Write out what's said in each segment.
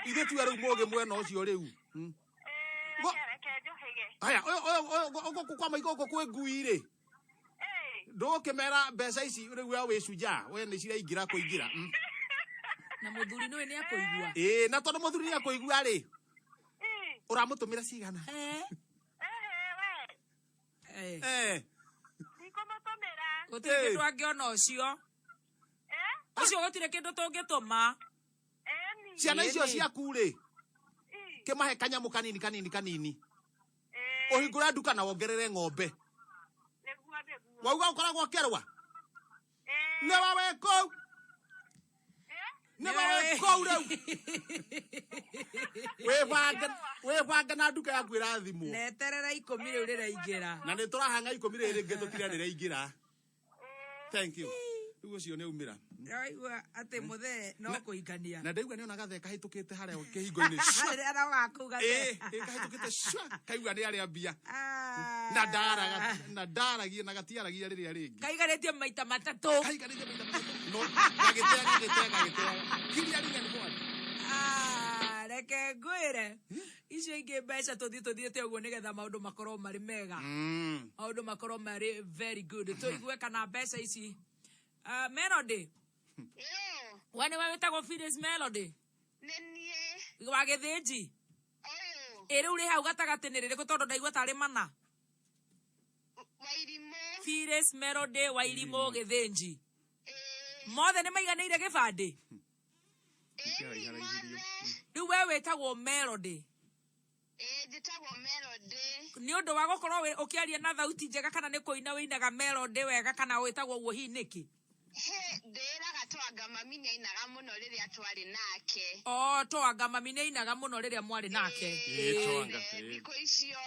ithe tu ari moge mwena ucio riu aya kwa maiko kwe ngui ri ndukimera mbeca ici riu we wicuja we ni ciraingira kuingira na muthuri niwe ni akuigua na tondu muthuri ni akuigua ri uramutumira cigana gutire kindu angiona ucio ucio gutire kindu tungituma ciana icio ciaku ri kimahe kanyamu kanini uhingure nduka na wongerere ng'ombe wauga ukoragwo kerwa ne wawe kou riu webanga na nduka yaku irathimwo neterera 10 riu riraingira na niturahanga 10 riri ringi tutira riraingira thank you riu ucio ni umira raigua ati muthe no kuingania na ndaigua ni ona Gathee kahitukite haria kihingo-ini ara wakuga kahitukite kaigua ni aria mbia na ndaragia na gatiaragia riria ringi kaigaretie maita matatu no gagitea kiria ringi ni kwa reke ngwire icio ingi mbeca tuthiete uguo nigetha maundu makorwo mari mega maundu makorwo mari very good tuigue kana mbeca ici Melody wani wawetagwo Phyllis Melody wa Githinji riu ri hau gatagati ni ririku tondu ndaigua tari mana Phyllis Melody wa Irimo Githinji mothe ni maiganire gibandi riu we wetagwo Melody ni undu wa gukorwo ukiaria na thauti njega kana ni kuina winaga Melody wega kana wetagwo uguo hi niki ndiraga twanga mami ni ainaga muno riria twari nake twanga mami ni ainaga muno riria mwari nake thiko icio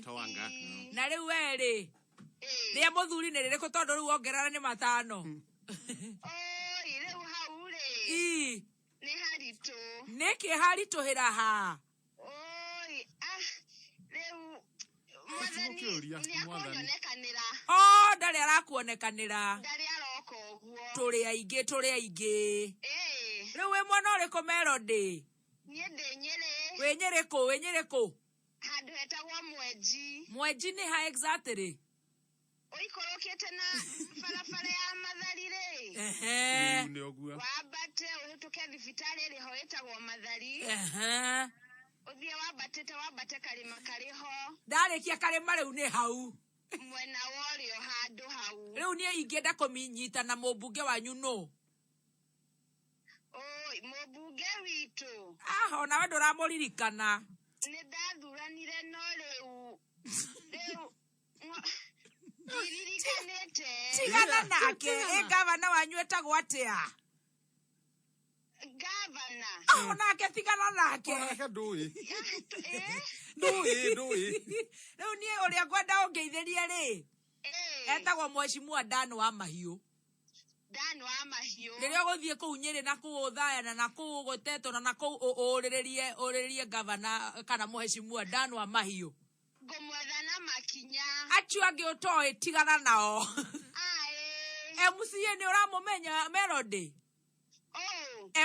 twanga na riu weri ria muthuri ni ririku tondu riu ongerera ni matano riu hau ri ni haritu niki harituhira ha riu mwathani ndari arakuonekanira ndari aroka uguo turi aingi riu we mwana uriku Melody nie ndi Nyeri we Nyeriku handu hetagwo mwenji ni ha exactly uikorokete na barabara ya Mathari ri ni ogua wambate uhituke thibitari ri ho etagwo Mathari uthie wambate karima kariho ndarikia karima riu ni hau mwena worio handu hau riu nie ingienda kuminyita na mubunge wanyu no mubunge witu ona we nduramuririkana ni ndathuranire no riu ndirikanite tigana nake gavana wanyu etagwo atia gavana onake tigana nake ndui riu nie uria ngwenda ungeithirie ri etagwo Mheshimiwa Dan wa Mahiu riria guthie kuu Nyeri na kuu Thayana na kuu Guteto na kuu uriririe gavana kana Mheshimiwa Dan wa Mahiu ngumwetha na makinya acio angi utoi tigana nao MCA ni uramumenya Melody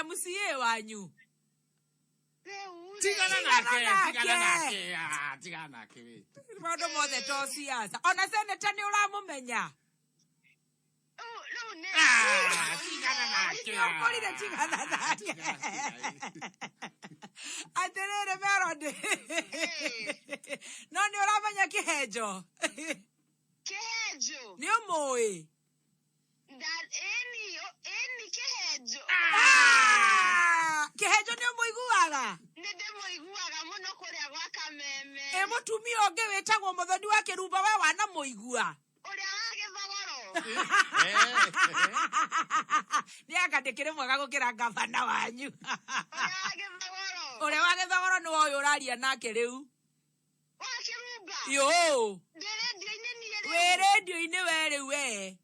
MCA wanyu tigana nake we maundu mothe to siasa ona seneta ni uramumenya tigana nake atirire Melody no ni uramenya Kihenjo ni umui Kihenjo ni umuiguaga ndimuiguaga muno kuria gwa Kameme mutumia ungi witagwo Muthoni wa Kirumba we wana muigua uria wa Githogoro ni akandikire mwega gukira gavana wanyu uria wa Githogoro ni woyo uraria nake riu wa Kirumba yo we radio-ini we riu we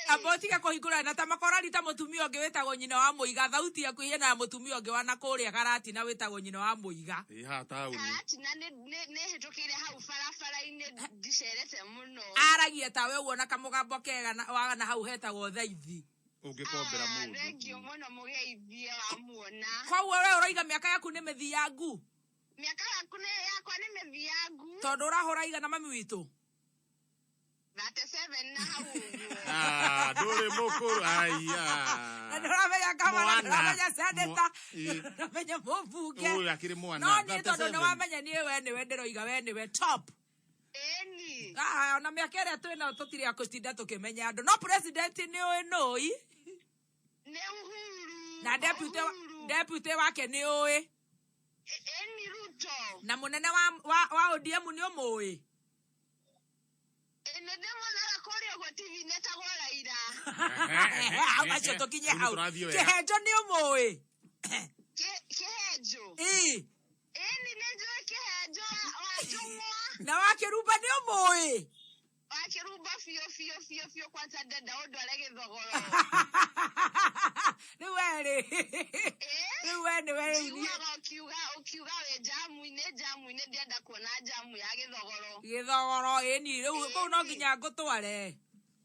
abotika kuhingura na tamakorari ta mutumia ungi wetagwo nyina wa muiga thauti yaku hiena ya mutumia ungi wana kuria karati na wetagwo nyina wa muiga ha tauni karati na ne hitukire hau barabara-ini ndicerete muno aragia tawe uona kamugambo kega na hau hetagwo thaithi Ungekombera mundu. Thank muno mugeithie wa muona. Kwa wewe uraiga miaka yaku ni mithiangu. Miaka yaku ni yakwa ni mithiangu. Tondu urahura iga na mami witu. 37 na hau. Nduri mukuru aya. Na ndramenya kama ndramenya seneta. Ndramenya mubuge. Uyu akiri mwana. No ni tondu ni wamenya ni we ndiroiga we ni we top. Eni. Na miaka ĩrĩa twĩna tũtirĩ akũtinda tũkĩmenya andũ no president nĩ ũĩ nũi Nĩ Uhuru. na deputy wake nĩ ũĩ Eni Ruto. na mũnene wa ODM nĩ ũmũĩ Ene demo na kũrĩa gwa TV netagwo Raila. acio tũkinye hau Kihenjo nĩ ũmũĩ Kihenjo. Eni nĩnjũĩ Kihenjo wa Jumwa. na wakĩrumba nĩ ũmũĩ Wakĩrumba biũ kwanza ndenda ũndũ arĩa gĩthogoro. rĩu werĩ rĩu we nĩ we Ukiuga we jamu-inĩ ndienda kuona jamu ya gĩthogoro. gĩthogoro ĩni rĩu kũu no nginya ngũtware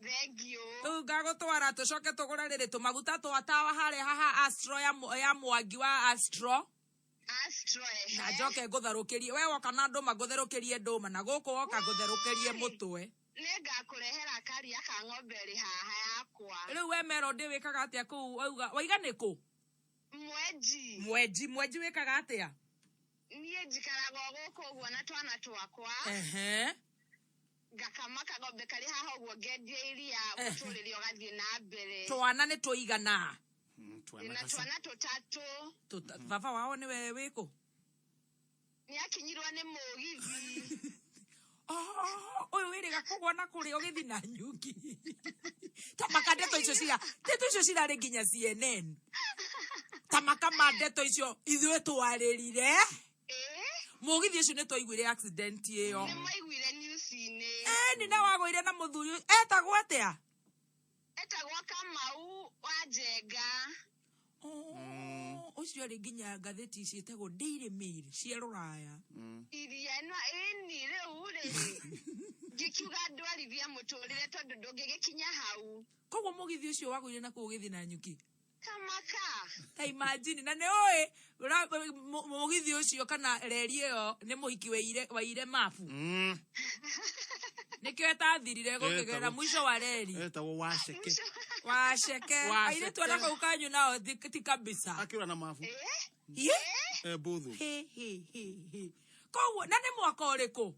Thank you. rĩu ngagũtwara tũcoke tũgũre rĩrĩ tũmaguta twa tawa harĩa haha Astro ya Mwangi wa Astro na njoke ngũtherũkĩrie we woka na ndũma ngũtherũkĩrie ndũma na gũkũ woka ngũtherũkĩrie mũtwe nĩngakũrehera karia ka ng'ombe ĩrĩ haha yakwa rĩu we Melody wĩkaga atĩa kũu waiga nĩ kũ mwenji wĩkaga atĩa niĩ njikaraga gũkũ ũguo na twana twakwa ngakama kagombe karĩ haha ũguo ngendia iria mũtũrĩre ũgathiĩ na mbere twana nĩ tũigana na twana tũtatũ baba wao nĩwe wĩkũ nĩakinyirwo nĩ mũgithi ũyũ wĩrĩga kũgwa na kũrĩa ũgĩthi na nyuki tamaka ndeto icio cirarĩ nginya CNN tamaka ma ndeto icio ithuĩ twarĩrire mũgithi ũcio nĩ twaiguire accident ĩyo nĩmaiguire news-inĩ nĩ na wagũire na mũthuri etagwo atĩa etagwo Kamau wa Njenga ũcio arĩ nginya ngathĩti ciĩtagwo Daily Mail cia rũraya iria ĩno ĩni rĩu-rĩ ngĩkiuga ndwarithia mũtũrĩre tondũ ndũngĩgĩkinya hau koguo mũgithi ũcio wagũire na kũu ũgĩthi na nyuki tamaka ta imagine na nĩ ũĩ mũgithi ũcio kana reri ĩyo nĩ mũhiki waire mabu nĩkĩo etathirire gũkĩgera mũico wa reri etagwo waceke airĩtu ona kũu kanyu nao ti kabisa akĩũra na mabu mbũthũ koguo na nĩ mwaka ũrĩkũ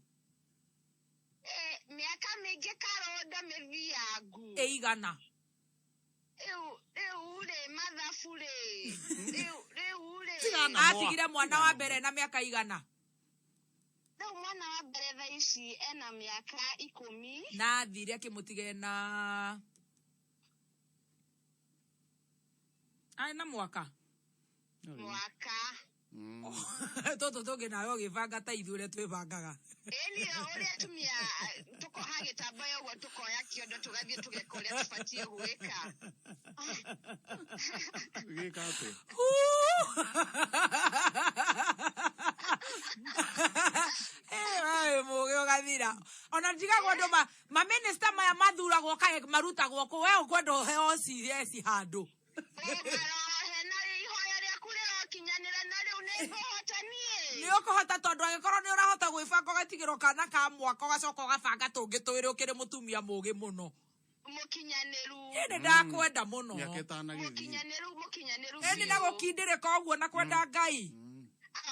mĩaka mĩingĩ karonda mĩthiangu ĩigana rĩu-rĩ mathabu-rĩ rĩu-rĩ atigire mwana wa mbere na mĩaka igana rĩu mwana wa mbere thaa ici ena mĩaka 10 na athire akĩmũtiga na na mwaka tũtũ tũngĩ nawe ũgĩbanga ta ithuĩ ũrĩa twĩbangaga ĩni ũrĩa tumia tũkoha gĩtambaya ũguo tũkoya kĩondo tũgathiĩ tũgeka ũrĩa tũbatiĩ gwĩka gĩka atĩ mũgĩ ũgathira ona ndigagwo andũ mamĩnĩsta maya mathuragwo kaĩ marutagwo kũ we ũkwenda ũheo ci handũ nĩ ũkũhota tondũ agĩkorwo nĩ ũrahota gwĩbanga ũgatigĩrwo kana ka mwaka ũgacoka ũgabanga tũngĩ twĩrĩ ũkĩrĩ mũtumia mũgĩ mũno mũkinyanĩru nĩ ndakwenda mũno nĩ na gũkindĩrĩka ũguo na kwenda Ngai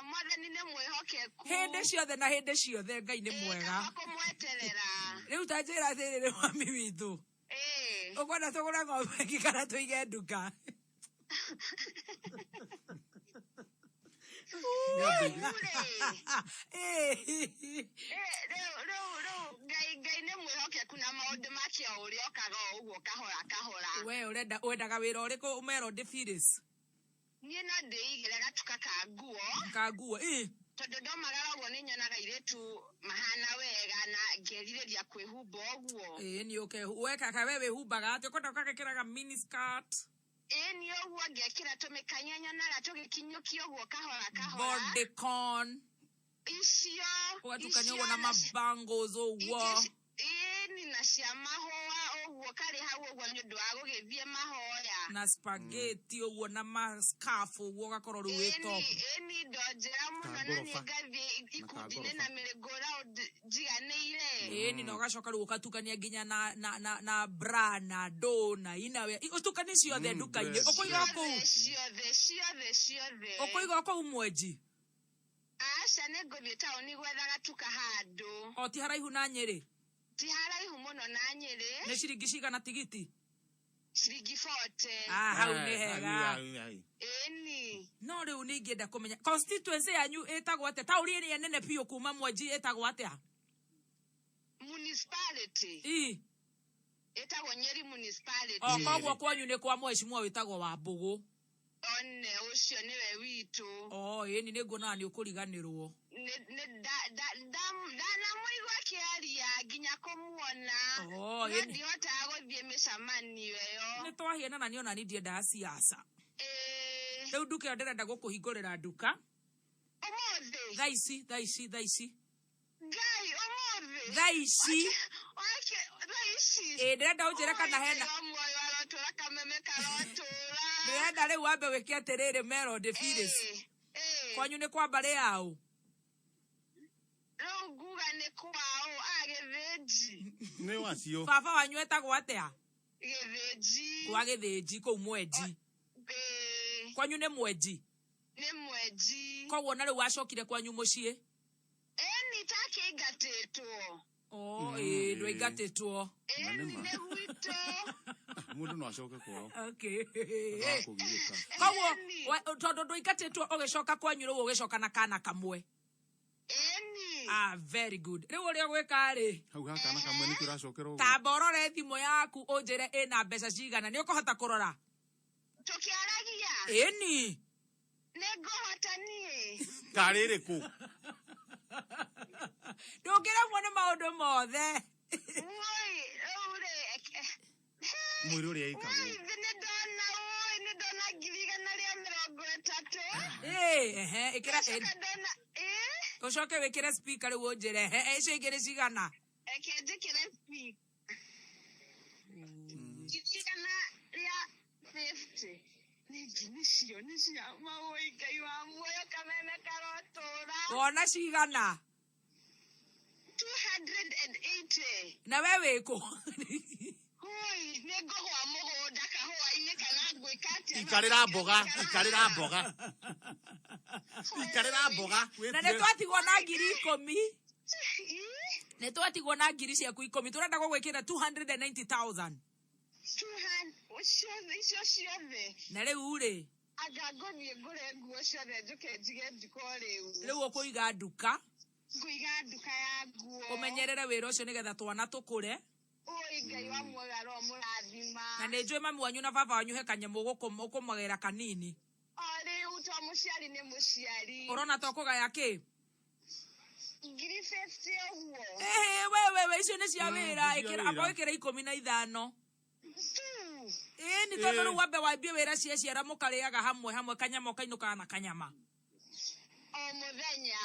Mwathani nĩ mwĩhokeku hĩndĩ ciothe na hĩndĩ ciothe Ngai nĩ mwega rĩu ta njĩra atĩrĩ nĩ mami witũ ũkwenda tũgũre ng'ombe ĩngĩ kana tũige nduka Ngai nĩ mwĩhokeku na maũndũ make o ũrĩa okaga o ũguo kahora we wendaga wĩra ũrĩkũ Melody Phyllis niĩ no ndĩigĩre gatuka ka nguo tondũ ndomagara ũguo nĩ nyonaga airĩtu mahana wega na ngerirĩria kwĩhumba ũguo nĩ wekaka we wĩhumbaga atĩ ũkwenda ũkagĩkĩraga mini skirt nĩ ũguo ngekĩra tũmĩkanya nyonaga tũgĩkinyũkia ũguo kahora bodycon icio ũgatukania ũguo na mabangles ũguo na cia mahũa uguo kari hau uguo ni undu wa gugithie mahoya na spaghetti uguo na mascarf uguo gakoro ru wito eni ndonjera muno na ni ngathie ikundine na mirigora jiganeire eni no gacoka ru ukatukania nginya na bra na do na inawe utukani ciothe nduka-ini ukuiga ku ciothe ukuiga ku mwenji aca nĩ ngũthiĩ taũni gwetha gatuka handũ o ti haraihu na Nyeri ti haraihu mũno na Nyeri nĩ ciringi cigana tigiti ciringi 40 hau nĩ hega ĩni no rĩu nĩ ingĩenda kũmenya constituency yanyu ĩtagwo atĩa taũri ĩrĩa nene biũ kuma Mwenji ĩtagwo atĩa municipality ĩtagwo Nyeri municipality koguo kwanyu nĩ kwa mheshimiwa wĩtagwo Wambũgũ one ucio niwe witu ĩni nĩ nguona nĩ ũkũriganĩrwo ndanamuigua akĩaria nginya kũmuona no ndihotaga gũthiĩ mĩcamanio ĩyo nĩ twahiana na niona ni ndiendaga siasa rĩu nduka ĩyo ndĩrenda gũkũhingũrĩra nduka ũmũthĩ thaa ici ngai ũmũthĩ thaa ici ndĩrenda ũnjĩre kana hena ndĩrenda rĩu wambe wĩke atĩrĩrĩ Melody Phyllis kwanyu nĩ kwamba rĩaũ rĩu nguga nĩ kwao Gĩthĩnji nĩ wacio baba wanyu etagwo atĩa Gĩthĩnji kwa Gĩthĩnji kũu Mwenji kwanyu nĩ Mwenji koguo na rĩu wacokire kwanyu mũciĩ ĩni takĩingatĩtwo ndwaingatĩtwo nĩ gwitũ mũndũ no acoke kwao koguo tondũ ndwaingatĩtwo ũgĩcoka kwanyu rĩu ũgĩcoka na kana kamwe very good rĩu ũrĩa gwĩka-rĩ hau hakana kamwe nĩ kĩracokerwo tamba ũrore thimũ yaku ũnjĩre ĩna mbeca cigana nĩ ũkũhota kũrora tũkĩaragia ĩni nĩ ngũhota niĩ karĩrĩ kũ ndũngĩremwo nĩ maũndũ mothe mwĩrĩ ũrĩa ĩkagwo nĩ ndona 130 ĩkĩra ũcoke wĩkĩre speaker rĩu ũnjĩre icio ingĩ nĩ cigana njĩkĩre igana rĩa 50 nĩ cia maũi Ngai wa muoyo kameme karotũra wona cigana 280 na we wĩkũ nĩ ngũgwa mũgũnda kahũa-inĩ kana ngwĩka atĩa ikarĩra mboga na nĩ twatigwo na 10,000 nĩ twatigwo na 10,000 ciaku 10 tũrenda gũgwĩkĩra 290,000 icio ciothe na rĩu-rĩ anga ngũthiĩ ngũre nguo ciothe njũke njige nduka rĩu ũkũiga nduka ngũiga nduka ya nguo ũmenyerere wĩra ũcio nĩgetha twana tũkũre Ngai wa muoyo ro mũrathima na nĩ njũĩ mami wanyu na baba wanyu he kanyamũ ũkũmagĩra kanini rĩu to mũciari nĩ mũciari ũrona to kũgaya kĩ 50 ũguo we icio nĩ cia wĩra amba wĩkĩre 15 nĩ tondũ rĩu wambe wambie wĩra ciaciara mũkarĩaga hamwe kanyama ũkainũkaga na kanyama o mũthenya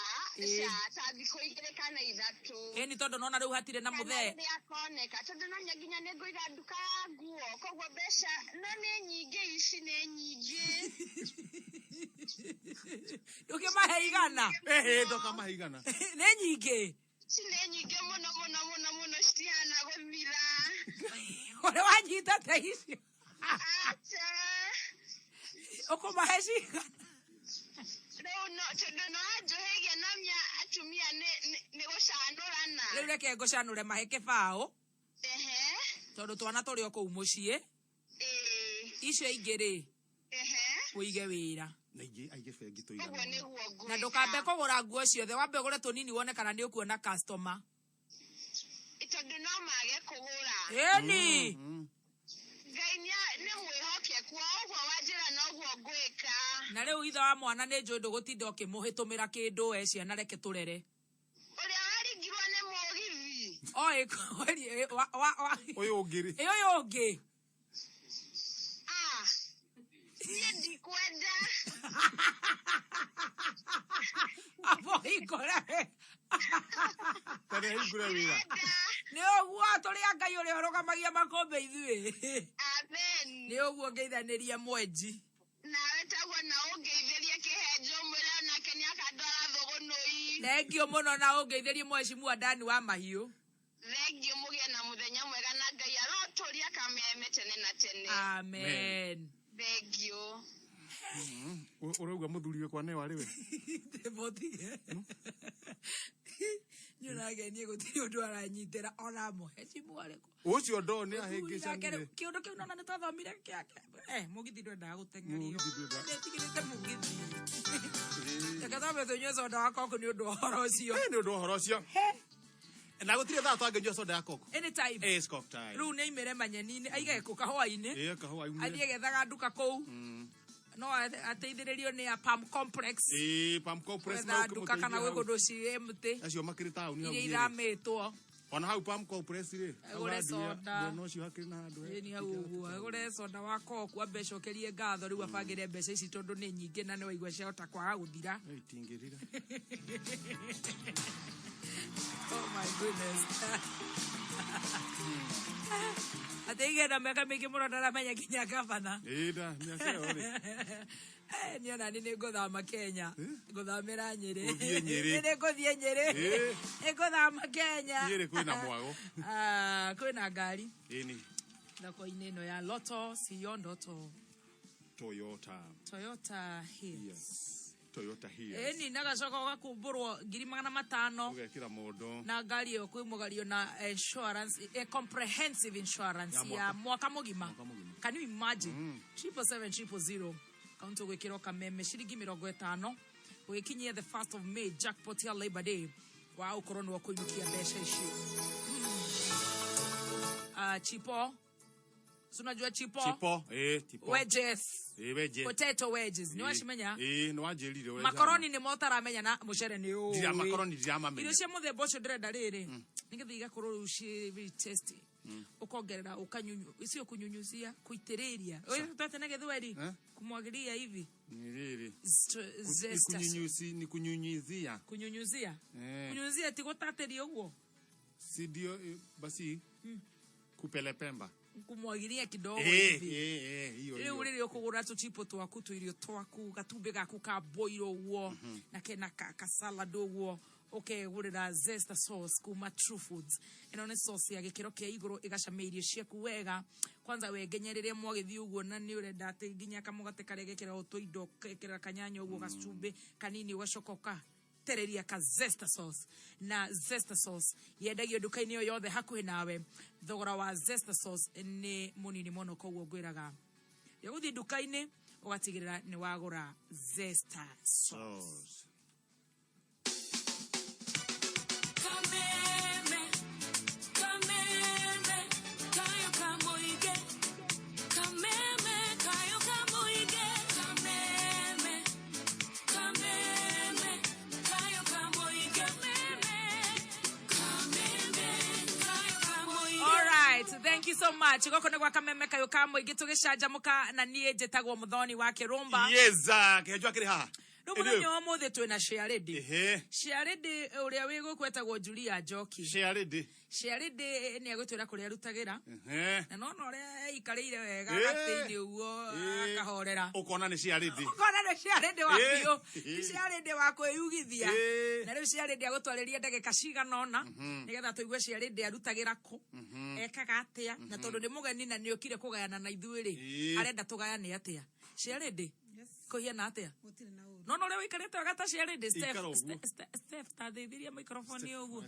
ta thikũ 2 kana 3 nĩ tondũ nona rĩu hatirĩ na mũthee nĩakoneka tondũ no nginya nĩ ngũiga nduka ya nguo koguo mbeca no nĩ nyingĩ ici nĩ nyingĩ ndũkĩmahe igana ndũkamahe igana nĩ nyingĩ nĩ nyingĩ mũno citihana gũthira ũrĩa wanyita ta icio ũkũmahe cigana tondũ no anjũhĩgia na atumia nĩ gũcanũrana rĩu reke ngũcanũre mahe kĩbaũ tondũ twana tũrĩ o kũu mũciĩ icio ingĩ-rĩ ũige wĩra na ndũkambe kũgũra nguo ciothe wambe ũgũre tũnini wone kana nĩ ũkuona customer tondũ no mage kũgũra ĩni Ngai nĩ mwĩhokeku ũguo wanjĩra noguo ngwĩka na rĩu ithe wa mwana nĩ njũĩ ndũgũtinda ũkĩmũhĩtũmĩra kĩndũ ciana reke tũrere ũrĩa waringirwo nĩ mũgithi ũyũ ũngĩ-rĩ ũyũ ũngĩ niĩ ndikwenda abo hingũre hingũre wĩra nĩ ũguo tulia ngai uri urugamagia makombe ithuĩ. Amen. Nĩ ũguo ngeithaniria mwenji. Nawe tagwo na ũngeithĩrie Kihenjo mwĩra nake nĩakandwara thũgũnũi. Thengio mũno na ũngeithĩrie mheshimiwa Dani wa mahiũ. Thengio mũgĩe na mũthenya mwega na Ngai arotũria kameme tene na tene. Amen. Thengio. Urauga muthuriwe kwa ne wari we? Devotie. Nyunagenie gutiri undu aranyitira ona mheshimiwa reko. Ucio ndo ni ahingicangire. Kiundu kiu nona ni twathomire kiake. Mugithi ndwendaga guteng'erio. Ndetigirite mugithi. Takathome tunywe soda wa koko ni undu uhoro ucio. Ni undu uhoro ucio. Na gutire thaa twangenywa soda ya koko. Anytime. It's cock time. Riu ni imere manyeni aige ku kahwa-ini. Kahwa-ini. Athie gethaga nduka kou. No ateithĩrĩrio nĩ a Palm Complex. Palm Complex na nduka kana gwĩ kũndũ ciĩ MT. Acio makĩrĩ taũni hau. Iria iramĩtwo. Ona hau Palm Complex rĩ. Agũre soda. No cio hakĩrĩ na handũ. Nĩ hau ũguo. Agũre soda wa Coke ambe cokerie ngatho rĩu abangĩre mbeca ici tondũ nĩ nyingĩ na nĩ waigua ciahota kwaga gũthira. Itingĩrira. Oh my goodness. Atege na meka miki mũno ndaramenya kinya gavana. Ĩda, nĩakeo rĩ. Niona nĩ ngũthama Kenya. Ngũthamĩra Nyĩrĩ. Ũthiĩ Nyĩrĩ. Nĩ ngũthiĩ Nyĩrĩ. Ngũthama Kenya. Nyĩrĩ kwĩna mwago. Kwĩna ngari. Ĩni. Thoko-inĩ ĩno ya Lotto, Sion Lotto. Toyota Hills. Yes. Toyota Hills. Eni nagacoka ũgakũmbũrwo 500,000. Ũgekĩra mũndũ. Na ngari ĩyo kwĩmũgario na insurance, a comprehensive insurance ya mwaka mũgima. Can you imagine? 777 kaunti gwĩkĩrwo kameme ciringi 50 ũgĩkinyia the 1st of May jackpot ya Labor Day wa ũkorwo nĩ wakũinũkia mbeca icio. Chipo. Unajua chipo? Chipo. Wedges. Wedges. Potato wedges. Ni washimenya? Ni wanjirire wedges. Macaroni ni motaramenya na mucere ni o. Dia macaroni dia mamenya. Irio cia muthemba ucio ndirenda riri. Nigetha igakorwo ci very tasty. Ukongerera ukanyunyu. Icio kunyunyuzia, kuitiriria. Wewe tutatene githweri. Kumwagiria hivi. Ni riri. Zesta. Ni kunyunyizia. Kunyunyuzia. Kunyunyuzia ti gutateria uguo. Si dio basi. Kupele pemba. Kumwagiria kidogo hivi. Hiyo. Rĩu rĩrĩ ũkũgũra tũchipo twaku tũirio twaku gatumbĩ gaku ka boil ũguo na kena ka salad ũguo ũkegũrĩra zesta sauce kuma True Foods. Ĩno nĩ sauce ya gĩkĩro kĩa igũrũ ĩgacamia irio ciaku wega. Kwanza wengenye rĩrĩa mwagĩthiĩ ũguo na nĩ ũrenda atĩ nginya kamũgate karĩa gekĩra ũtũindo gekĩra kanyanya ũguo gacumbĩ kanini ũgacoka tereria ka zesta sauce na zesta sauce yendagio duka-inĩ yothe hakuhĩ nawe. Thogora wa zesta sauce nĩ mũnini mũno koguo ngwĩraga gũthiĩ duka-inĩ ũgatigĩrĩra nĩ wagũra zesta sauce. Thank you so much. Goko nĩ gwa kameme kayo ka mũingĩ tũgĩcanjamũka na niĩ njĩtagwo Muthoni wa Kirumba. Yes, Kihenjo akĩrĩ haha. Mũthenya wa mũthĩ twĩna CHAIRLADY. CHAIRLADY ũrĩa wĩ gũkwetagwo Julia Njoki. CHAIRLADY nĩ agũtwĩra kũrĩa arutagĩra. Na no ũrĩa aikarĩire wega gatĩ-inĩ ũguo akahorera. Ũkona nĩ CHAIRLADY. Ũkona nĩ CHAIRLADY wa biũ. CHAIRLADY wa kwĩyugithia. Na rĩu CHAIRLADY agũtwarĩria ndagĩka cigana ũna nĩgetha tũigue CHAIRLADY arutagĩra kũ, ekaga atĩa, na tondũ nĩ mũgeni na nĩ okire kũgayana na ithuĩ-rĩ arenda tũgayane atĩa. CHAIRLADY kũhiana atĩa? No no rĩu ikarĩte wagata CHAIRLADY Steph ta thĩithiria microphone ũguo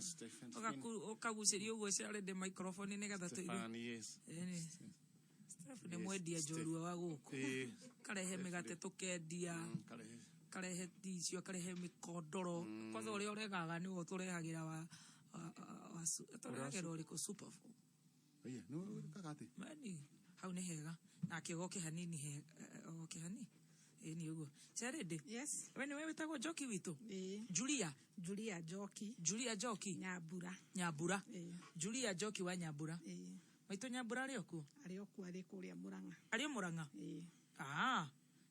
ũkagucĩria ũguo CHAIRLADY microphone nĩgetha tũigue. Steph nĩ mwendia njorua wa gũkũ karehe mĩgate tũkendia karehe ticio karehe mĩkondoro kwanza ũrĩa ũregaga nĩguo tũrehagĩra wa tũrehagĩra ũrĩkũ Superfood. Mani hau nĩ hega na kĩgoke hanini hanini. Ni ugo. CHAIRLADY. Yes. Wewe wetagwo Njoki witũ? Julia Njoki. Julia Njoki. Nyambura. Julia Njoki wa Nyambura. Maitũ Nyambura arĩ okuo? Arĩ okuo arĩ kũrĩa Mũrang'a. Arĩ Mũrang'a?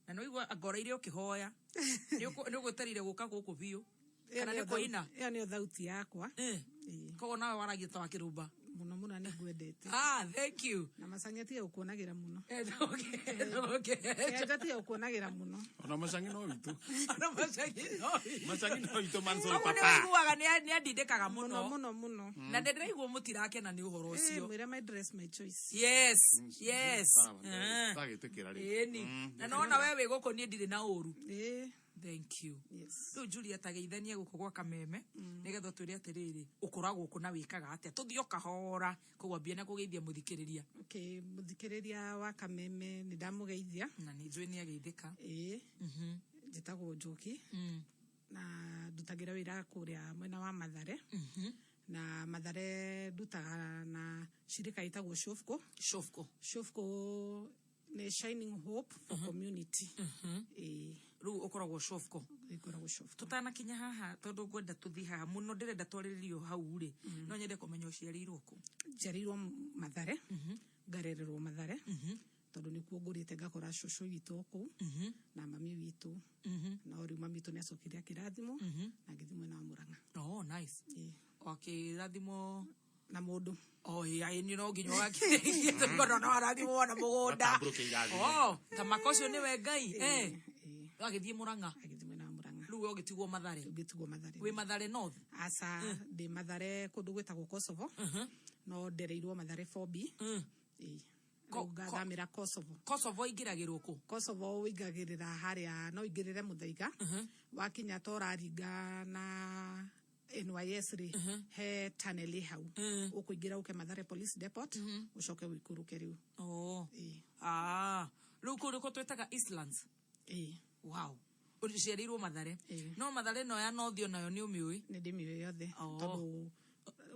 Na no igua agoreire ũkĩhoya. Nĩ ũgũtarire gũka gũkũ biũ. Kana nĩ kũina? Ĩyo nĩ thauti yakwa. Koguo nawe waragia ta wa Kĩrumba. Mũno na nĩngwendete. Thank you. Na Macangi atige gũkuonagira muno. Okay. Atige gũkuonagira muno. Ona Macangi no witũ. Ona Macangi no witũ. Macangi no witũ manso papa. Ona nĩguaga nĩ andindĩkaga muno. Na ndĩraigua mũtirakena nĩ ũhoro ũcio. Mwĩra my dress my choice. Yes. Ndagĩtĩkĩra rĩ. Na nona wewe gũkũ niĩ ndirĩ na ũru. Thank you. Yes. Rĩu Julia tageithania gũkũ gwa Kameme nĩgetha twĩre atĩrĩrĩ ũkoragwo gũkũ na wĩkaga atĩa tũthiĩ kahora koguo mbia na kũgeithia mũthikĩrĩria. Okay, mũthikĩrĩria wa Kameme nĩ ndamũgeithia na nĩ njũĩ nĩ ageithĩka. Njĩtagwo Njoki na ndutagira wĩra kũrĩa mwena wa Mathare. Na Mathare ndutaga na shirika itagwo Shofco nĩ Shining Hope for Community. Rĩu ũkoragwo Shofco. Tutanakinya haha tondũ ngwenda tũthiĩ haha mũno ndĩrenda twarĩrĩrio hau rĩ no nyende kũmenya ũciarĩirwo kũ. Njiarĩirwo Mathare, ngarererwo Mathare tondũ nĩkuo ngũrĩte ngakora cũcũ witũ kũu na mami witũ na rĩu mami witũ nĩacokire akĩrathimwo na ngĩthiĩ mwena wa Mũrang'a. Nice. Wakĩrathimwo na mũndũ ni no nginya wakĩte ngono no arathimwo na mũgũnda. Ta makocio nĩwe Ngai agĩthiĩ Mũrang'a. Rĩu ũgĩtigwo Mathare. Wĩ Mathare North? Aca ndĩ Mathare kũndũ gwĩtagwo Kosovo no ndereirwo Mathare 4B. Ngathamĩra Kosovo ingĩragĩrwo kũ? Kosovo ũingagĩrĩra harĩa no ingĩrĩre Mũthaiga wakinya toraringa na NYS rĩ he tunnel hau ũkũingĩra ũke Mathare Police Depot ũcoke wĩkũrũke rĩu. Rĩu kũrĩ ko twĩtaga Eastlands. Wow. Ũciarĩirwo Mathare. No Mathare no ya North nayo nĩ ũmĩũĩ? Nĩ ndĩmĩũĩ yothe tondũ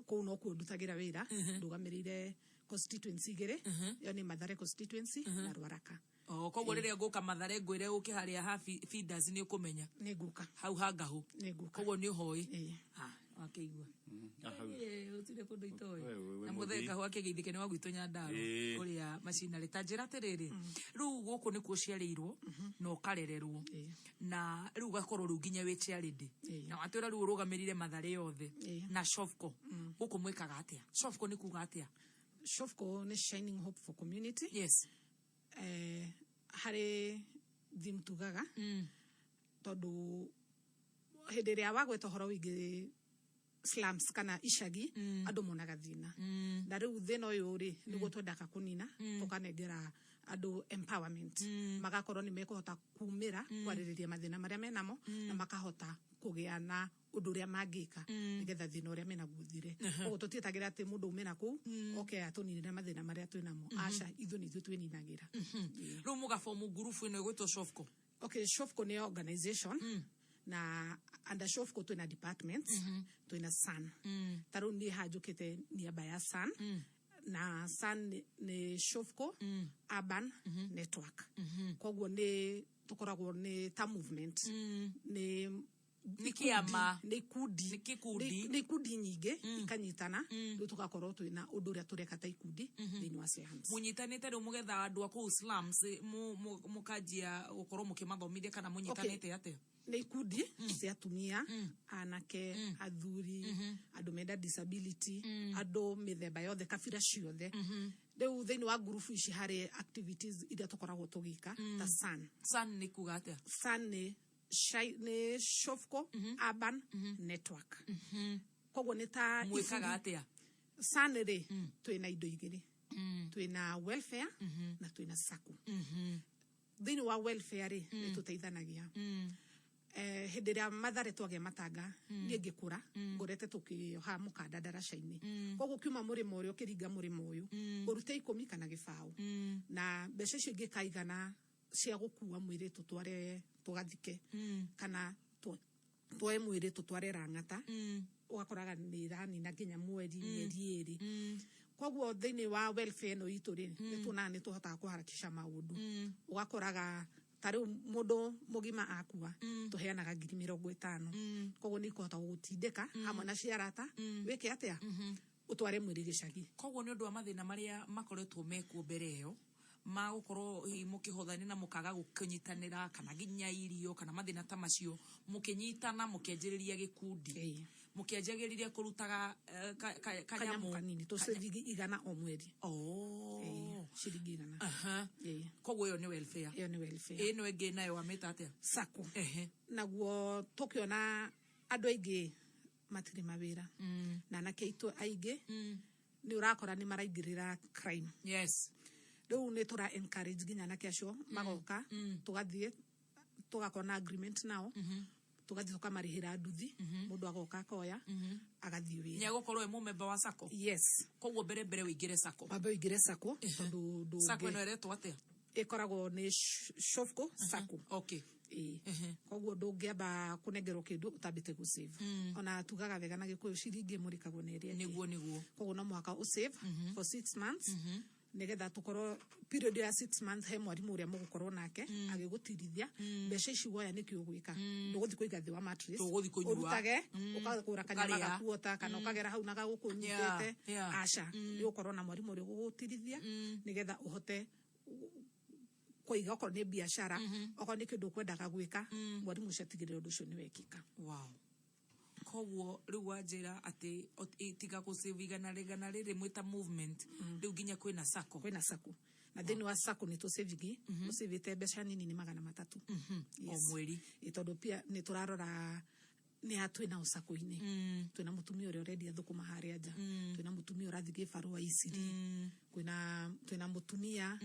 kũu no kuo ndutagĩra wĩra ndũgamĩrĩire constituency igĩrĩ yo nĩ Mathare constituency na Ruaraka. Koguo rĩrĩa ngũka Mathare ngwĩre ũke harĩa ha feeders nĩ ũkũmenya. Nĩ ngũka hau hangahũ. Koguo nĩ ũhoi. Akĩigua. Ũtire kũndũ itoĩ. Na mũthenya hau akĩgeithĩke nĩ wa gwitũ Nyandarua ũrĩa macinarĩ ta njĩra atĩrĩrĩ. Rĩu gũkũ nĩ kuo ciarĩirwo na ũkarererwo na rĩu gakorwo rĩu nginya wĩ CHAIRLADY. Na watwĩra rĩu ũrũgamĩrĩire Mathare yothe na Shofco. Gũkũ mwĩkaga atĩa? Shofco nĩ kuga atĩa? Shofco nĩ Shining Hope for Community. Yes. Harĩ thim tugaga tondũ hĩndĩ ĩrĩa wagweta ũhoro wĩgiĩ slums kana icagi andũ monaga thĩna na rĩu thĩna ũyũ rĩ nĩguo twendaka kũnina tũkanengera andũ empowerment magakorwo nĩ mekũhota kumĩra kwarĩrĩria mathĩna marĩa menamo na makahota kũgĩa na ũndũ ũrĩa mangĩka nĩgetha thĩna ũrĩa menaguo thire. Koguo tũtiĩtagĩra atĩ mũndũ umĩra kũu atũninĩre mathĩna marĩa twĩnamo. Aca ithuĩ nĩ ithuĩ twĩninagĩra. Rĩu mũgabomu ngurubu ĩno ĩgwĩtwo Shofco. Shofco nĩ organization na under Shofco twĩna departments twĩna SAN. Ta rĩu niĩ hanjũkĩte niaba ya SAN na SAN nĩ Shofco Urban Network. Koguo nĩ tũkoragwo nĩ ta movement nĩ kĩama nĩ ikundi nyingĩ ikanyitana rĩu tũgakorwo twĩna ũndũ ũrĩa tũreka ta ikundi thĩinĩ wa SEHAMS. Mũnyitanĩte rĩu mũgetha andũ a kũu slums mũkanjia gũkorwo mũkĩmathomithia kana mũnyitanĩte atĩa? Nĩ ikundi cia atumia anake athuri andũ menda disability andũ mĩthemba yothe kabira ciothe. Rĩu thĩinĩ wa ngurubu ici harĩ activities iria tũkoragwo tũgĩka ta SAN nĩ kuga atĩa? SAN nĩ Shofco Urban Network. Koguo nĩ ta mwĩkaga atĩa? SAN rĩ twĩna indo igĩrĩ twĩna welfare na twĩna SACCO. Thĩinĩ wa welfare rĩ nĩ tũteithanagia hĩndĩ ĩrĩa Mathare twagĩa matanga niĩ ngĩkũra ngorete tũkĩoha mũkanda ndaraca-inĩ. Koguo kiuma mũrĩmo ũrĩa ũkĩringa mũrĩmo ũyũ ũrute 10 kana gĩbaũ na mbeca icio ingĩkaigana cia gũkua mwĩrĩtu tware tũgathike kana twoe mwĩrĩtu tware Rang'ata ũgakoraga nĩ iranina nginya mĩeri 2. Koguo thĩinĩ wa welfare ĩno itũ rĩ nĩ tuonaga nĩ tũhotaga kũharakisha maũndũ. Ũgakoraga ta rĩu mũndũ mũgima akua tũheanaga 50,000. Koguo nĩ ikũhota gũgũtindĩka hamwe na ciarata wĩke atĩa ũtware mwĩrĩ gĩcagi. Koguo nĩ ũndũ wa mathĩna marĩa makoretwo mekuo mbere ĩyo ma gũkorwo mũkĩhothani na mũkaga gũkĩnyitanĩra kana nginya irio kana mathĩna ta macio mũkĩnyitana mũkĩanjĩrĩria gĩkundi mukianjagiriria kurutaga kanyamu kanini to save igana o mweri shiringi igana koguo yo ni welfare ino enge nayo wameta atia sako naguo tukiona andu aingi matiri mawira na na keito aingi ni urakora ni maraingirira crime yes riu ni tura encourage ginya na kesho magoka tugathie tugakona agreement nao tugathie tukamarihira nduthi mundu agoka akoya agathie wira nya gukorwo mu member wa sako yes koguo mbere wingire sako mabe wingire sako tondu sako no eretwo atia ikoragwo ni shofko sako okay koguo ndungiamba kunengerwo kindu utambite gu save ona tugaga wega na gikuyu ciringi murikagwo ni ria niguo koguo no mwaka u save for 6 months negetha tukorwo period ya 6 months he mwarimu uria mugukorwo nake agigutirithia mbeca ici woya niki ugwika nduguthi kuiga thi wa mattress urutage ukagura kanyama gakuota kana ukagera hau na gagukunyitete aca ukorwo na mwarimu uria gugutirithia negetha uhote kuiga okorwo ni biashara okorwo ni kindu kwendaga gwika mwarimu ucio atigirire undu ucio ni wekika wow koguo riu wanjira ati tiga kusave igana riri mwita movement riu ginya kwina sako na thini wa sako ni to saving usivite mbeca nini ni 300 o mweri itondu pia ni turarora ni atwina usako-ini twina mutumia uria ready thukuma haria nja twina mutumia urathi gibarua iciri twina mutumia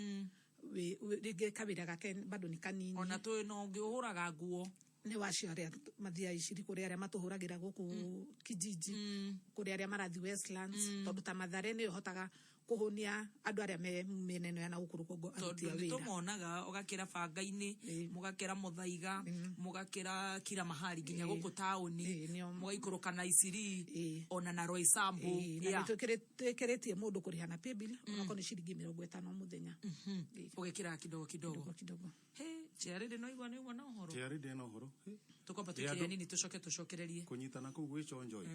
rige kabira gake bado ni kanini ona twina ungi uhuraga nguo ni wacio aria mathia iciri kuri aria matuhuragira guku kijiji kuri aria marathi Westlands tondu ta Mathare ni hotaga kuhunia andu aria meneno ya na ukuru kogo arutia wira tumonaga ugakira banga-ini mugakira muthaiga mugakira kira mahali ginya guku tauni mugaikuruka na iciri ona na Roysambu ya tukiretie mundu kurihana paybill onako ni ciringi 50 muthenya ugekira kidogo CHAIRLADY no igwa na uhoro CHAIRLADY no uhoro tukomba tukiria nini tucokererie kunyitana ku gwichonjoi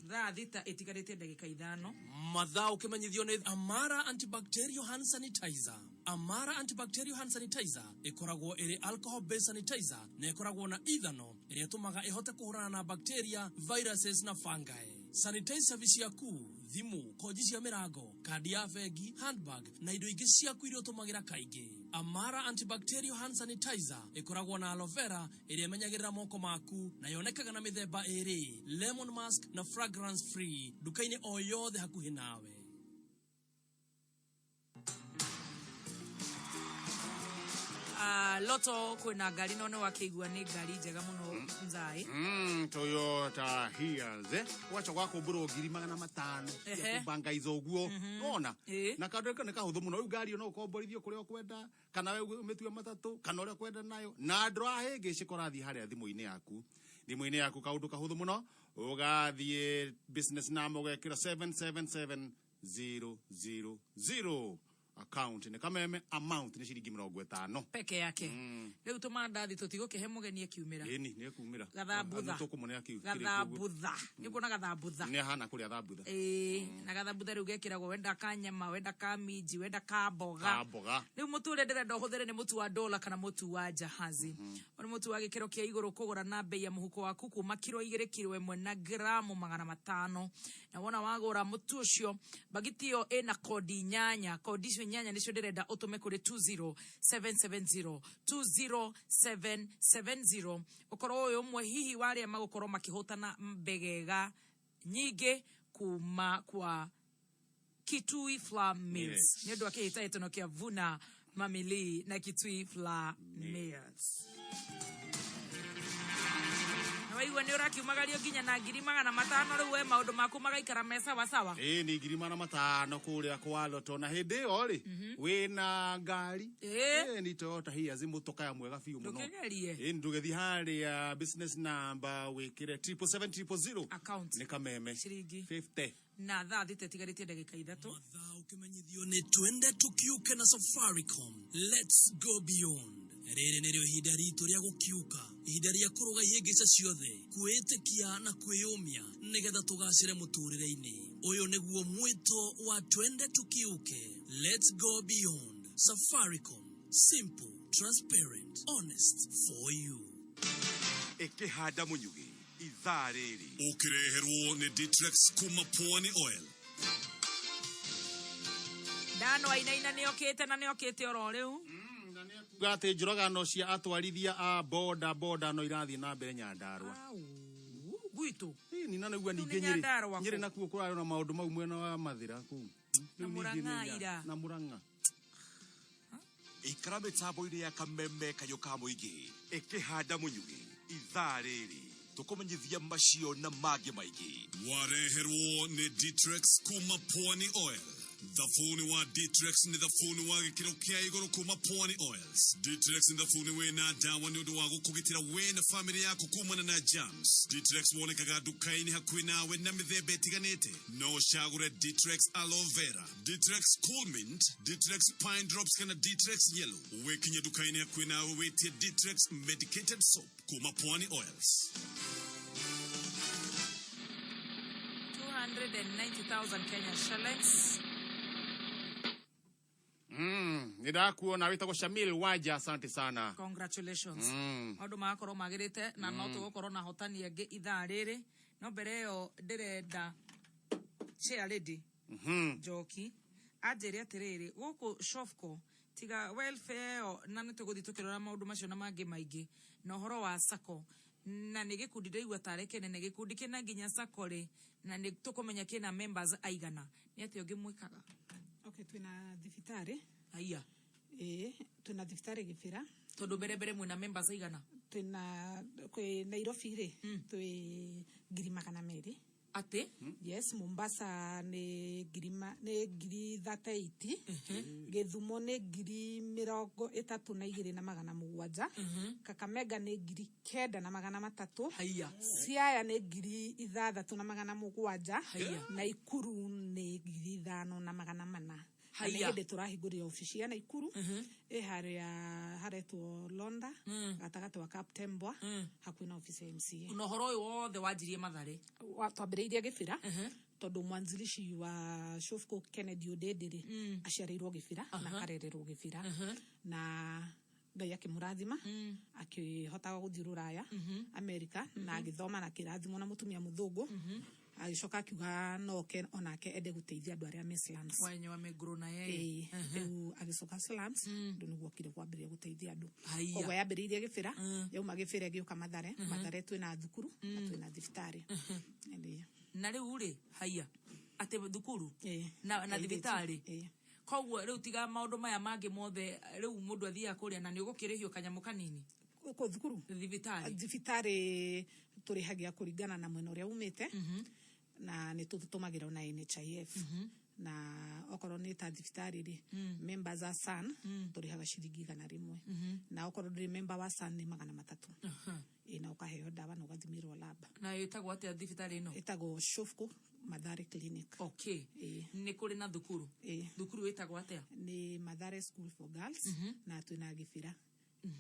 thaa thita itigarite ndagika 5 mathaa ukimenyithio ni Amara antibacterial hand sanitizer. Amara antibacterial hand sanitizer ikoragwo iri alcohol based sanitizer na ikoragwo na ithano iria tumaga ihote kuhurana na bacteria, viruses na fungi. Sanitize service yaku, thimu, koji cia mirango, kadi ya bengi, handbag na indo ingi ciaku iria utumagira kaingi. Amara antibacterial hand sanitizer ikoragwo na aloe vera iria imenyagirira moko maku na yonekaga na mithemba iri, lemon mask na fragrance free dukaini o yothe hakuhi nawe. Loto kwina ngari no wakigua ni ngari njega muno nzai Toyota Hiace wacha gwako mburo 500 kubanga izoguo nona na kadeka ne kahuthu muno ngari no ukomborithio kuri okwenda kana we umetue matatu kana uri kwenda nayo na ndra hege cikorathi haria thimu-ini yaku kaundu kahuthu muno ugathie business number ugekira 777000 account ne kameme amount ni ciringi 50 peke yake riu tumanda thi tutigokehe mugeni akiumira ni akumira gathabutha tukumone gathabutha ni kuona gathabutha ni hana kuria thabutha na gathabutha riu gekiragwo wenda kanyama wenda kamiji wenda kamboga riu muture ndirenda uhuthere ni mutu wa dola kana mutu wa jahazi oni mutu wa gikiro kia iguru kugura na bei ya muhuko waku kuma kilo 2 kilo 1 na gramu 500 na wona wagura mutu ucio bagitio ena kodi nyanya kodi nyanya nicio ndirenda utume kuri 20770 ukorwo uyu umwe hihi wari magukorwo makihutana mbegega nyingi kuma kwa Kitui Flour Mills ndio akihita itono kia Vuna Mamili na Kitui Flour Mills Waiwa ni urakiumagario ginya na 500 riu we maundu maku magaikara mesa sawa ni 500 kuria kwa Loto na hindi yo ri wina ngari ni Toyota Hiace mutoka ya mwega fiu muno ndugethi haria business number wikire 77700 account ni kameme 50 na thaa thite tigarite ndagika 3 mathaa ukimenyithio ni twende tukiuke na Safaricom. Let's go beyond. Rere nerio ihinda ritu ria gukiuka, ihinda ria kuruga ihingica ciothe, kwitikia na kwiyumia nigetha tugacire muturire-ini. Uyu niguo mwito wa twende tukiuke. Let's go beyond. Safaricom, simple, transparent, honest for you. Ekihanda munyugi ithaa rĩrĩ ũkĩreherwo nĩ Ditrex kuma Pwani Oil. Ndano ainaina nĩokĩte na nĩokĩte oro rĩu. Gathĩ njũragano cia atwarithia a boda no irathiĩ na mbere Nyandarua. Gwitũ. Ni na nĩgua ningĩ Nyĩrĩ nakuo kũrarĩ na maũndũ mau mwena wa Mathira kũu. Na Murang'a ira. Na Murang'a. ikara mĩtambo-inĩ ya kameme kayũ ka mũingĩ ĩkĩhanda mũnyugĩ ithaa rĩrĩ tũkũmenyithia macio na mangĩ maingĩ. Wareherwo nĩ Ditrex kuma Pwani Oil. Thafuni wa Ditrex ni thafuni wa gĩkĩro kĩa igũrũ kuma Pwani Oils. Ditrex ni thafuni wĩna ndawa nĩ ũndũ wa gũkũgitĩra we na famĩlĩ yaku kumana na germs. Ditrex wonekaga nduka-inĩ hakuhĩ nawe na mĩthemba ĩtiganĩte. No cagũre Ditrex Aloe Vera, Ditrex Cool Mint, Ditrex Pine Drops kana Ditrex Yellow. Wekinye nduka-inĩ hakuhĩ nawe wetie Ditrex Medicated Soap kuma Pwani Oils. 290,000 Kenya shillings. Nĩdakuona wĩtagwo Shamil Waja, asante sana. Congratulations. Maũndũ magakorwo magĩrĩte na no tũgũkorwo na hotani angĩ ithaa rĩrĩ. No mbere ĩyo ndĩrenda CHAIRLADY NJOKI anjĩre atĩrĩrĩ gũkũ Shofco tiga welfare ĩyo na nĩtũgũthiĩ tũkĩrora maũndũ macio na mangĩ maingĩ na ũhoro wa sako na nĩ gĩkundi ndĩigua tarĩ kĩnene gĩkundi kĩna nginya sako rĩ na nĩ tũkũmenya kĩna members aigana nĩ atĩ ũngĩ mwĩkaga. Okay, twina thibitarĩ. Aya. Twina thibitarĩ Gĩbĩra. Tondũ mbere mwĩna members aigana. Twina kwĩ Nairobi rĩ twĩ 200,000. Ate? Yes, Mombasa nĩ 38,000. Gĩthumo nĩ 32,700. Kakamega nĩ 9,300. Haya. Siaya nĩ 6,700. Naikuru nĩ 5,400. Haya. Hĩndĩ tũrahingũrĩra ofici ya Naikuru harĩa haretwo Londa gatagatĩ wa Captain Mbwa hakuhĩ na ofici ya MCA. Na ũhoro ũyũ wothe wanjirie Mathare? Twambĩrĩirie Gĩbĩra tondũ mwanzilishi wa Shofco Kennedy Odedere aciarĩirwo Gĩbĩra na akarererwo Gĩbĩra na Ngai akĩmũrathima akĩhota gũthiĩ Rũraya Amerika na agĩthoma na kĩrathimo na mũtumia mũthũngũ agĩcoka akiuga noke onake ende gũteithia andũ arĩa me slums. Wenye wamegro na yeye. Rĩu agĩcoka slums ndũ nĩguo okire kwambĩrĩria gũteithia andũ. Koguo yambĩrĩirie Gĩbĩra yauma Gĩbĩra ĩgĩũka Mathare. Mathare twĩna thukuru na twĩna thibitarĩ. Na rĩu rĩ haya atĩ thukuru na thibitarĩ. Koguo rĩu tiga maũndũ maya mangĩ mothe rĩu mũndũ athiaga kũrĩa na nĩ ũgũkĩrĩhio kanyamũ kanini. Kwa thukuru thibitarĩ tũrĩhagia kũringana na mwena ũrĩa umĩte na nĩ tũtũmagĩra na NHIF na okorwo nĩ ta thibitarĩ rĩ members a SAN tũrĩhaga ciringi 100 na okorwo ndũrĩ member wa SAN nĩ 300 na ũkaheo ndawa na ũgathimirwo lab. Na ĩtagwo atĩa thibitarĩ ĩno? Ĩtagwo Shofco Mathare Clinic. Okay. Nĩ kũrĩ na thukuru. Thukuru ĩtagwo atĩa? Nĩ Mathare School for Girls na twĩna Gĩbĩra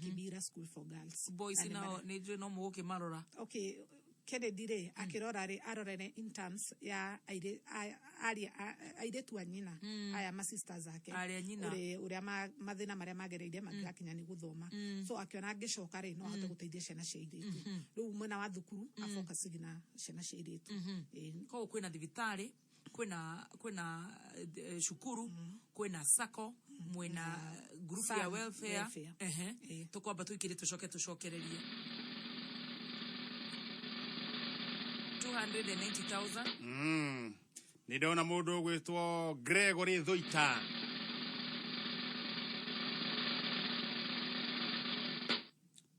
Kibira School for Girls. Boys nao nĩ njũĩ no mũgũkĩmarora. Okay. Kennedy rĩ akĩrora rĩ arorere interns ya airĩtu a nyina aya ma sisters ake ũrĩa mathĩna marĩa magereire mangĩgakinya nĩ gũthoma so akĩona angĩcoka rĩ no ahote gũteithia ciana cia airĩtu rĩu mwena wa thukuru afocus na ciana cia airĩtu. Koguo kwĩna thibitarĩ kwĩna shukuru kwĩna sako mwena group ya welfare tũkwamba tũikire tũcokererie 290,000. Nĩndona mũndũ gwĩtwo Gregory Thoita.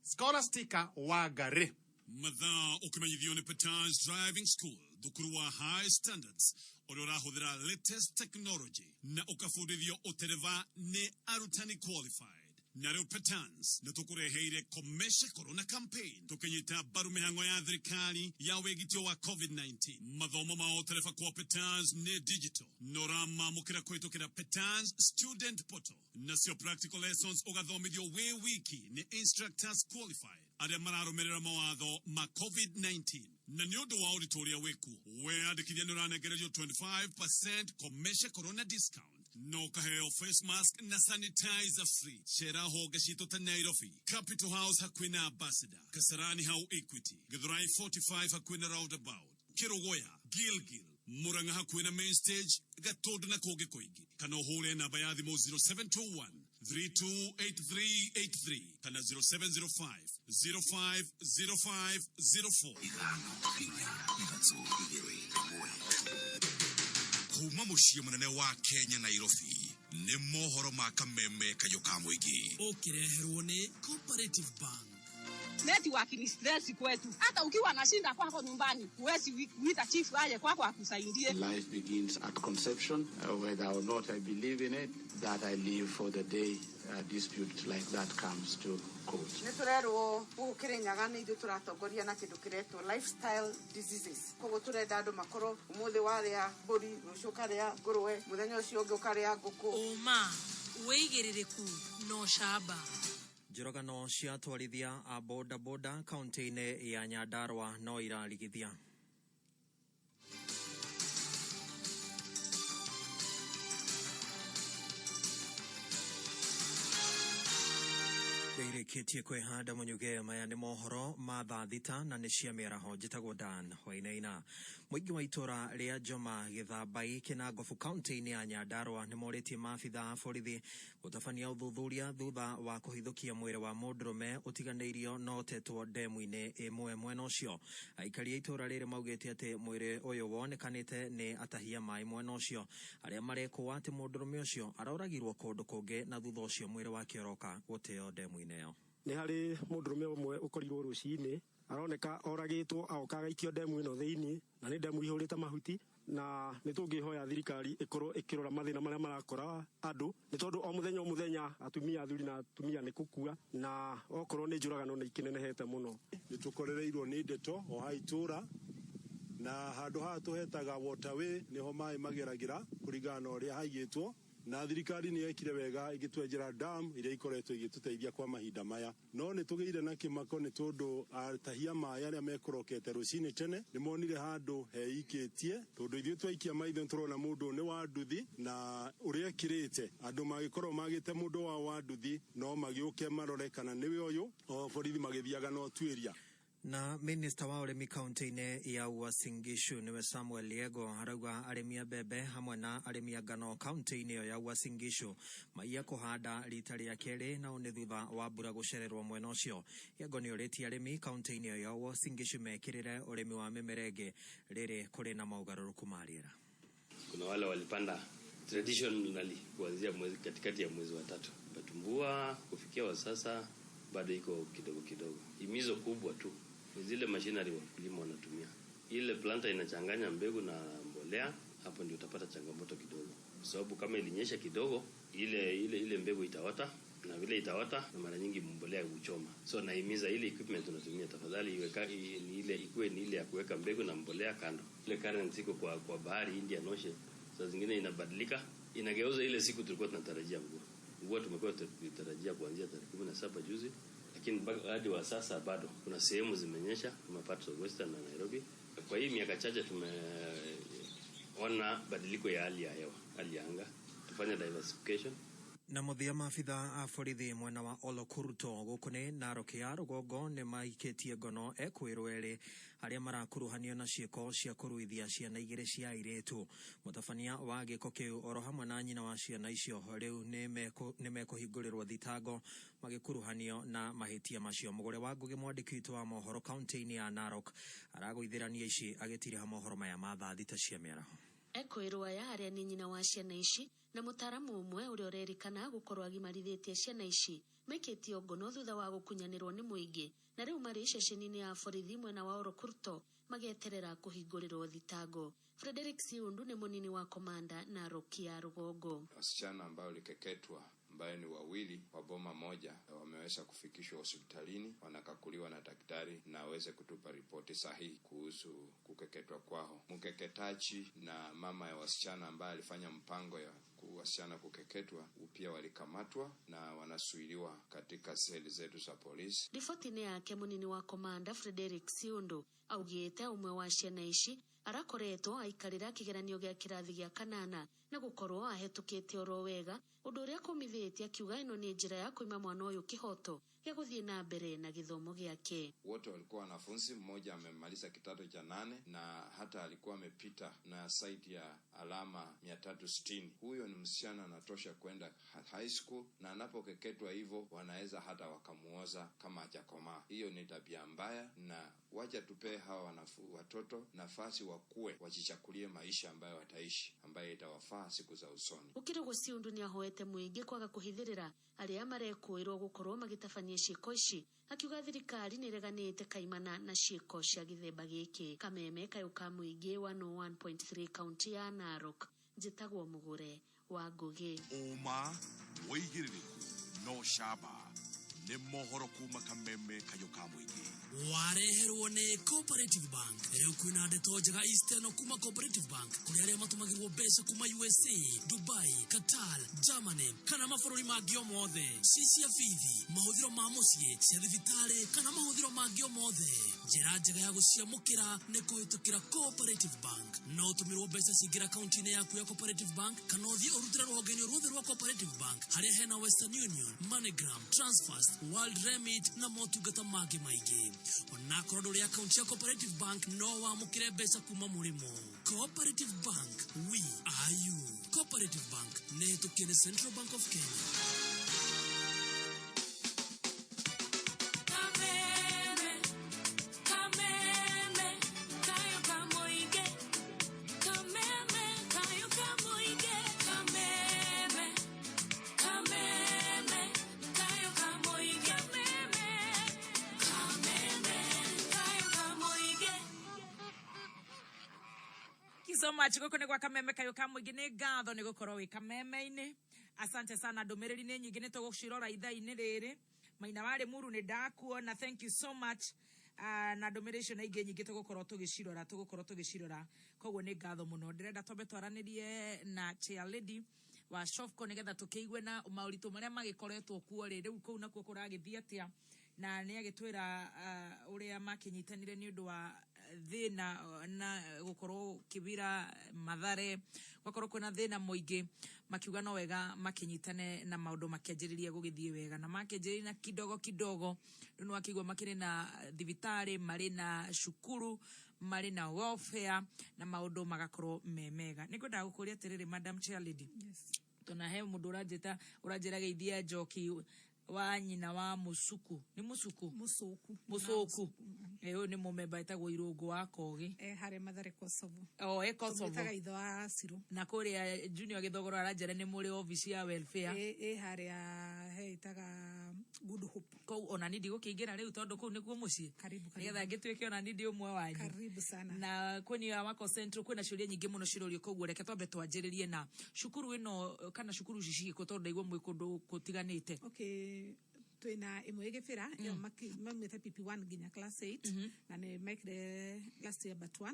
Scholastica wa Gare. Mathaa ũkĩmenyithio nĩ Peters Driving School, thukuru wa high standards ũrĩa ũrahũthĩra latest technology na ũkabundithio ũtereva nĩ arutani qualified. Na rĩu Peters nĩ tũkũreheire Komesha Corona Campaign tũkĩnyita mbaru mĩhang'o ya thirikari ya wĩgitio wa COVID-19. Mathomo ma ũtereva kwa Peters nĩ digital noramamũkĩra kũhĩtũkĩra Peters Student Portal. Nacio practical lessons ũgathomithio wĩ wiki nĩ instructors qualified arĩa mararũmĩrĩra mawatho ma COVID-19. Na nĩ ũndũ wa ũritũ ũrĩa wĩkuo weyandĩkithia nĩ ũranengererio 25% Komesha Corona discount no kaheo face mask na sanitizer free. Shera hoga shito ta Nairobi. Capital House hakwina Ambassador. Kasarani hau Equity. Githurai 45 hakwina Roundabout. Kirogoya, Gilgil. Muranga hakwina Main Stage. Gatodo na koge koigi. Kana hole na bayadhi mo 0721 328383. Kana 0705 050504. Kuma mushio munene wa Kenya Nairobi ne mohoro makameme kayoka mwigi Okireherwo ni Cooperative Bank. Network ni stress kwetu. Hata ukiwa na shinda kwako nyumbani, huwezi kuita chief aje kwako akusaidie. Life begins at conception. Whether or not I believe in it, that I live for the day a dispute like that comes to court. Neturero ukirenyaga ni ndu turatongoria na kindu kiretwo lifestyle diseases. Kogo turenda andu makoro umuthi waria bori rucukaria ngurwe muthenya ucio ungi ukaria nguku. Oma weigiririku no shaba. Njoragano cia atwarithia a boda boda kaunti-inĩ ya Nyandarua no irarigithia. Ndĩrĩkĩtie kwĩhanda mũnyuge maya nĩ mohoro ma thaa thita na nĩ cia mĩaraho njĩtagwo Dan Wainaina. Mũingĩ wa itũra rĩa Njoma Gĩthambai Kĩnangobu kaunti-inĩ ya Nyandarua nĩ morĩtie maabitha a borithi gũtabania ũthuthuria thutha wa kũhithũkia mwĩrĩ wa mũndũrũme ũtiganĩirio na ũtetwo ndemu-inĩ ĩmwe mwena ũcio. Aikari a itũra rĩrĩ maugĩte atĩ mwĩrĩ ũyũ wonekanĩte nĩ atahia maĩ mwena ũcio arĩa marekwo atĩ mũndũrũme ũcio aroragirwo kũndũ kũngĩ na thutha ũcio mwĩrĩ wake ũroka gũteo ndemu-inĩ ĩyo. Nĩ harĩ mũndũrũme ũmwe ũkorirwo rũcinĩ aroneka oragĩtwo agoka agaikio ndemu ĩno thĩinĩ na nĩ ndemu ihũrĩte mahuti na nĩ tũngĩhoya thirikari ĩkorwo ĩkĩrora mathĩna marĩa marakora andũ nĩ tondũ o mũthenya atumia athuri na atumia nĩ gũkua na okorwo nĩ njũragano nĩ ikinenehete mũno. Nĩ tũkorereirwo nĩ ndeto o ha itũra na handũ haha tũhetaga waterway nĩho maĩ mageragĩra kũringana na ũrĩa haigĩtwo na thirikari nĩ yekire wega igĩtwenjera dam iria ikoretwo igĩtũteithia kwa mahinda maya no nĩ tũgĩire na kĩmako nĩ tondũ atahia maĩ arĩa mekorokete rũcinĩ tene nĩ monire handũ heikĩtie tondũ ithuĩ twaikia maitho tũrona mũndũ nĩ wa nduthi na ũrĩa ekĩrĩte andũ magĩkorwo magĩte mũndũ wa nduthi no magĩũke marore kana nĩwe ũyũ o borithi magĩthiaga no tuĩria. Na Minister wa ũrĩmi kaunti-inĩ ya Uasin Gishu nĩwe Samuel Liego arauga arĩmi a mbembe hamwe na arĩmi a ngano kaunti-inĩ ĩyo ya Uasin Gishu maiya kũhanda rita rĩa kerĩ na nĩ thutha wa mbura gũcererwo mwena ũcio. Liego nĩ ũrĩtie arĩmi kaunti-inĩ ĩyo ya Uasin Gishu mekĩrĩre ũrĩmi wa mĩmera ĩngĩ rĩrĩ kũrĩ na maũgarũrũku ma rĩera. Kuna wale walipanda traditionally kuanzia katikati ya mwezi wa tatu. Batumbua kufikia wa sasa bado iko kidogo kidogo. Himizo kubwa tu zile machinery wakulima wanatumia. Ile planta inachanganya mbegu na mbolea, hapo ndio utapata changamoto kidogo. Kwa sababu kama ilinyesha kidogo, ile mbegu itaota na vile itaota na mara nyingi mbolea huchoma. So naimiza ile equipment unatumia tafadhali ikuwe ni ile ya kuweka mbegu na mbolea kando. Ile current iko kwa bahari Indian Ocean. Saa zingine inabadilika, inageuza ile siku tulikuwa tunatarajia mvua. Mvua tumekuwa tunatarajia kuanzia tarehe 17 juzi. Lakini hadi wa sasa bado kuna sehemu zimenyesha kama parts of Western na Nairobi. Kwa hii miaka chache tumeona badiliko ya hali ya hewa, hali ya anga. Tufanye diversification. Na muthia maabitha a borithi mwena wa Olokurto gũkũ nĩ Narok ya rũgongo nĩ maikĩtie ngono ekwĩrwo erĩ arĩa marakuruhanio na ciĩko cia kũruithia ciana igĩrĩ cia airĩtu. Mũtabania wa gĩko kĩu oro hamwe na nyina wa ciana icio rĩu nĩ mekũhingũrĩrwo thitango magĩkuruhanio na mahĩtia macio. Mũgũre wa Ngũgĩ mwandĩki witũ wa mohoro kaunti-inĩ ya Narok aragũithĩrania ici agĩtiriha mohoro maya ma thaa thita cia mĩaraho. Ekwĩrwo aya arĩa nĩ nyina wa ciana ici na mũtaramu ũmwe ũrĩa ũrerĩkana gũkorwo agimarithĩtie ciana ici maikĩtio ngono thutha wa gũkunyanĩrwo nĩ mũingĩ na rĩu marĩ ceceni-inĩ ya borithi mwena wa Orokurto magĩeterera kũhingũrĩrwo thitango. Frederick Siundu nĩ mũnini wa komanda Narok ya rũgongo. Wasichana ambao likeketwa ambaye ni wawili wa boma moja wameweza kufikishwa hospitalini, wanakakuliwa na daktari na aweze kutupa ripoti sahihi kuhusu kukeketwa kwao. Mkeketaji na mama ya wasichana ambaye alifanya mpango ya wasichana kukeketwa pia walikamatwa na wanasuiliwa katika seli zetu za polisi. Ripoti yake munini wa komanda Frederick Siundu augĩte umwe wa ciana ici arakoretwo aikarira kigeranio gya kirathi gya kanana na gukorwo ahetukite oro wega undu uria kumithitie akiuga ino ni njira ya kuima mwana uyu kihoto ya guthie na mbere na githomo gyake. Wote walikuwa wanafunzi, mmoja amemaliza kidato cha 8 na hata alikuwa amepita na zaidi ya alama 360. Huyo ni msichana anatosha kwenda high school, na anapokeketwa hivyo wanaweza hata wakamuoza kama hajakomaa. Hiyo ni tabia mbaya, na wacha tupee hawa watoto nafasi wakue, wajichakulie maisha ambayo wataishi, ambayo itawafaa siku za usoni. Ukire guciundu ni ahoete muingi kwaga kuhithirira aria marekuirwo gukorwo magitafanyia ciiko ici, akiuga thirikari ni reganite kaimana na ciiko cia githemba giki. Kameme kayuka muingi 101.3 kaunti ya Narok. Njitagwo Mugure wa Ngugi. Uma woigiririku no shaba ne mohoro kuma Kameme kayuka muingi. Wareherwo ni Cooperative Bank. Riu kwina ndeto njega Eastern kuma Cooperative Bank, kuri aria matumagirwo mbeca kuma USA, Dubai, Qatar, Germany kana mabururi mangi o mothe. Cia fithi, mahuthiro ma mucie, cia thibitari kana mahuthiro mangi o mothe. Njira njega ya guciamukira ni kuhitukira Cooperative Bank. No utumirwo mbeca cingira akaunti-ini yaku ya Cooperative Bank kana uthie urutire ruhonge-ini ruothe rwa Cooperative Bank haria hena Western Union, MoneyGram, Transfast, World Remit na motungata mangi maingi. Ona korwo nduri akaunti ya Cooperative Bank no wamukire mbeca kuma murimo. Cooperative Bank, we are you. Cooperative Bank ne tukene Central Bank of Kenya. So much guku ni gwa Kameme kayuka muingi ni ngatho ni gukorwo wi Kameme-ini. Asante sana ndumiriri ni nyingi ni tugucirora ithaa-ini riri. Maina wari muru ni ndakuona, thank you so much. Na ndumiriri cio na ingi nyingi tugukorwo tugicirora koguo ni ngatho muno. Ndirenda twambe twaranirie na CHAIRLADY wa Shofco nigetha tukiigwe na mauritu maria magikoretwo kuo riu kuu na kuo kuragithia atia, na ni agitwira uria makinyitanire ni undu wa thina na gukorwo kibira Mathare, gukorwo kwina thina muingi, makiuga no wega makinyitane na maundu makianjiriria gugithie wega, na makianjiriria na kidogo ndu akigwa makiri na thibitari, mari na shukuru, mari na welfare, na maundu magakorwo memega. Nikwenda gukuria atiriri Madam CHAIRLADY, yes, tuna he mundu urajira geithia NJOKI wa nyina wa Musuku, ni Musuku eyo ni mumemba etagwo Irungu wa Kogi hare Mathare Kosovo. Kosovo itaga itho wa Siru na kuria Junior Githogoro arajera ni muri office ya welfare hare he itaga Good Hope. Ko ona nindi gukingira riu tondu ku nikuo mucie nigetha ngitwike ona nindi umwe wanyu. Karibu sana. Na kweni ya wako central kwina ciuria nyingi muno cirorio koguo reke twambe twanjiririe na shukuru ino kana shukuru cici ko tondu igwo mwe kundu kutiganite. Okay, twina imwe igifira yo mamwete PP1 ginya class 8 na ni mekire last year but 1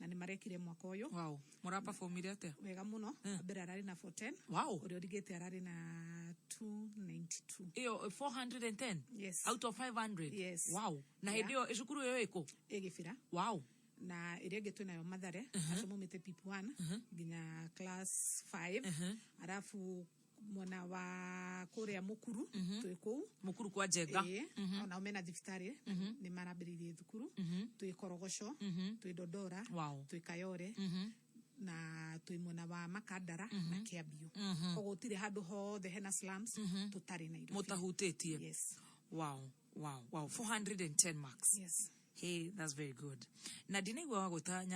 na ni marekire mwaka uyu. Wow, murapa formire ate wega muno. Abera arari na 410. Wow, uri origete arari na 292. Iyo 410. Yes, out of 500. Yes, wow. Na hedio eshukuru yo iko igifira. Wow. Na irege tu nayo Mathare asomomete PP1 ginya class 5 arafu mwana wa kuria mukuru twiko mukuru kwa Jega ona umena thibitari ni marabiririe thukuru twikorogosho twidodora twikayore na twimona wa Makandara na Kiambio koguo tire handu hothe hena slums tutari na indo mutahutitie. Yes, wow 410 marks. Yes. Hey, that's very good. Na dinaigwa wagweta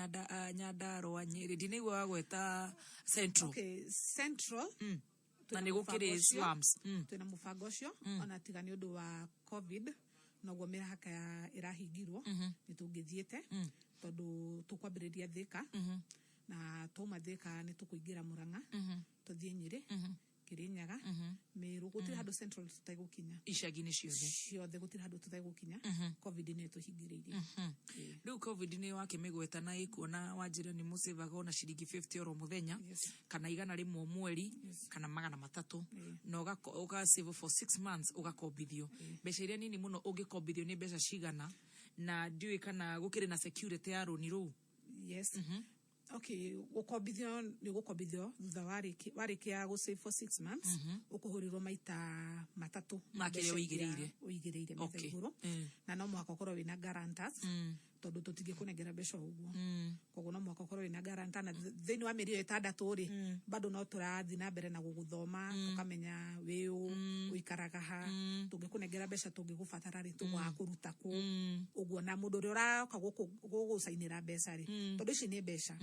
Nyandarua Nyeri, dinaigwa wagweta Central. Okay, Central na nigukire slums twina mubango ucio ona tiga ni undu wa COVID noguo mirahaka irahingirwo nitungithiete tondu tukwambiriria Thika na tuma Thika ni tukuingira Murang'a tuthie Nyeri Kirinyaga Meru gutire handu Central tutaigukinya icagi-ini ciothe gutire handu tutaigukinya COVID ni tuhingiririe. Riu COVID ni wakimigweta na ikuona wanjira ni musevaga ona ciringi 50 oro muthenya kana igana rimwe mweri kana magana matatu na uga save for 6 months ugakombithio mbeca iria nini muno ungikombithio ni mbeca cigana na ndiui kana gukire na security ya roni ru. Yes. Okay, ukobithio ni gukobithio thutha warikia go save for 6 months ukuhurirwo maita matatu makire uigireire metha iguru na no mwaka ukorwo wina guarantors tondu tutingĩkũnengera mbeca ũguo koguo no mwaka ukorwo wina guarantor na thĩinĩ wa mĩeri ĩyo ĩtandatũ rĩ bado no tũrathiĩ na mbere na gũgũthoma tukamenya wĩũ ũikaraga ha tũngĩkũnengera mbeca tũngĩgũbatara rĩ tũgakũruta kũ ũguo na mũndũ ũrĩa ũroka gũgũcainĩra mbeca rĩ tondu ici nĩ mbeca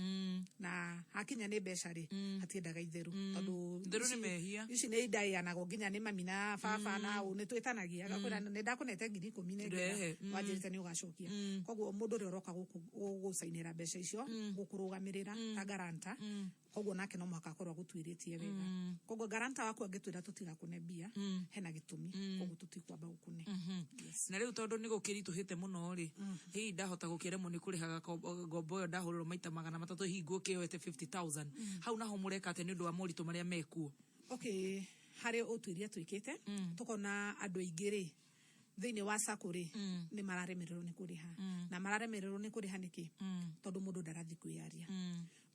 na hakinya nĩ mbeca rĩ hatiendaga itheru tondu itheru nĩ mehia ici nĩ idayanagwo nginya nĩ mami na baba na nĩ twĩtanagia agakwĩra nĩ ndakũnete 10,000 wanjĩrĩte nĩ ũgacokia koguo mũndũ ũrĩa ũroka gũgũcainĩra mbeca icio gũkũrũgamĩrĩra ta garanta koguo nake no mwaka akorwo gũtuĩrĩtie wega koguo garanta waku angĩtwĩra tũtigakũne mbia hena gĩtũmi koguo tũtikwamba gũkũne na rĩu tondũ nĩ gũkĩritũhĩte mũno rĩ hihi ndahota gũkĩremwo nĩ kũrĩhaga ngombo ĩyo ndahũrĩrwo maita 300 hihi ngũkĩoete 50,000 hau naho mũreka atĩ nĩ ũndũ wa moritũ marĩa mekuo okay harĩ ũtuĩria twĩkĩte tũkona andũ aingĩ rĩ thĩinĩ wa sako rĩ nĩ mararemererwo nĩ kũrĩha na mararemererwo nĩ kũrĩha nĩkĩ tondu mũndũ ndarathi kwĩyaria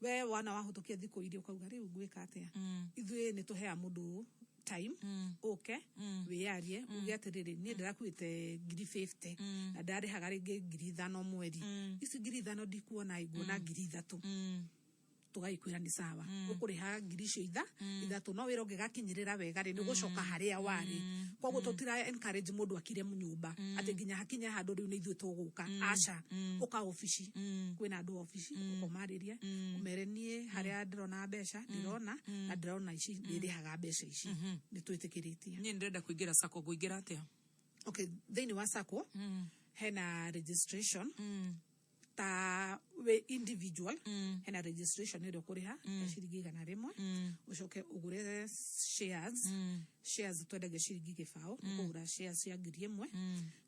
we wana wahũtũkia thikũ irio ukauga rĩu ngwĩka atĩa ithuĩ nĩ tũhea mũndũ time okay wĩyarie uge atĩrĩrĩ niĩ ndĩrakuĩte 50,000 na ndarĩhaga rĩngĩ 5,000 mweri ici 5,000 ndikuona iguona 3,000 tugaikwira ni sawa ukuriha ngirisho ithatũ no wĩra ũngĩgakinyĩrĩra wega rĩ nĩ gũcoka harĩa warĩ koguo tũtira encourage mũndũ akire nyũmba atĩ nginya hakinya handũ rĩu nĩ ithuĩ tũgũka aca ũka ofici kwĩna andũ ofici ũkomarĩria ũmerenie harĩa ndĩrona mbeca ndĩrona na ndĩrona ici ndĩrĩhaga mbeca ici nĩ twĩtĩkĩrĩtie niĩ ndĩrenda kũingĩra sako ngũingĩra atĩa okay thĩinĩ wa sako hena registration ta we individual hena registration ĩrĩa ũkũrĩha ciringi 100 ucoke ũgũre shares twendagia ciringi 1,000 ũkũgũra shares cia 1,000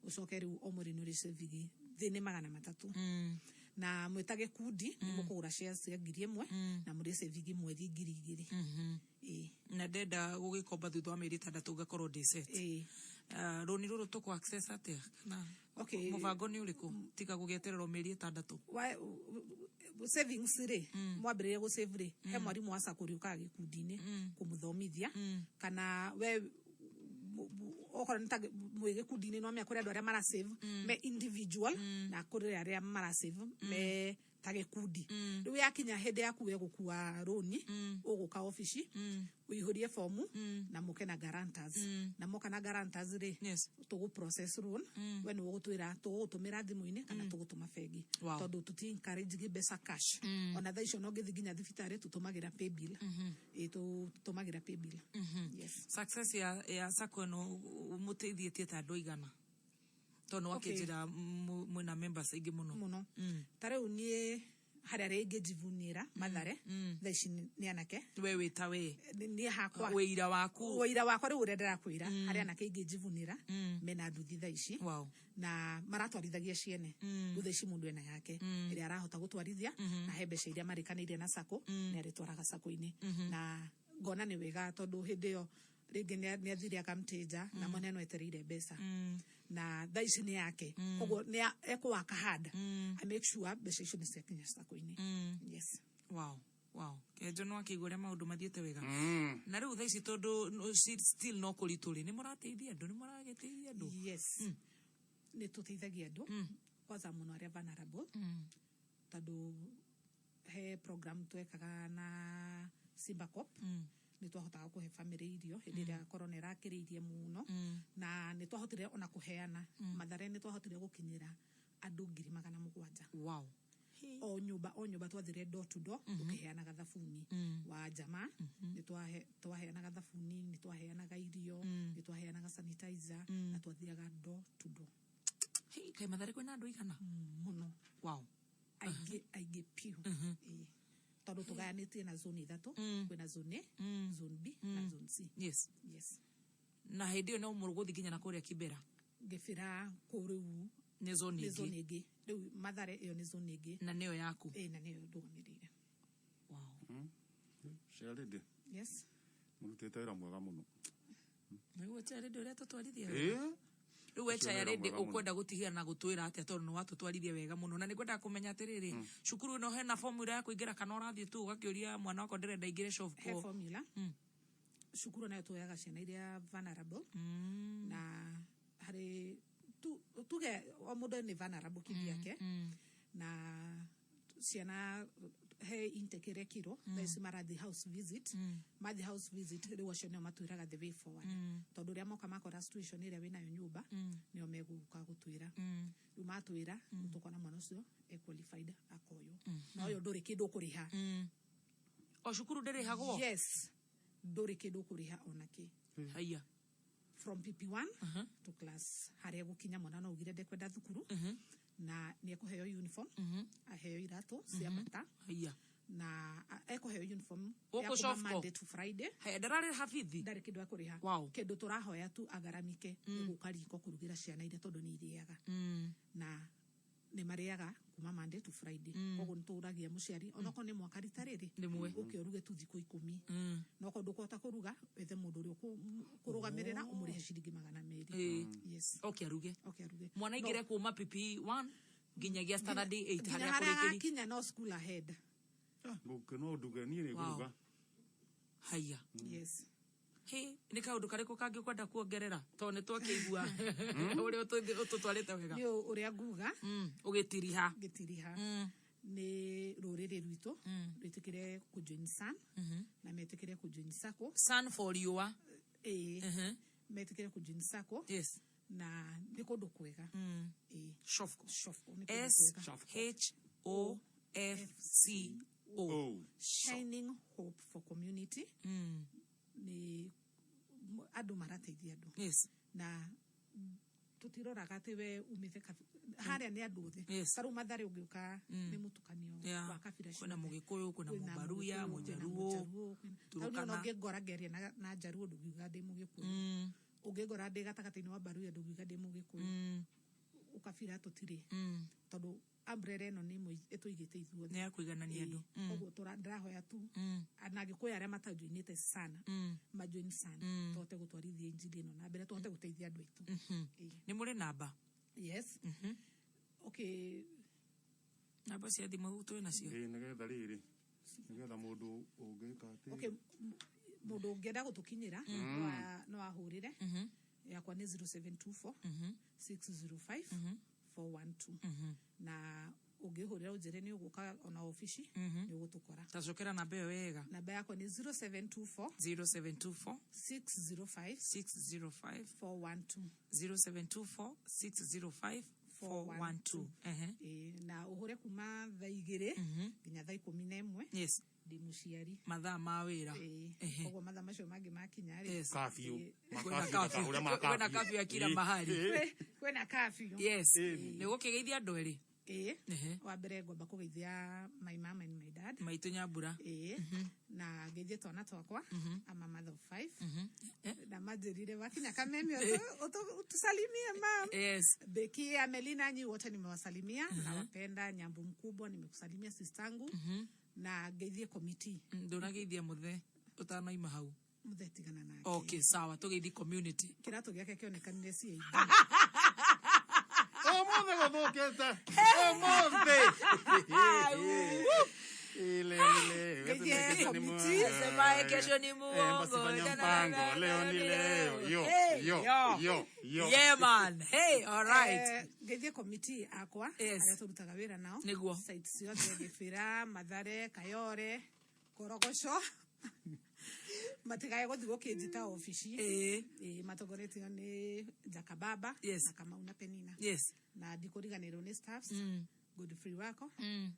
ucoke rĩu o mweri nĩ ũrĩcĩvingi thĩinĩ 300 na mwĩtage kundi nĩ mũkũgũra shares cia 1,000 na mũrĩcĩvingi mweri 2,000 na ndenda gũgĩkomba thutha wa mĩeri 6 ngakorwo ndĩset rũni rũrũ tũkũ access atĩa okay mũbango nĩ ũrĩkũ tiga gũgĩetererwo mĩeri 6 savings rĩ mwambĩrĩria gũ save rĩ he mwarimũ wa sako ũkaga gĩkundi-inĩ kũmũthomithia kana we okorwo nĩ ta mwĩ gĩkundi-inĩ no mĩakũrĩ andũ arĩa mara save me individual na kũrĩ arĩa mara save me ta gĩkundi rĩu yakinya hĩndĩ yaku we gũkua rũni ũgũka ofici ũihũrie fomu na mũke na guarantors na mũka na guarantors rĩ tũgũ process loan we nĩ ũgũtwĩra tũgũtũmĩra thimũ-inĩ kana tũgũtũma bengi tondũ tũti encourage mbeca cash ona thaa icio no ngĩthi nginya thibitarĩ tũtũmagĩra pay bill tũtũmagĩra pay bill success ya sako no mũteithĩtie ta andũ igana tono wakĩnjĩra mwĩna members aingĩ mũno ta rĩu niĩ harĩa rĩngĩ njivunĩra mathare thaa ici nĩ anake we wĩta we niĩ hakwa wĩira wakwa rĩu ũrĩa ndĩrakwĩra harĩa anake ingĩ njivunĩra mena nduthi thaa ici na maratwarithagia ciene thutha ici mũndũ ena yake ĩrĩa arahota gũtwarithia na he mbeca iria marĩkanĩire na sako nĩ arĩtwaraga sako-inĩ na ngona nĩ wega tondũ hĩndĩ ĩyo rĩngĩ nĩ athire akamtĩnja na mwana no etereire mbeca na thaa ici nĩ yake koguo nĩ ekũwaka hada I make sure mbeca icio nĩ ciakinya sako-inĩ yes Kihenjo no akĩigua ũrĩa maũndũ mathiĩte wega na rĩu thaa ici tondũ still no kũritũ rĩ nĩ mũrateithia andũ nĩ mũragĩteithia andũ yes nĩ tũteithagia andũ kwanza mũno arĩa vulnerable tondũ he program twekaga na Simbacop nĩ twahotaga kũhe family irio hĩndĩ ĩrĩa corona ĩrakĩrĩirie mũno na nĩ twahotire ona kũheana mathare nĩ twahotire gũkinyĩra andũ 700 o nyũmba twathire door to door tũkĩheanaga thabuni wa jamaa nĩ twaheanaga thabuni nĩ twaheanaga irio nĩ twaheanaga sanitizer na twathiaga door to door kai mathare kwĩna andũ igana mũno aingĩ piu tondũ tũgayanĩtie na zone 3 kwĩna zone A zone B na zone C yes na hĩndĩ ĩyo no mũrũgũthi nginya na kũrĩa Kĩbera Gĩbĩra kũrĩu nĩ zone ĩngĩ rĩu mathare ĩyo nĩ zone ĩngĩ na nĩyo yaku na nĩyo ndũgamĩrĩire CHAIRLADY yes mũrutĩte wĩra mwega mũno nĩguo CHAIRLADY ũrĩa tũtwarithia riu CHAIRLADY ukwenda gutihia na gutwira atia tondu no watu twarithie wega muno na nikwenda kumenya atiriri cukuru no hena formula ya kuingira kana urathie tu ugakiuria mwana wako ndirenda ingire shop ko formula cukuru nayo tuyaga ciana iria vulnerable na hari tuge o mundu ni vulnerable kivyake na ciana he intekere kiro thaici marathi house visit mathi house visit riu acio nio matwiraga the way forward tondu ria moka makora situation iria wina yo nyumba nio meguka gutwira riu matwira tukona mwana ucio qualified akoyo no yo nduri kindu kuriha o cukuru ndirihagwo yes nduri kindu kuriha onaki haya from PP1 to class haria gukinya mwana no ugire ndekwenda thukuru na ni ekuheo uniform aheo irato cia mata haya na ekuheo uniform ya Monday to Friday haya ndarari hafithi ndari kindu akuriha wow. kindu turahoya tu agaramike gukariko kurugira ciana ire tondu ni iriaga na ni mariaga kuma Monday to Friday koguo nturagia muciari onako ni mwaka ritariri ukiuruge tu thiko 10 noko ndukota kuruga wethe mundu uri kurugamirira umurihe ciringi 200 yes okay aruge mwana igire kuma PP1 ginyagia standard 8 haria kurikiri kinya no school ahead guku no nduga ni ri kuruga haya yes he ni kaundu kariko kangi kwenda kuongerera to ni twakigua uri ututwarite wega ni uria nguga ugitiriha ni ruriri rwito ritikire ku join san na metikire ku join sako san for you metikire ku join sako yes na ni kundu kwega shofko SHOFCO shining hope for community ni andu marateithia andu yes na tutiroraga ati we umite haria ni andu othe taru mathare ungiuka ni mutukanio wa kabira kuna mugikuyu kuna mubaruya mujaruo turukana ungigora geria na jaruo ndugiuga ndi mugikuyu ungigora ndi gatakati-ini wa baruya ndugiuga ndi mugikuyu ukabira tutiri tondu umbrella eno ni etuigite ithuothe ni akuiganania andu koguo ndirahoya tu anagikuya aria matajoinite sana majoin sana tote gutwarithia injili eno na mbere tote guteithia andu aitu ni muri namba yes okay namba cia thimu tu na cio nigetha riri nigetha mundu ungika ati okay mundu ungenda gutukinyira no ahurire yakwa ni 0724 605 412 na ungihurira ujire ni uguka ona office ni ugutukora tacokera namba yo wega namba yako ni 0724 605 412 0724 605 412 na uhure kuma thaa 2 nginya thaa 11 yes ndi muciari mathaa ma wira koguo mathaa macio mangi makinyari kafyu kwena kafyu ya kila mahali kwena kafyu yes ni gukigeithia andu eri wa mbere ngomba kugeithia my mom and my dad maitu nyambura na geithia twana twakwa ama mother of 5 na majirire wakinya kamemi utusalimie mam yes Beki Amelina nyi wote nimewasalimia na wapenda Nyambu mkubwa nimekusalimia sistangu na geithie committee ndonageithia muthe utanaima hau muthe tigana nake okay sawa tugeithie community kirato giake kionekanire si omothe guthukite omothe ile sema kesho ni muongo mpango leo ni leo yo yeah man hey all right geithie committee akwa aria turutaga wira nao niguo sites ciothe Gibira Mathare Kayore Korogosho matigaye guthi gukinjita ofici matogoretio ni Jakababa na Kamau na Penina na ndikuriganirwo ni staffs Godfrey wako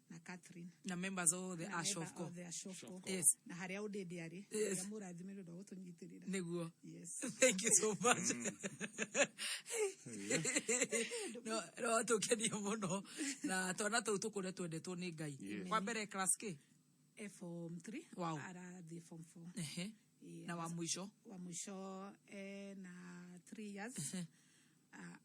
na Catherine na members of the Ashofco yes na haria udedi ari ya murathimiro ndo gutunyitirira niguo yes thank you so much no tukenio muno na twana tu tukure twendetwo ni Ngai kwa mbere class K form 3 wow ara the form 4 na wa mwisho na 3 years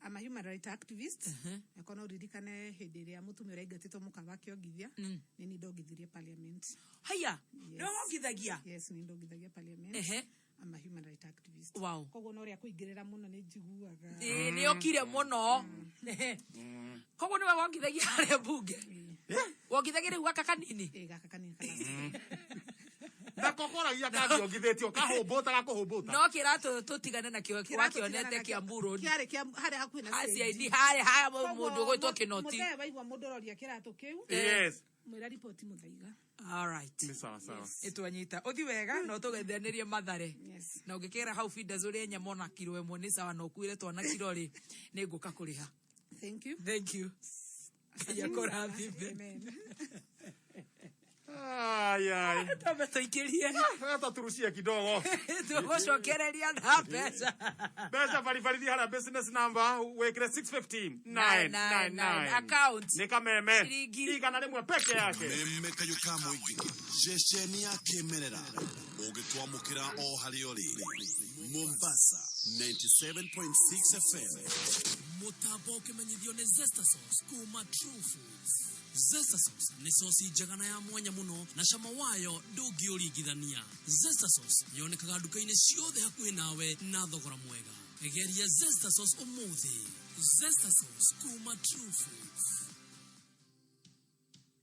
I'm a human rights activist yakona uririkane hindi ria mutumia uraingatitwo mukaba kiongithia ni ndogithirie parliament haya no ngithagia yes ni ndogithagia parliament I'm a human rights activist. Wow. Kogo no ria kuingirira muno ni njiguaga. Ni okire muno. Kogo ni wongithagia hare bunge. Wongithagia riu gaka kanini. Gaka kanini kana. Na kokoragia kandi ongithitio kahumbuta gakuhumbuta. No kirato tutigane na kio kionete kia mburu. Kiare kia hare hakuhi na. Asia ni hare mundu gwitwo Kinoti. Muthe waigwa mundu roria kirato kiu. Yes. Mwira report muthaiga. All right. Ni sawa sawa. Etwanyita. Uthi wega no tugethanirie mathare. Yes. Na ungikira hau feeders uri nyamo na kilo emwe ni sawa no kuire twana kilo ri ni nguka kuriha. Thank you. Thank you. Yakora thibe. Amen. Ay. Tumetoikirie. Hata turushie kidogo. Tugocokereria na pesa. Pesa validity hana business number wekire 615-999 account. Nika meme. Igana rimwe peke yake. Meme kayuka moigi. Jesheni ya kemerera. Ugitwamukira o hariori. Mombasa 97.6 FM. Mutabo kemenyithio ne Zesta Sauce kuma True Foods. Zesta Sauce ni sosi njagana ya mwanya muno na cama wayo ndũngĩũringithania. Zesta Sauce yonekaga nduka-inĩ ciothe hakuhĩ nawe na thogora mwega. Egeria Zesta Sauce ũmũthĩ. Zesta Sauce kuma True Foods.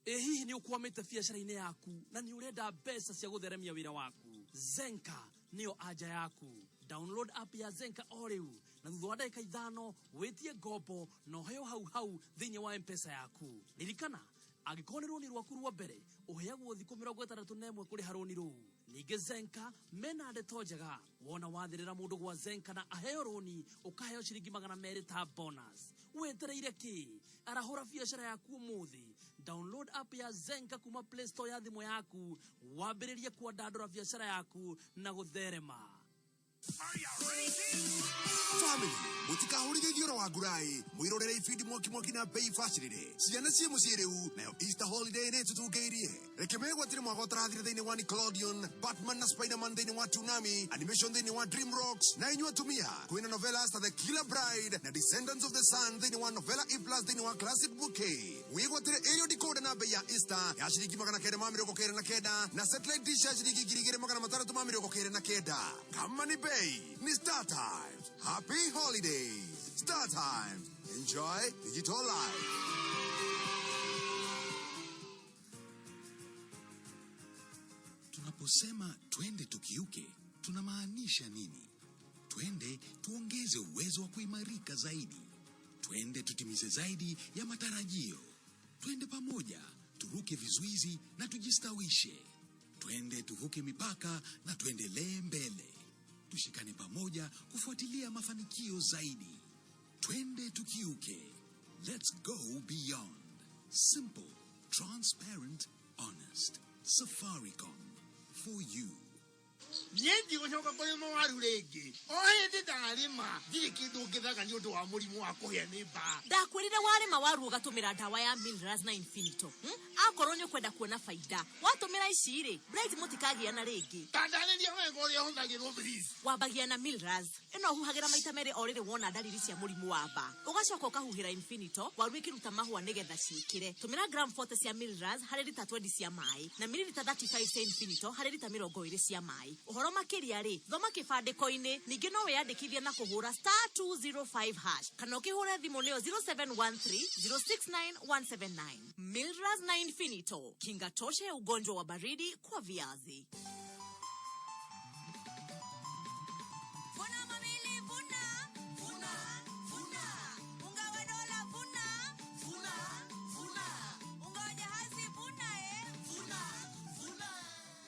Hihi nĩ ũkwamĩte biacara-inĩ yaku na nĩ ũrenda mbeca cia gũtheremia wĩra waku? Zenka nĩyo anja yaku. Download app ya Zenka o rĩu na thutha wa ndagĩka 5 wĩtie ngombo na ũheo hau thĩinĩ wa M-Pesa yaku. Ririkana, angĩkorwo nĩ rũni rwaku rwa mbere ũheagwo thikũ 61 kũrĩha rũni rũu. Ningĩ Zenka mena ndeto njega, wona wathĩrĩra mũndũ gwa Zenka na aheo rũni ũkaheo ciringi 200 ta bonus. Wetereire kĩ? Arahũra biacara yaku ũmũthĩ. Download app ya Zenka kuma Play Store ya thimũ yaku, wambĩrĩrie kuandandũra biacara yaku na gũtherema. Family, mutikahurire thioro wa ngurai mwirorere ifindi mwoki na bei facility ciana cie muciĩ rĩu nayo Easter holiday nĩ tutungĩirie reke megwatire mwaka ũtarathire thĩinĩ wa Nickelodeon, Batman na Spider-Man thĩinĩ wa Toonami, animation thĩinĩ wa DreamWorks, na inyuĩ atumia kwĩna novelas ta The Killer Bride na Descendants of the Sun thĩinĩ wa Novella E+ thĩinĩ wa Classic Bouquet. Wĩgwatire aerial decoder na bei ya Easter ya ciringi 999 na satellite dish ya ciringi 2399. Kama ni bei ni Star Times. Happy holidays. Star Times. Enjoy digital life. Tunaposema twende tukiuke, tunamaanisha nini? Twende tuongeze uwezo wa kuimarika zaidi. Twende tutimize zaidi ya matarajio. Twende pamoja, turuke vizuizi na tujistawishe. Twende tuvuke mipaka na tuendelee mbele. Tushikane pamoja kufuatilia mafanikio zaidi. Twende tukiuke. Let's go beyond. Simple, transparent, honest. Safaricom. For you. Yendi gũcoka kũrĩ mũwaru rĩngĩ. O hĩndĩ ndarĩma, ndirĩ kĩndũ ngĩthaga nĩ ũndũ wa mũrimũ wa kũhĩa nĩ mbaa. Ndakwĩrire warĩma waru ũgatũmĩra ndawa ya Minerals na Infinito. Akorwo nĩ ũkwenda kuona faida, watũmĩra ici rĩ, Bright mũtikagĩa na rĩngĩ. Tandarĩria wega ũrĩa hũthagĩrwo Breeze. Wambagia na Minerals. Ĩno ũhuhagĩra maita merĩ o rĩrĩ wona ndariri cia mũrimũ wa mbaa. Ũgacoka ũkahuhĩra Infinito, waru ĩkĩruta mahũa nĩgetha ciĩkĩre. Tũmĩra gram 40 cia Minerals harĩ lita 20 cia maĩ na mililita 35 cia Infinito harĩ lita 20 cia maĩ. Ũhoro makĩria rĩ, thoma kĩbandĩko-inĩ, ningĩ no wĩyandĩkithie na kũhũra *205# kana ũkĩhũre thimũ nĩyo 0713-069-179. Minerals na Infinito, kinga tosha ya ugonjwa wa baridi kwa viazi.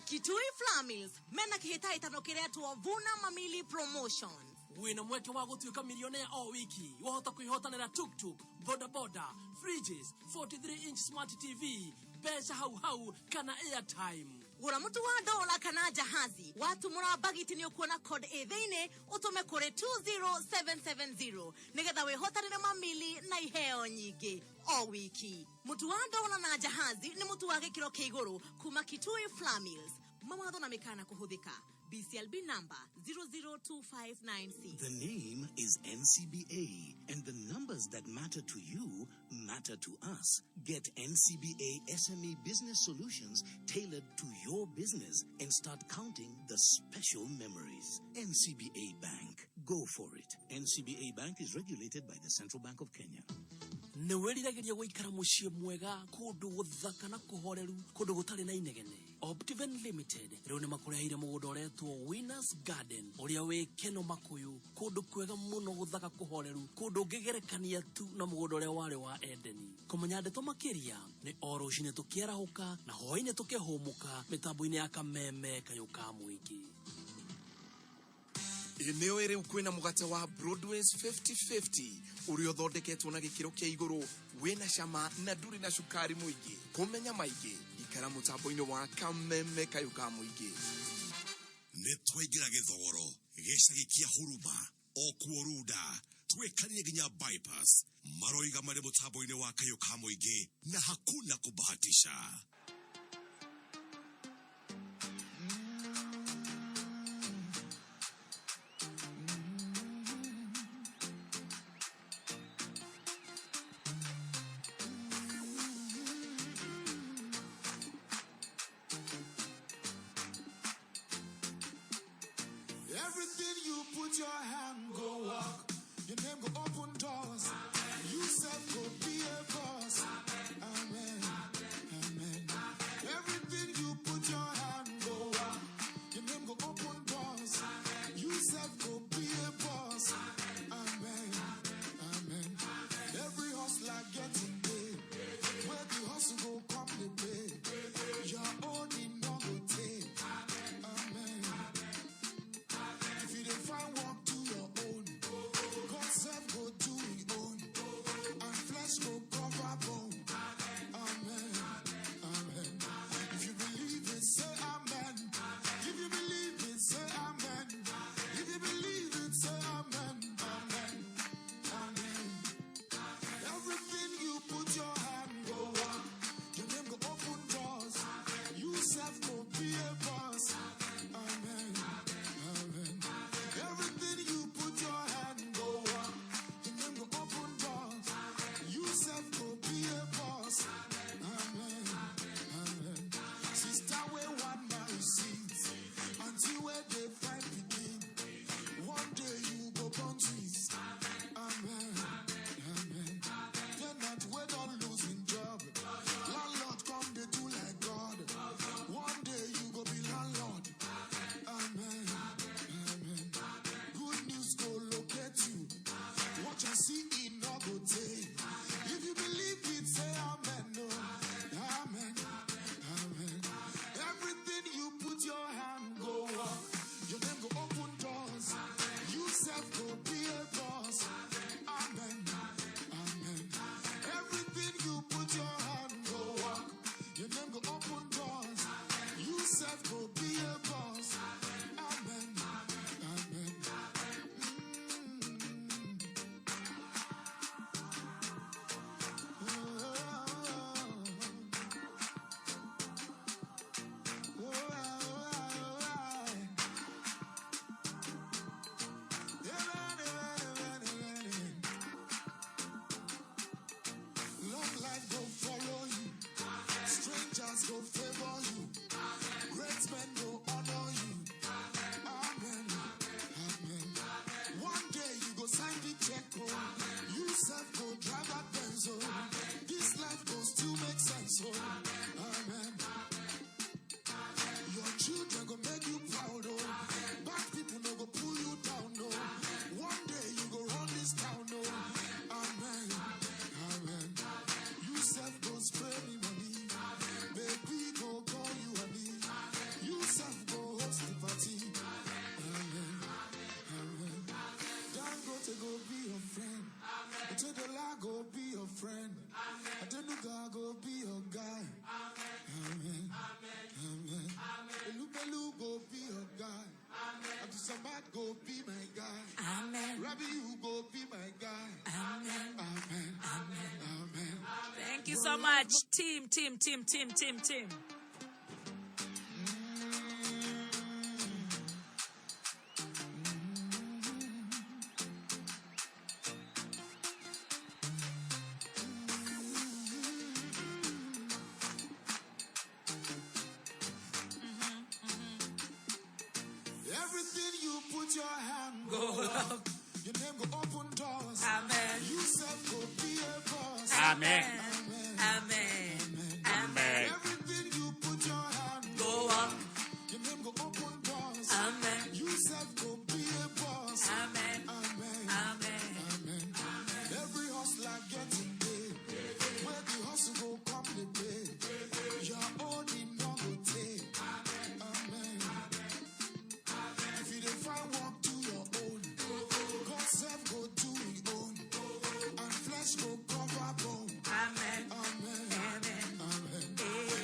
Kitui Flamils, mena kihĩtahĩtano kĩretwo Vuna Mamili Promotion. Wina mweke wa gũtuĩka milionea o wiki. Wahota kwĩhotanĩra tuk-tuk, boda, fridges, 43-inch smart TV, mbeca hau kana airtime. Gũra mũtu wa dola kana jahazi. Watumũra bagiti nĩ ũkuona code thĩinĩ ũtũme kũrĩ 20770 nĩgetha wĩhotanĩre mamili na iheo nyingĩ o wiki. Mũtu wa dola na jahazi nĩ mũtu wa gĩkĩro kĩa igũrũ kuma Kitui Flamils. Mawatho na mĩkana kũhũthĩka. BCLB number 002596. The name is NCBA, and the numbers that matter to you matter to us. Get NCBA SME business solutions tailored to your business and start counting the special memories. NCBA Bank. Go for it. NCBA Bank is regulated by the Central Bank of Kenya. Nĩwĩriragĩria gũikara mũciĩ mwega kũndũ gũthaka na kũhoreru kũndũ gũtarĩ na inegene. Optiven Limited rĩu nĩ makũreheire mũgũnda ũretwo Winners Garden ũrĩa wĩ Keno Makuyu, kũndũ kwega mũno gũthaka kũhoreru, kũndũ ũngĩgerekania tu na mũgũnda ũrĩa warĩ wa Edeni. Kũmenya ndeto makĩria nĩ o rũcinĩ tũkĩarahũka na hwaĩ-inĩ tũkĩhũmũka mĩtambo-inĩ ya kameme kayũ ka mũingĩ. Eneo ĩrĩu kwĩna mũgate wa Broadway's 50-50 ũrĩa ũthondeketwo na gĩkĩro kĩa igũrũ, wĩna cama na ndũrĩ na cukari mũingĩ. Kũmenya maingĩ ikara mũtambo-inĩ wa kameme kayũ ka mũingĩ. Nĩ twaingĩra gĩthogoro gĩcagi kĩa Huruma o kuo Ruda, twĩkanie nginya bypass, maroiga marĩ mũtambo-inĩ wa kayũ ka mũingĩ na hakuna kubahatisha. Everything you put your hand go walk, your name go open doors, you self go be a boss. Amen, amen. Everything you put your hand go walk, your name go open doors, you self go be a boss. Amen, amen. Every hustler getting paid, where the hustle go come the pay, your own in no go take. Amen. If you dey find work, do your own. God self go do his own, and flesh go cover bone. Amen, amen. If you believe it, say amen. If you believe it, say amen. If you believe it, say amen. Amen, amen. Everything you put your hand go on, your name go open doors. You self go be a boss. Amen, amen. Everything you put your hand go on, your name go open doors. You self go be a boss. Amen, amen. Sister, where one man sees, until where they find begin. One day you go born twins. Amen, amen. Then that way don't losing job. Landlord come they do like God. One day you go be landlord. Amen, amen. Good news go locate you. Watch and see it no go take. If you believe it, say amen. No, amen, amen. Everything you put your hand go up, your name go open doors. You self go be a boss. Amen, amen. Everything you put your hand go up, your name go open doors. You self go be a boss. Amen, amen. Long life go follow you, strangers go favor you, great men go honor you. Amen, amen. One day you go sign the check, oh. You self go drive that Benz, oh. This life go still make sense, oh. Amen. Your children go make you proud, oh. Bad people no go pull you down, no. One day you go run this town, oh. Amen, amen. You self go spray me money, baby go call you honey. You self go host the party. Amen, amen. Dangote go be your friend. Otedola go be your friend. Adenuga go be your guy. Amen, amen. Elubelu go be your guy. Abdusamad go be my guy. Amen. Rabbi, you go be my guy. Amen. Amen, amen. Thank you so much, team. put your hand, go up. Your name go open doors. Amen. You self go be a boss. Amen. Amen. Amen. Everything you put your hand, go up. Your name go open doors. Amen. You self go be a boss. Amen. Amen. Amen. Amen. Every hustler getting paid. Where the hustle go come the pay. Your own in no go take. Amen. If you dey find work, do your own. God self go do his own. And flesh go cover bone. Amen. Amen. Amen. Amen.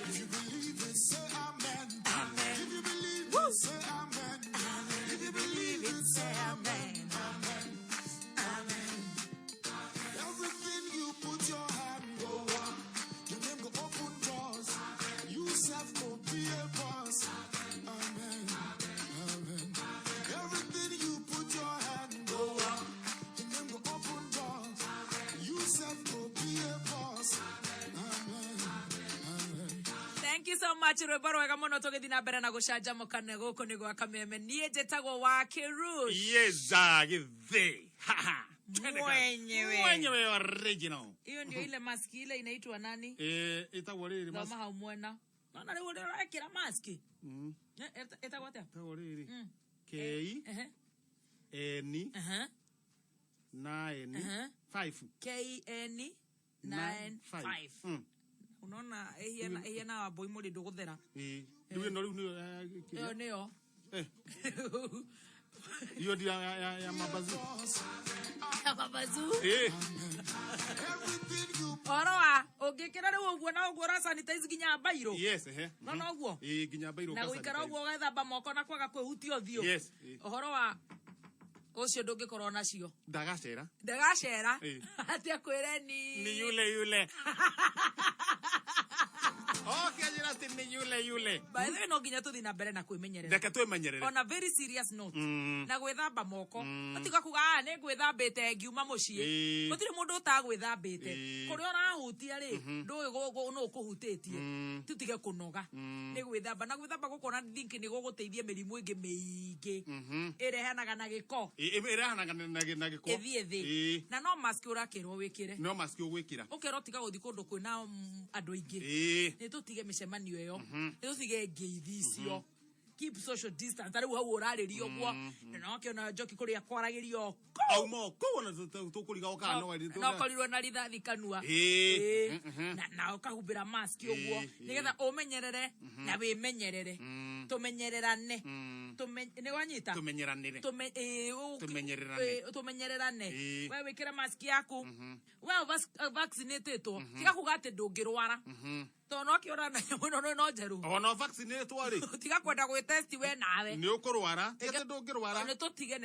If you believe it, say amen. Amen. If you believe Woo. it, say amen. Amen. If you believe it, say amen. Amen. Amen. Everything you put your hand go up. Your name go open doors. You self go be a boss. Amen. Amen. Everything you put your hand go up. Your name go open doors. You self go be a boss. Amen. Amen. Thank you so much. Rwĩmbo rwega mũno tũgĩthiĩ na mbere na gũcanjamũka na gũkũ nĩ gwa Kameme. Niĩ njĩtagwo wa Kirush. Yeza Gathee. Mwenyewe. Original. Hiyo ndio ile maski ile inaitwa nani? Itagwo rĩrĩ Thoma hau mwena. Naona rĩu ũrekĩra maski. Ĩtagwo atĩa? Itagwo rĩrĩ. K N 9 5 KN 95. Unaona ehia wamboi mũrĩ ndũgũthera. Rĩu ĩno rĩu nĩyo Ĩyo nĩyo. Hiyo ndio ya mabazu. Ya mabazu. Oroa, ũngĩkĩra rĩu ũguo na ũguo ra sanitize nginya bairo. Yes, No ũguo. Nginya bairo. Na gũikara ũguo ũgethamba moko na kwaga kwĩhutia ũthiũ. Yes. Ũhoro wa ũcio ndũngĩkorwo nacio. Ndagacera. Atĩa kwĩre ni. Ni yule. Okay, njĩra atĩ nĩ yule. By the way, no nginya tũthiĩ na mbere na kwĩmenyerera. Reke twĩmenyerere. On a very serious note. Na gwĩthamba moko. Ũtiga kuga nĩ gwĩthambĩte ngiuma mũciĩ. Gũtirĩ mũndũ ũtagwĩthambĩte. Kũrĩa ũrahutia rĩ, ndũĩ no ũkũhutĩtie. Tutige kũnoga. Nĩ gwĩthamba na gwĩthamba gũkũ na think nĩ gũgũteithia mĩrimũ ĩngĩ mĩingĩ. Ĩrehanaga na gĩko. Ĩrehanaga na gĩko. Ĩthiĩ thĩ. Na no mask ũrakĩrwo wĩkĩre. No mask ũgwĩkĩra. Ũkĩrwo tiga gũthiĩ kũndũ kwĩna andũ aingĩ. Tutige mĩcemanio ĩyo tutige ngeithi icio keep social distance rĩu hau ũrarĩrio guo na ũkĩona njoki kũrĩa kwaragĩrio aumo kũona tũkũriga ũkana no korirwo na rithathi kanua na ũkahumbĩra mask ũguo nĩgetha ũmenyerere na wĩmenyerere tũmenyererane nĩ wanyita tũmenyererane we wĩkĩre mask yaku we vaccinatĩtwo tiga kuga atĩ ndũngĩrwara no kiora na mũno no njeru ona vaccinate rĩ tiga kwenda gwĩtesti we nawe nĩ ũkũrwara tiga ndũngĩrwara nĩ tũtige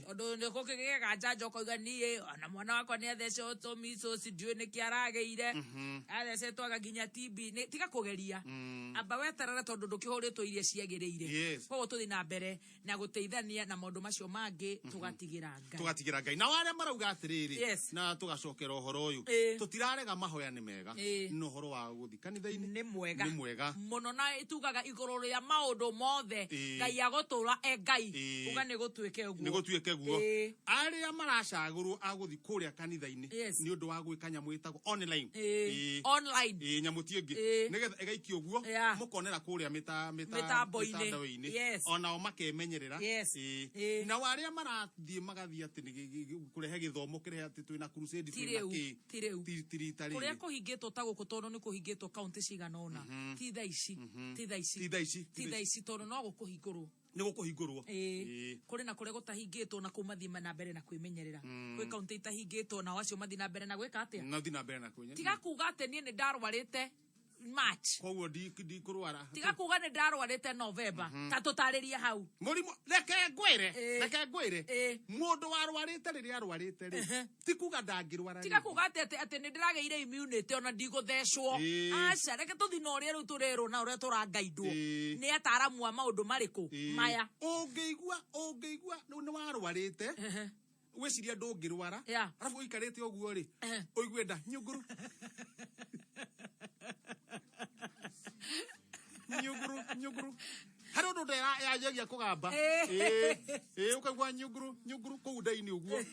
ũndũ nĩ kũkĩgega njanjo koiga niĩ ona mwana wakwa nĩ athecwo tomiso ndiũĩ nĩ kĩaragĩire athecetwo agaginya TB tiga kũgeria amba weterere tondũ ndũkĩhũrĩtwo iria ciagĩrĩire koguo tũthiĩ na mbere na gũteithania na maũndũ macio mangĩ tũgatigĩra Ngai na wale marauga atĩrĩrĩ na tũgacokera ũhoro ũyũ tũtirarega mahoya nĩ mega no ũhoro wa gũthi kanitha-inĩ nĩ mwega mũno na itugaga igũrũ rĩa maũndũ mothe Ngai agũtũra Ngai uga nĩ gũtuĩke guo arĩa maracagũrwo agũthi kũrĩa kanitha-inĩ nĩ ũndũ wa gwĩka nyamũ ĩtagwo online nyamũ ti ĩngĩ nĩgetha ĩgaikio guo mũkonera kũrĩa mĩtambo-inĩ onao makemenyerera na arĩa marathiĩ magathiĩ atĩ kũrehe gĩthomo kĩrehe atĩ twĩna crusade kũrĩa kũhingĩtwo ta gũkũ tondũ nĩ kũhingĩtwo kaunti cigana ũna ti thaa ici tondũ no gũkũhingũrwo nĩ gũkũhingũrwo kũrĩ na kũrĩa gũtahingĩtwo na kũu mathiĩ na mbere na kwĩmenyerera gwĩ kaunti itahingĩtwo nao acio mathiĩ na mbere na gwĩka atĩa tiga kuga atĩ niĩ nĩ ndarwarĩte March koguo ndikũrwara tiga kuga nĩ ndarwarĩte November ta tũtarĩrie hau mũrimũ reke ngwĩre mũndũ warwarĩte rĩrĩa arwarĩte rĩ ti kuga ndangĩrwara tiga kuga atĩ nĩ ndĩragĩire immunity ona ndigũthecwo aca reke tũthiĩ na ũrĩa rĩu tũrerwo na ũrĩa tũrangaindwo nĩ ataramu a maũndũ marĩkũ maya ũngĩigua nĩ warwarĩte wĩciria ndũngĩrwara arabu ũikarĩte ũguo rĩ ũigue nda nyũngũrũ Haro ndo ya jagia kugamba. Ukaigua nyuguru ku ndaini uguo.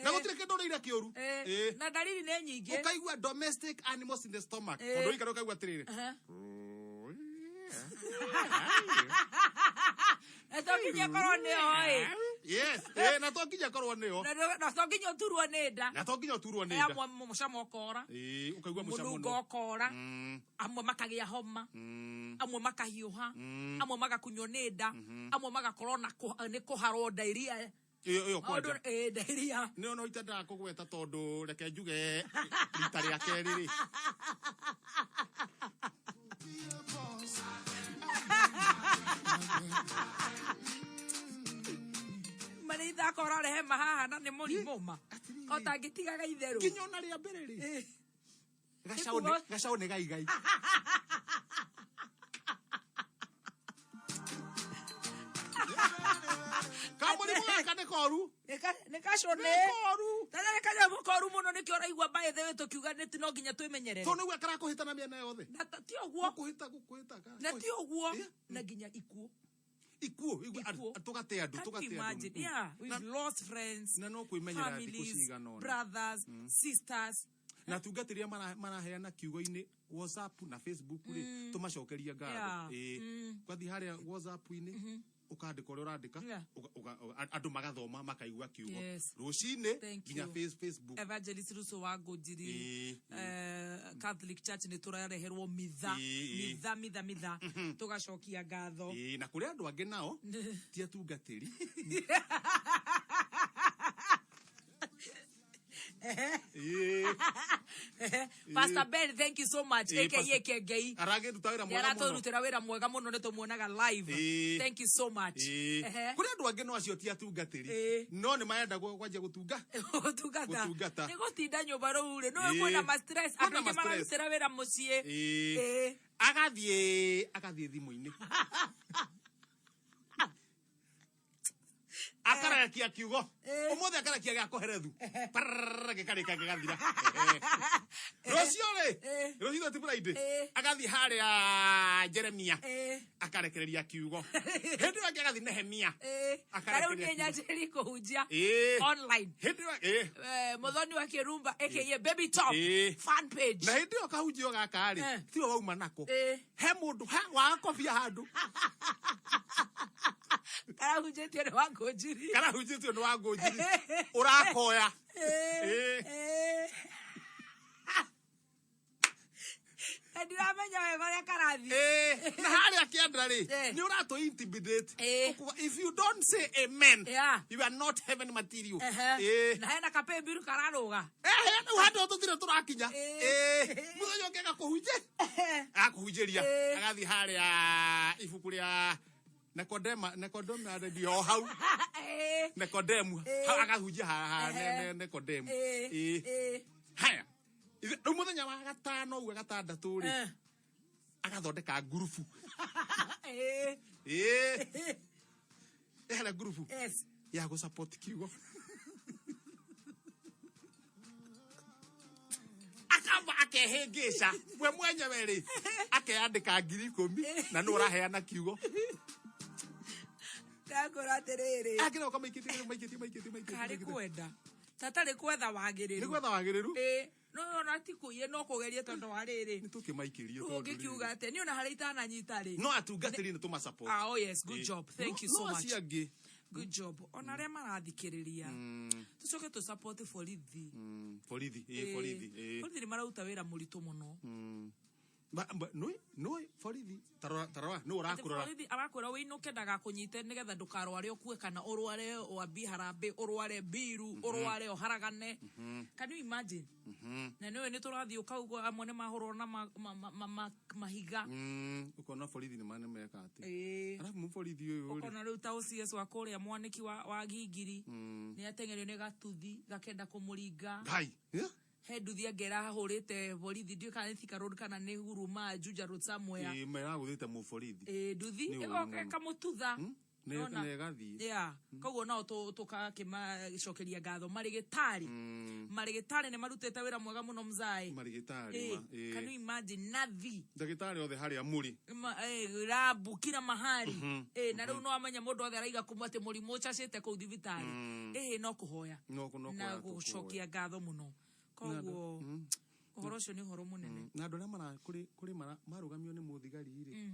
Na gutire kindu ira kioru. Na dalili ne nyingi. Ukaigua domestic animals in the stomach. Ndo ikaro ukaigua tirire. Natokinya korwo nio yes natokinya korwo nio natokinya turwo nida amwe mucamo ukora ukaigua mucamo munungo ukora amwe makagia homa amwe makahiuha amwe magakunywo nida amwe magakorwo ni kuharwo diarrhea iyo kwanja diarrhea ni ono itanda kugweta tondu reke njuge rita ria keriri Manitha kora rehe mahaha na ni murimo ma otangitigaga itheru kinyo na ria mbere ri gacaone gai kamuri mwaka ne koru ne kashone koru tadare kaja mukoru muno nikio raigwa bae thewe tukiuga neti no nginya twimenyerere to nigwa kara kuhitana miena yothe na ti oguo kuhita na ti oguo na nginya ikuo tugate andu yeah we've lost friends na no kwimenyera ndikucigana brothers sisters na tungatiria maraheana kiugo-ini WhatsApp na Facebook ri tumacokeria ngatho kwathi haria WhatsApp-ini ukandika uria urandika andu magathoma makaigua kiugo rucine nginya Facebook Evangelist Russo wa Ngojiri Catholic Church ni turareherwo mitha tugacokia ngatho na kuri andu angi nao ti atungatiri Pastor Ben, thank you so much. AKA Kengei. Arage tutawira mwega muno. Yaratutira wira mwega muno ne tumuonaga live. Thank you so much. Kuri andu angi no acio ti atungatiri. No ni mayenda kwanja gutungata. Ni gutinda nyumba rure. No kwena ma stress. Andu angi mararutira wira mucii. Agathie thimu-ini. Akarakia kiugo umothe akarakia gya koherethu gikarika gigathira rocio ti Friday agathi haria Jeremia akarekereria kiugo hindi wake agathi Nehemia akarekereria nyajeri kuhunjia online Muthoni wa Kirumba aka Baby Top fan page na hindi okahunjio gaka ri ti wauma nako he mundu wa kofia handu karahunjitio ni wa Ngojiri urakoya ndiramenya wega ria karathi na haria kiandra ri ni urato intimidate if you don't say amen you are not heaven material na hena kapembiru kararuga no hado tutire turakinya muthenya ngega kuhunje akuhunjeria agathi haria ibuku ria Nikodemu aredio hau Nikodemu agahunjia ha Nikodemu haya umuthenya wa gatano uwe gatandatu ri agathondeka ngurubu ehera ngurubu ya go support kiugo akamba akehengesha we mwenyewe ri akeandika 10,000 na no uraheana kiugo Ndakora terere. Akira maikiti. Kari kwenda. Tatari kwetha wagiriru. Ni kwetha wagiriru? No na tikuye no kugeria tondu wa riri. Ni tukimaikirie tondu. Ugikiuga ate ni ona hari itana nyita ri. No atungatiri ni tuma support. Oh yes, good job. Thank you so much. No asiage. Good job. Ona re marathikiriria. Tucoke tu support Forithi. Forithi. Forithi ni marauta wira muritu muno. No Forithi tarawa no urakurora Forithi arakura winuke ndaga kunyite nigetha ndukarware okue kana urware oabi harambe urware biru urware oharagane can you imagine na niwe ni turathi ukaugo amwe ni mahoro na mahiga ukona Forithi ni mane meka ati arafu mu Forithi uyu ukona riu ta ucs wa kuria mwaniki wa gingiri ni atengerio ni gatuthi gakenda kumuringa ngai he nduthi angera hahurite borithi ndio kana Thika Road kana ni Huruma Juja Road somewhere mera guthite mu Borithi nduthi kamututha ne gathi yeah koguo no tukakimacokeria ngatho marigitari marigitari ne marutete wira mwega muno mzai marigitari can you imagine nathi ndagitari othe hari amuri rabu kila mahali na riu no amenya mundu othe araiga kumate murimu uchacite ku thibitari no kuhoya na gucokia ngatho muno koguo uhoro ucio ni uhoro munene na andu aria mara kuri marugamio ni muthigari ri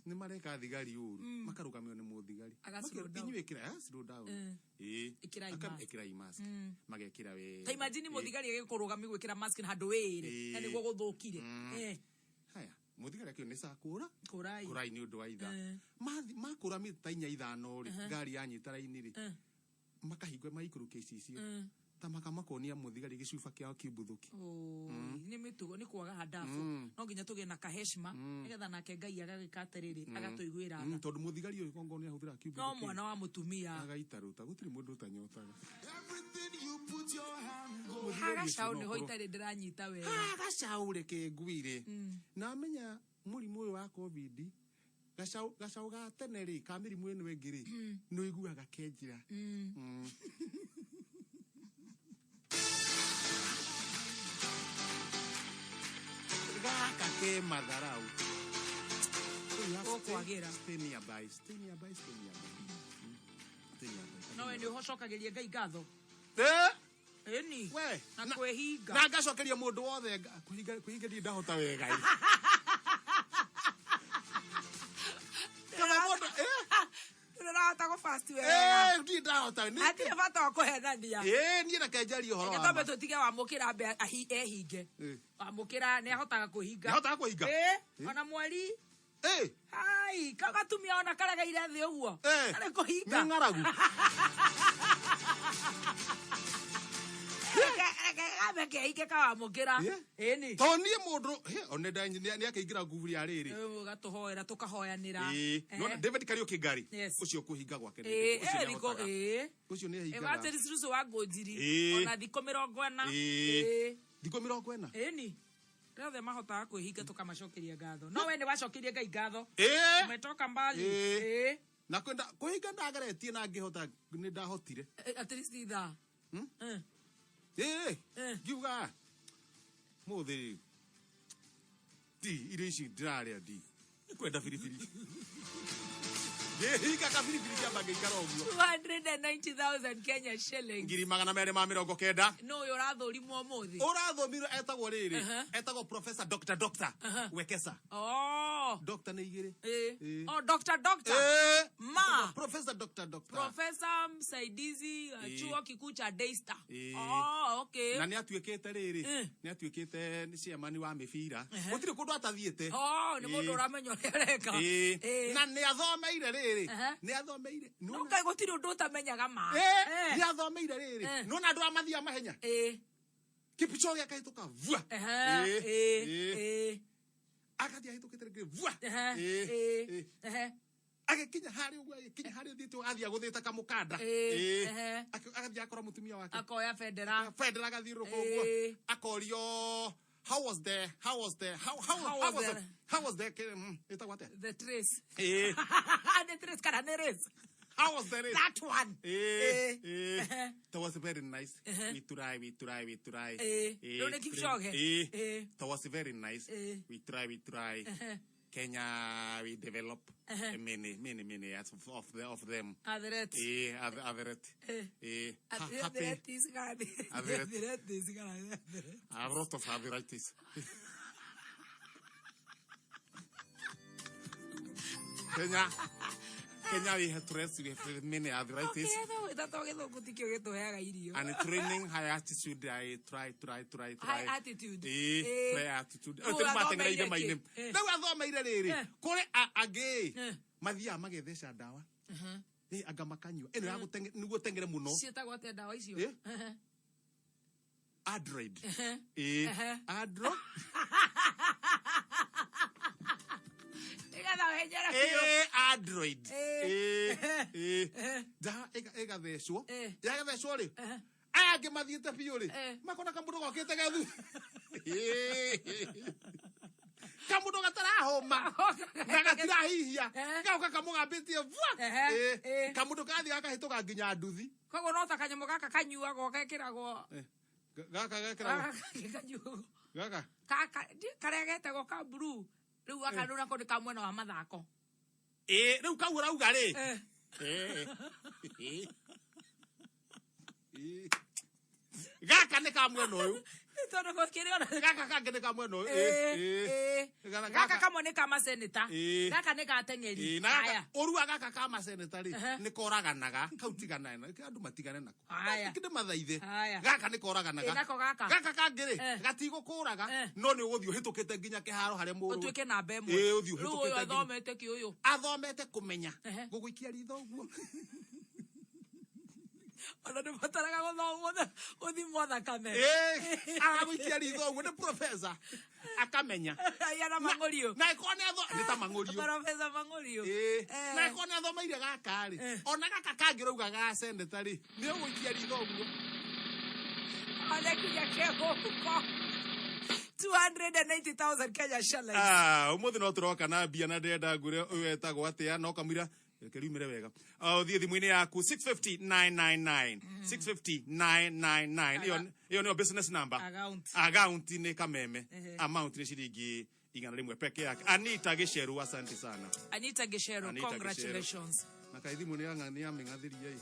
ni mareka thigari uru makarugamio ni muthigari inyuikira slow down ikira mask magekira we ta imagine muthigari agikurugamio gwikira mask na handu wiri na niguo guthukire haya muthigari akio ni sakura kurai ni undu wa itha makura mita 4-5 ri ngari yanyita raini ri makahingwe maikuru KCC tamaka makonia muthigari gicuba kiao kibuthuki ni mitugo ni kwaga hadafu no nginya tuge na kaheshima nigetha nake Ngai agagikaterere agatuiguira tha tondu muthigari uyu kongo ni ahuthira kibuthuki no mwana wa mutumia agaitaruta gutiri mundu utanyotaga hagacau ni hoitari ndiranyita wega hagacau reke nguire na menya murimu uyu wa covid gacau ga tene ri ka mirimu ino engiri no iguaga kenjira gaka ke madharau okwagira stay nearby no we ni uhocokagiria Ngai ngatho eni we na kwehinga na ngacokeria mundu wothe kuhinga ndi ndahota wega kama mundu ndirahota go fast wega ndi ndahota ni ati bata kuhenania ni na kenjari uhoro wa ngatobe tutige wa mukira be ehinge wa mukira ni ahotaga kuhinga ona mwali hai kagatumia ona karagaire thi uguo ari kuhinga ni ngaragu abeke ike kawa mukira eni toni mundu oneda ni akaingira nguvu ya riri gatuhoera tukahoyanira no David Kariuki ngari ucio kuhinga gwake ucio ni hinga evateri siruso wa ngojiri ona thiko 40 thiko 40 eni rothe mahotaga kwihinga tukamacokeria ngatho no we ni wacokeria Ngai ngatho umetoka mbali na kwenda kuhinga ndagaretie na ngihota ni ndahotire at least itha giuga muthi di irishi ndiraria di kwenda filifili hinga ka filifili ya bage karoguo 290,000 Kenya shillings ngiri 290 no yo rathurimwo muthi urathomiro etagwo riri etagwo Professor Dr. Wekesa Dr ni igire Dr. ma Professor Dr. Professor msaidizi chuo kikuu cha Daystar okay na ni atuikete riri ni atuikete ni ciamani wa mibira gutire kundu atathiete ni mundu uramenyo reka na ni athomeire riri ni athomeire no ngai gutire undu utamenyaga ma ni athomeire riri no na andu amathia mahenya Kipchoge akahituka vua akathi ahitukite rigi vua agekinya hari uguo agekinya hari thitu athia guthita kamukanda akathi akora mutumia wake akoya federa gathiruka uguo akorio how was the ita what the trace the trace kana ne race how was the race that one that was very nice we try don't Kipchoge that was very nice we try Kenya we develop many of them Adret a lot of varieties Kenya we have stress, we have many varieties and training high attitude. I try high attitude high attitude now I made riri kore age mathia magethesha dawa anga makanyua eno ya niguo tengere muno cietagwo te dawa icio Android Andro Android da ega theswo ya theswo ri age mathiete biu ri makona kambudo gokete gathu kamundo gatara homa na gatira hihia gauka kamugambitie vwa kamundo kathi gakahituka nginya nduthi kogo no ta kanyamu gaka kanyuago gekiragwo gaka karegete go ka blue riu akanura ko ka mwena wa mathako riu kau urauga ri gaka ni ka mwena uyu tono ko kiriona gaka kangĩ nĩ kamwe no gaka kamwe nĩ kama seneta gaka nĩ gateng'eri haya ũrua gaka kama seneta rĩ nĩ koraganaga kau tigana andũ matigane nako kĩndĩ mathaithe gaka nĩ koraganaga gaka kangĩ rĩ gatigũkũraga no nĩ ũgũthiĩ ũhĩtũkĩte nginya kĩharo harĩa mũrũ ũtuĩke namba ĩmwe ũthiĩ ũhĩtũkĩte athomete kĩ ũyũ athomete kũmenya gũgũikia ritho ũguo ona nĩ bataraga gũthomwo ũthimwo thakame aragũikia ritho ũguo nĩ professor akamenya yana Mang'ũriũ na ĩkorwo nĩ ta Mang'ũriũ professor Mang'ũriũ na ĩkorwo nĩ athomeire gaka rĩ ona gaka kangĩ rauga ga seneta rĩ nĩ ũgũikia ritho ũguo alekuja kegũko 290,000 Kenya shillings ũmũthĩ no tũroka na mbia na ndenda ngũre ũyũ etagwo atĩa no kamwira keriumire wega thiĩ thimũ-inĩ yaku 650,999 650,999 iyo nĩyo business number account nĩ kameme amount nĩ ciringi 100 peke yake Anita Gĩceru asante sana Anita Gĩceru congratulations na kai thimũ nĩ yamĩng'athirie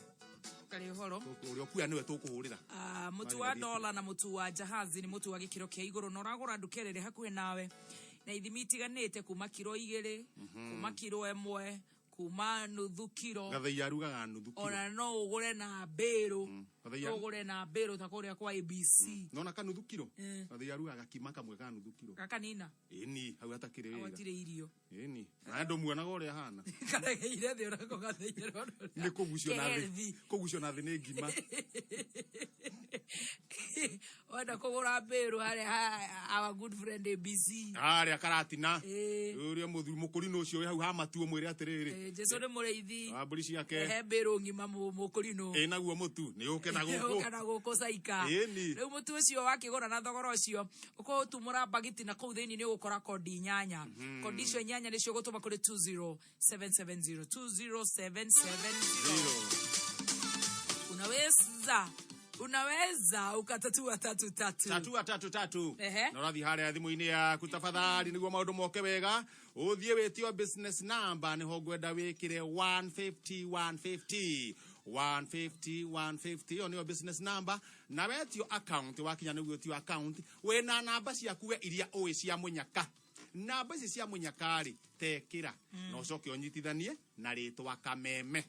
kari horo ũrĩa kuya nĩwe tũkũhũrĩra mũtu wa dola na mũtu wa jahazi nĩ mũtu wa gĩkĩro kĩa igũrũ na ũragũra ndukerere hakuhĩ nawe na ithimi itiganĩte kuma kiro 2 kuma kiro 1 kuma nuthu kiro Gathei arugaga nuthu kiro ona no ugure na mbero no ugure na mbero ta kuria kwa ABC nona ka nuthu kiro Gathei arugaga kima kamwe ka nuthu kiro kaka nina ni hau atakire wega awatire irio ni na ndo muonaga uria hana karageire thi urako Gathei ni kugucio na thi ni ngima wenda kugura mbero hari our good friend ABC aria karatina uria mukurino ucio hau ha matuo mwire atiriri Jesu nĩ mũrĩithi mbũri ciake he mbĩrũ ngima mũkũrinũ naguo mũtu nĩ ũke na gũkũ caika rĩu mũtu ũcio wakĩgũra na thogora ũcio ũkorwo ũtumũra bagiti na kũu thĩinĩ nĩ ũgũkora kondi 8 kondi icio 8 nĩcio gũtũma kũrĩ 20770 unaweza ukatatua tatu na rathi harĩa thimũ-inĩ yaku tafadhali nĩguo maũndũ moke wega ũthiĩ wĩtio business number nĩho ngwenda wĩkĩre 150 iyo nĩyo business number na wetio account wakinya nĩguo tio account wĩna namba ciaku we iria ũĩ cia mũnyaka namba ici cia mũnyaka rĩ tekĩra na ũcoke ũnyitithanie na rĩtwa kameme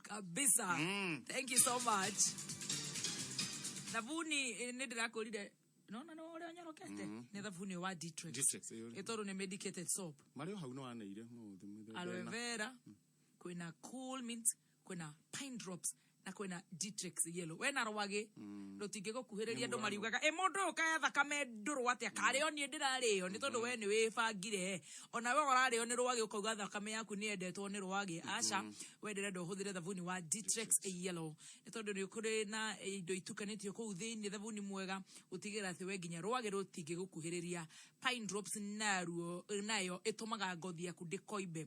kabisa thank you so much thabuni nĩ ndĩrakũrire nona no ũrĩa nyorokete nĩ thabuni wa Dietrich ĩtoro nĩ medicated soap mario hau no aneire aloe vera kwĩna cool mint kwĩna pine drops na kwĩna Dietrich yellow wena rwage rũtingĩgũkuhĩrĩria andũ mariugaga mũndũ ũkaya thakame ndũrũ atĩa karĩo niĩ ndĩrarĩo nĩ tondũ we nĩ wĩbangire ona we ũrarĩo nĩ rwage ũkauga thakame yaku nĩ endetwo nĩ rwage aca we ndĩrenda ũhũthĩre thabuni wa Dietrich yellow nĩ tondũ nĩ kũrĩ na indo itukanĩtio kũu thĩinĩ thabuni mwega ũtigĩra atĩ we nginya rwage rũtingĩgũkuhĩrĩria pine drops nayo ĩtũmaga ngothi yaku ndĩkoimbe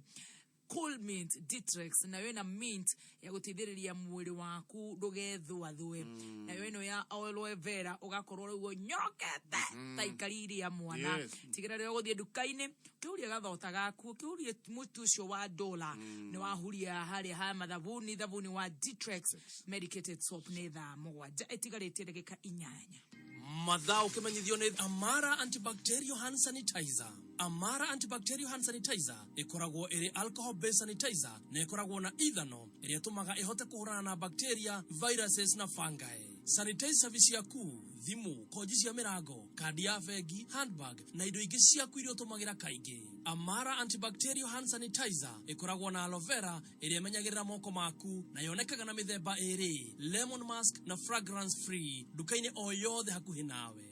cool mint Ditrex na yo na mint ya gutithiriria mwiri waku ndugethwa thwe na yo ino ya aloe vera ugakorwo ruo nyokete ta ikariri ya mwana tigira ryo guthie dukaini kiuria gathota gaku kiuria mutu ucio wa dola ni wahuria hari ha thavuni wa Ditrex medicated soap ne tha mugwanja itigarite ndagika 8 Mathaa ukimenyithio ni Amara antibacterial hand sanitizer. Amara antibacterial hand sanitizer ikoragwo iri alcohol based sanitizer na ikoragwo na ithano iria tumaga ihote kuhurana na bacteria, viruses na fungi. Sanitize service yaku, thimu, koji cia mirango, kadi ya bengi, handbag na indo ingi ciaku iria utumagira kaingi. Amara antibacterial hand sanitizer ikoragwo na aloe vera iria imenyagirira moko maku na yonekaga na mithemba iri, lemon mask na fragrance free. Dukaini o yothe hakuhi nawe.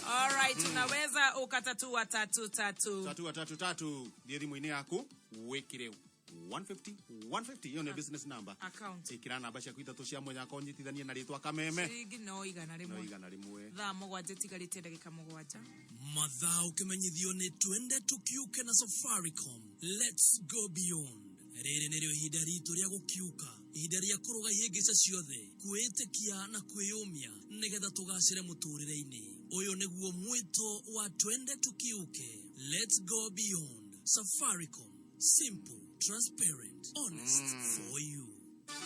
Alright, unaweza ukatatua tatu. Ndiye thimu-ini yaku wikire 150 hiyo ni business number account ikira namba cia kuita cia mwenya konyitithania na ritwa kameme ciringi no igana rimwe thaa mugwanja tigarite ndagika mugwanja. Mathaa ukimenyithio ni twende tukiuke na Safaricom. Let's go beyond. Riri nirio ihinda ritu ria gukiuka, ihinda ria kuruga ihingica ciothe, kwitikia na kwiyumia nigetha tugacire muturire-ini. Uyu niguo mwito wa twende tukiuke. Let's go beyond. Safaricom, simple, transparent, honest for you.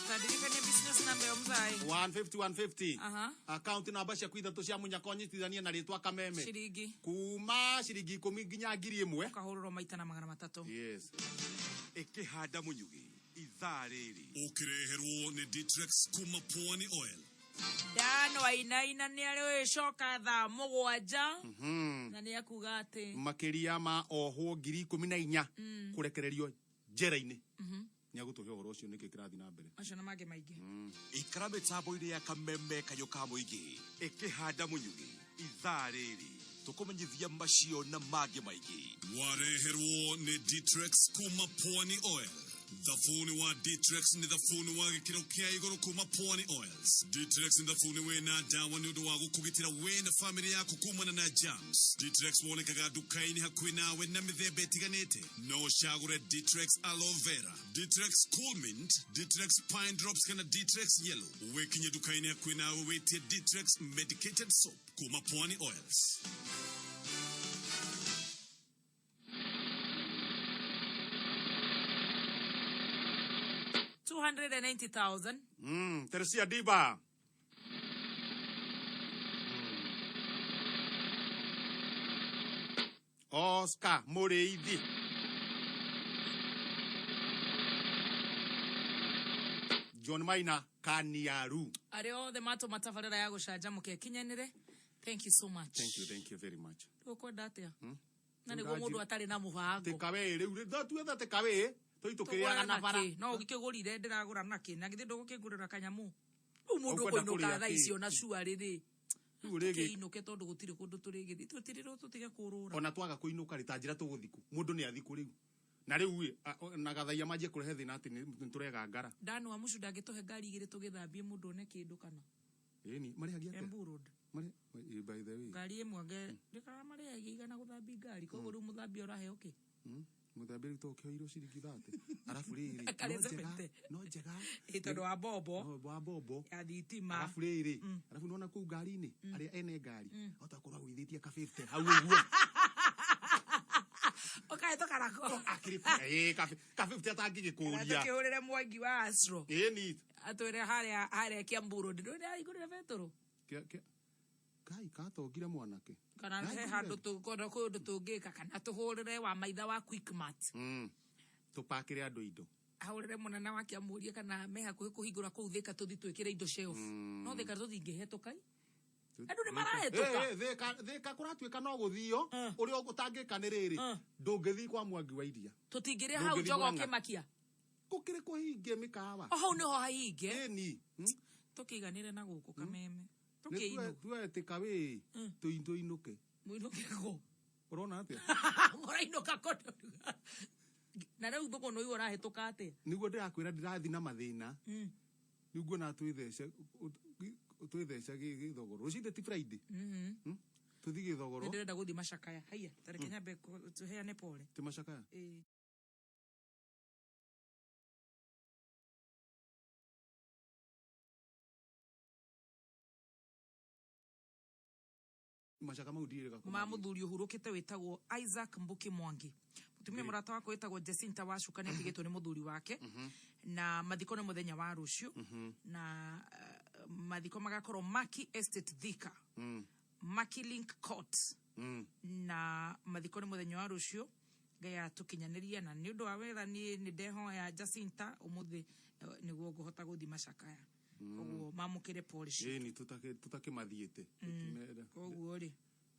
Tadilika ni business number ya mzai 150 account namba cia kuitha cia munya konyitithania na ritwa kameme shiringi kuma shiringi 10 nginya 1000 ukahururo maita na 300. Yes. Ikihanda munyugi ithaa riri ukireherwo ni Ditrex kuma Pwani Oil. Dano ainaina ni ari coka thaa mugwanja na ni akuga ati makiria ma oho 14,000 kurekererio njera-ini nyagutuhe uhoro ucio niki kirathi na mbere acio na mage maingi ikara mitambo-ini ya kameme kayuka muingi ikihanda munyugi ithaa riri tukumenyithia macio na mage maingi wareherwo ni Ditrex kuma Pwani Oil. Thafuni wa Ditrex ni thafuni wa gikiro kia iguru kuma Pwani Oils. Ditrex ni thafuni wena dawa ni undu wa gukugitira we na family yaku kumana na germs. Ditrex wonekaga dukaini hakuhi nawe na mithemba itiganite. No shagure Ditrex aloe vera, Ditrex cool mint, Ditrex pine drops kana Ditrex yellow. Wekinye dukaini hakuhi nawe wetie Ditrex medicated soap kuma Pwani Oils. 290,000. Teresia Diba. Oscar Moreidi. John Maina Kaniaru. Areo the mato matafarira ya gucanjamuka kinyanire. Thank you so much. Thank you very much. Ukwenda atia? Na niguo mundu atari na mubango. Tekawe riu ndatuetha tekawe. Tuitukiriaga na bara. No ukigurire ndiragura naki na githi ndugukigurira kanyamu. Umundu kuinuka tha icio na cua riri. Urege inuke tondu gutiri kundu turigithi tutiriro tutige kurura. Ona twaga kuinuka ritanjira tuguthiku. Mundu ni athiku riu. Na riu na gathaia manjie kurehe thina ati ni turega ngara. Dano wa mucu ndangituhe ngari igiri tugithambie mundu ne kindu kana. Ni mari hagia ate. Embu road. Mari by the way. Ngari imwe ndikara mari igana guthambia ngari koguo riu muthambia urahe okay. Muthambia to kioiro ciringi 30. Arafu riri. No njega. Itondo wa bobo. No wa bobo. Ya thitima. Arafu riri. Arafu nona ku ngari-ini. Aria ene ngari. Otakorwa gwithitie ka 50. Hau uguo. Okay, toka rako. Akiri ka 50 atangigikuria. Tukihurire mwangi wa Astro. Ni. Atwire haria Kiambu Road. Ndio igurire vetoro. Kai katogire mwanake. Kana he handu tukondo kundu tungika kana tuhurire wa maitha wa Quickmart. Tupakire andu indo. Ahurire munene wa Kiamuria kana me hakuhi kuhingura kuu thika tuthi twikire indo shelf. No thika tuthingihetukai. Andu ni marahetuka. Thika kuratuika no guthio uri utangika ni riri. Ndungithi kwa mwangi wa iria. Tutingire hau jogo kimakia. Gukire kuhingie mikawa. Hau niho hahinge. Ni. Tukiganire na guku kameme. Tuetika we tuinuke muinuke go urona atia murainuka kondo na riu thuko no iora hituka ate niguo ndirakwira ndirathi na mathina niguo na twithece githogoro rucinde ti Friday tuthige thogoro ndirenda guthi macakaya haya tareke nyambe tuheane pole ti macakaya macaka mau ndirega ma muthuri uhurukite witagwo Isaac Mbuki Mwangi mutumia murata wako witagwo Jacinta Wacuka netigitwo ni muthuri wake na mathiko ni muthenya wa rucio na mathiko magakorwo Maki Estate Thika Maki Link Court na mathiko ni muthenya wa rucio gaya tukinyaniria na ni undu wa wetha ni ndeho ya Jacinta umuthi niguo nguhota guthi macakaya koguo mamukire police ni tutake mathiete koguo ri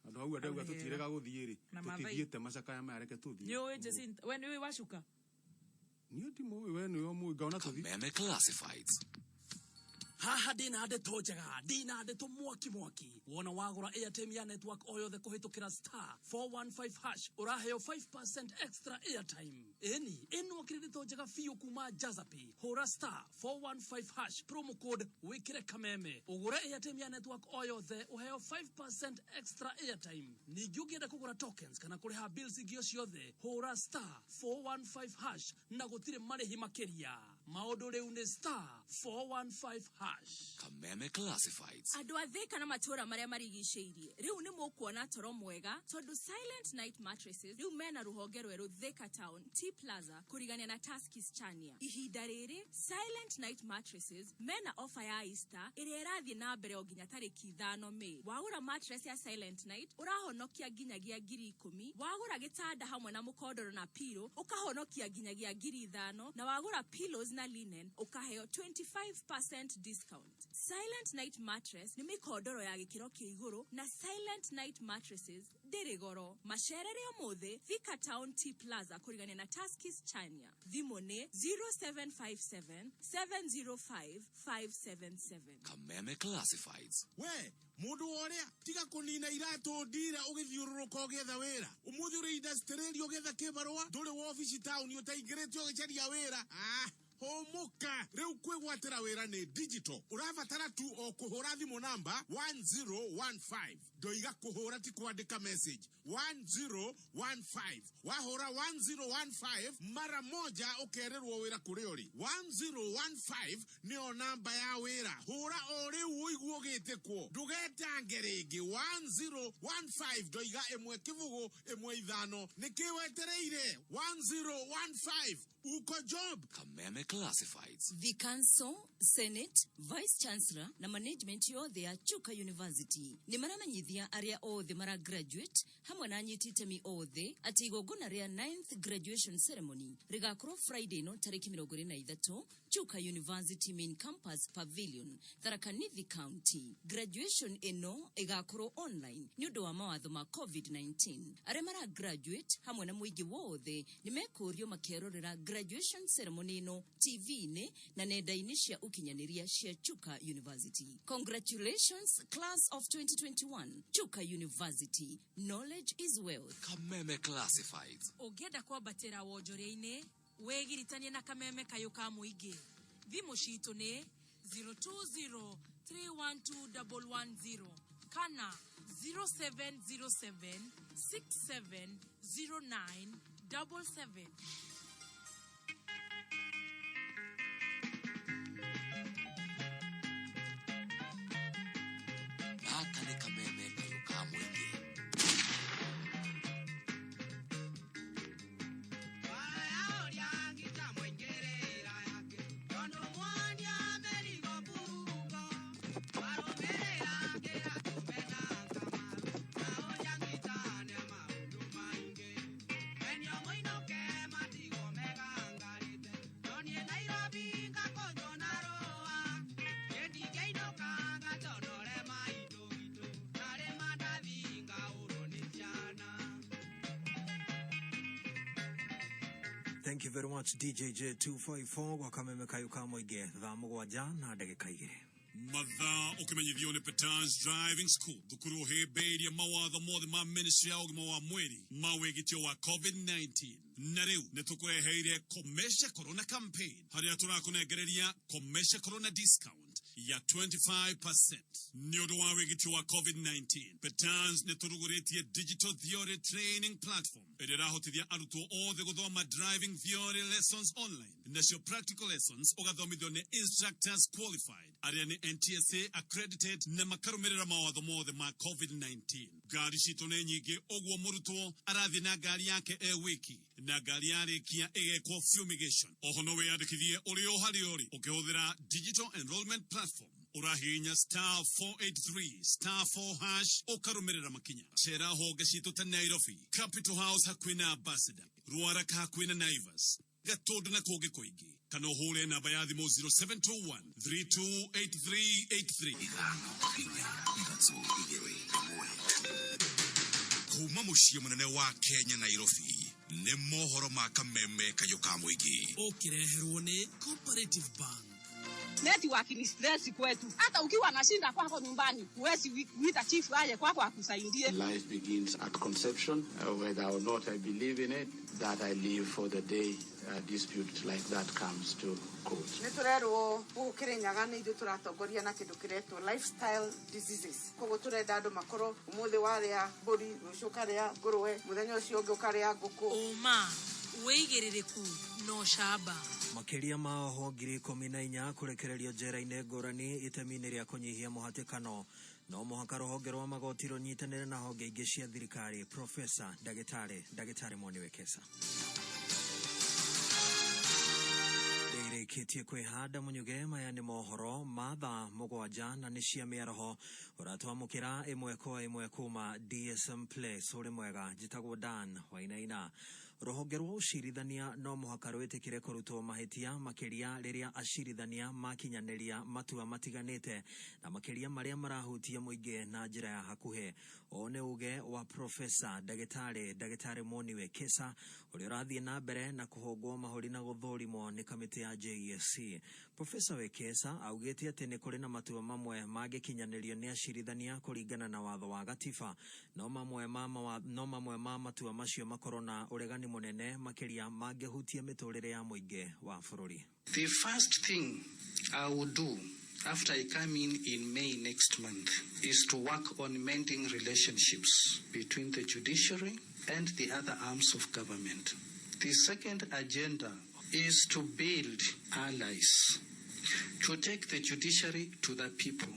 andu hau andau tutirega guthiiri tutithiete macakaya mareke tuthie ni we Jacinta we ni we Wacuka ni ndimo we ni o mu gaona tuthie Meme Classifieds. haha ndina ndeto njega ndina ndeto mwaki wona wagura airtime ya network oyothe kuhitukira star 415 hash uraheo 5% extra airtime eno kredito njega fiyo kuma Jazapi hora star 415 hash promo code wikire kameme ugure airtime ya network oyothe uheo 5% extra airtime ningi ugienda kugura tokens kana kuriha bills ingio ciothe hora star 415 hash na gutire marihi makiria maundu riu ni star 415 hash Kameme Classifieds. Andu athika na matura maria marigiceirie riu ni mukuona toro mwega tondu Silent Night Mattresses riu mena ruhonge rweru Thika Town T Plaza kurigania na Tuskys Chania ihinda riri Silent Night Mattresses mena offer ya Easter iria irathie na mbere o nginya tariki 5 Mei wagura mattress ya Silent Night urahonokia nginyagia 10,000 wagura gitanda hamwe na mukodoro na pillow ukahonokia nginyagia 5,000 na wagura pillows na linen ukaheo 25% discount. Silent Night Mattress ni mikodoro ya gikiro kia iguru na Silent Night Mattresses dirigoro masherere omothe Thika Town T Plaza kurigania na Tuskys Chania thimo ni 0757 705 577 Kameme Classifieds. We mundu oria tiga kunina iratu ndira ugithiururuka ugetha wira umuthi uri industry ugetha kibarua nduri wa office town utaingirete ugicaria wira homuka riu kwigwatira wira ni digital urabatara tu o kuhura thimu namba 1015 ndoiga kuhura ti kuandika message 1015 wahura 1015 mara moja ukererwo wira kuri uri 1015 nio namba ya wira hura ori uiguo gitikwo ndugetange ringi 1015 ndoiga emwe kivugu emwe ithano nikiwetereire 1015 uko job Kameme Classifieds. The Council, Senate, Vice Chancellor na Management yothe ya Chuka University ni maramanyithia aria othe mara graduate hamwe na anyititemi othe ati igongona ria 9th graduation ceremony rigakorwo Friday no tariki 23 Chuka University Main Campus Pavilion Tharaka Nithi County. Graduation eno igakorwo online ni undu wa mawatho ma COVID-19 aria mara graduate hamwe na muigi wothe ni mekurio makerorera graduation ceremony no TV-ne na nenda-ini cia ukinyaniria cia Chuka University. Congratulations, class of 2021. Chuka University. Knowledge is wealth. Kameme Classifieds. Ugenda kwambatira wonjoria-ini wegiritanie na kameme kayuka muingi thimu citu ni 0203121110 kana 0707670977. Kane kameme kayuka mwingi. Thank you very much DJ 254 kwa kameme kayuka mwige thaa mugwanja na ndagika igiri. Matha ukimenyithio ni Peters Driving School thukuru himbiria mawatho mothe ma ministry ya ugima wa mwiri mawigitio wa COVID-19 na riu nitukureheire Komesha Corona Campaign haria turakunengereria Komesha Corona Discount ya 25%. Nyodo wa wigiti wa COVID-19. Petans ne turuguretie digital theory training platform. Edera hotithia aruto o the godoma driving theory lessons online. Nasho practical lessons ogathomitho ne instructors qualified. Ariane NTSA accredited na makarumerera mawatho mothe ma COVID-19. Gari shitone nyige ogwo muruto arathi na gari yake wiki na gari yare kia kwa fumigation. Ohono we adikithie uri o hari uri ukihũthĩra digital enrollment platform. Urahinya *483*4# ukarumerera makinya. Chera hoga shito ta Nairobi. Capital House hakwina Ambassador. Ruaraka hakwina Naivas. Gatodo na koge koigi. Kano hole na bayadhi mo 0721-328383. Kuma mushie munene wa Kenya Nairobi. Ne mohoro makameme kayoka mwigi. Ukireherwo ni Cooperative Bank. Network ni stress kwetu. Hata ukiwa na shinda kwako nyumbani, huwezi kuita chief aje kwako akusaidie. Life begins at conception. Whether or not I believe in it, that I live for the day a dispute like that comes to court. Neturero ukirenyaga ni ndu turatongoria na kindu kireto lifestyle diseases. Kogo turenda andu makoro umuthi waria body ucukaria ngurwe muthenya ucio ungi ukaria guku. Oma weigiririku no shaba. Makiria maho ngiri 14 kurekererio njera-inĩ ngũrani itemi-inĩ rĩa kũnyihia mũhatĩkano no mũhaka rũhonge rwa magoti rũnyitanĩre na honge ingĩ cia thirikari. Profesa Ndagĩtarĩ Muthoni Wa Roger ndĩrĩkĩtie kwĩhanda mũnyuge maya nĩ mohoro mathaa mũgwanja na nĩ cia mĩaraho ũratwamũkĩra ĩmwe kwa ĩmwe kuma DSM Place ũrĩ mwega njĩtagwo Dan Wainaina. Rũhonge rwa ũcirithania no mũhaka rwĩtĩkĩre kũrutwo mahĩtia makĩria rĩrĩa acirithania makinyanĩria matua matiganĩte na makĩria marĩa marahutia mũingĩ na njĩra ya hakuhĩ. O nĩ uge wa Profesa Ndagĩtarĩ Muthoni Wa Roger ũrĩa ũrathiĩ na mbere na kũhũngwo mahũri na gũthũrimwo nĩ kamĩtĩ ya JSC. Profesa Wa Roger augĩte atĩ nĩ kũrĩ na matua mamwe mangĩkinyanĩrio nĩ acirithania kũringana na watho wa gatiba no mamwe ma matua macio makorwo na ũregani munene makiria mangĩhutia mĩtũrĩre ya mũingĩ wa bũrũri. The first thing I would do after I come in May next month is to work on mending relationships between the judiciary and the other arms of government. The second agenda is to build allies, to take the judiciary to the people.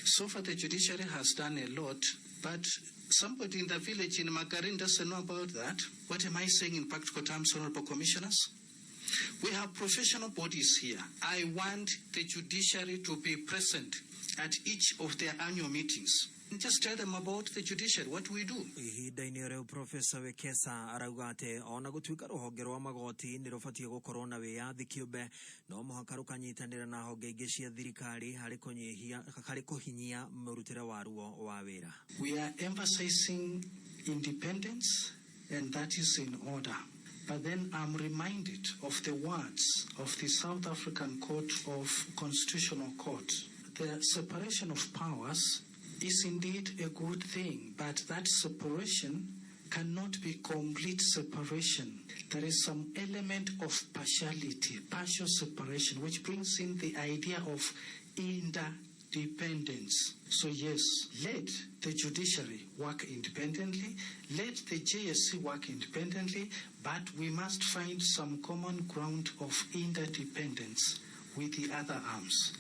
So far the judiciary has done a lot, but somebody in the village in Magarin doesn't know about that. What am I saying in practical terms, honorable commissioners? We have professional bodies here. I want the judiciary to be present at each of their annual meetings. Just tell them about the judiciary, what we do. Ihinda-inĩ rĩu Profesa Wa Roger arauga atĩ ona gũtuĩka rũhonge rwa magoti nĩ rũbatiĩ gũkorwo na wĩyathi kĩũmbe no mũhaka rũkanyitanĩra na honge ingĩ cia thirikari harĩ kũhinyia mũrutĩre waruo wa wĩra. We are emphasizing independence, and that is in order. But then I'm reminded of the words of the South African Court of Constitutional Court. The separation of powers is indeed a good thing, but that separation cannot be complete separation. There is some element of partiality, partial separation, which brings in the idea of interdependence. So yes, let the judiciary work independently, let the JSC work independently, but we must find some common ground of interdependence with the other arms.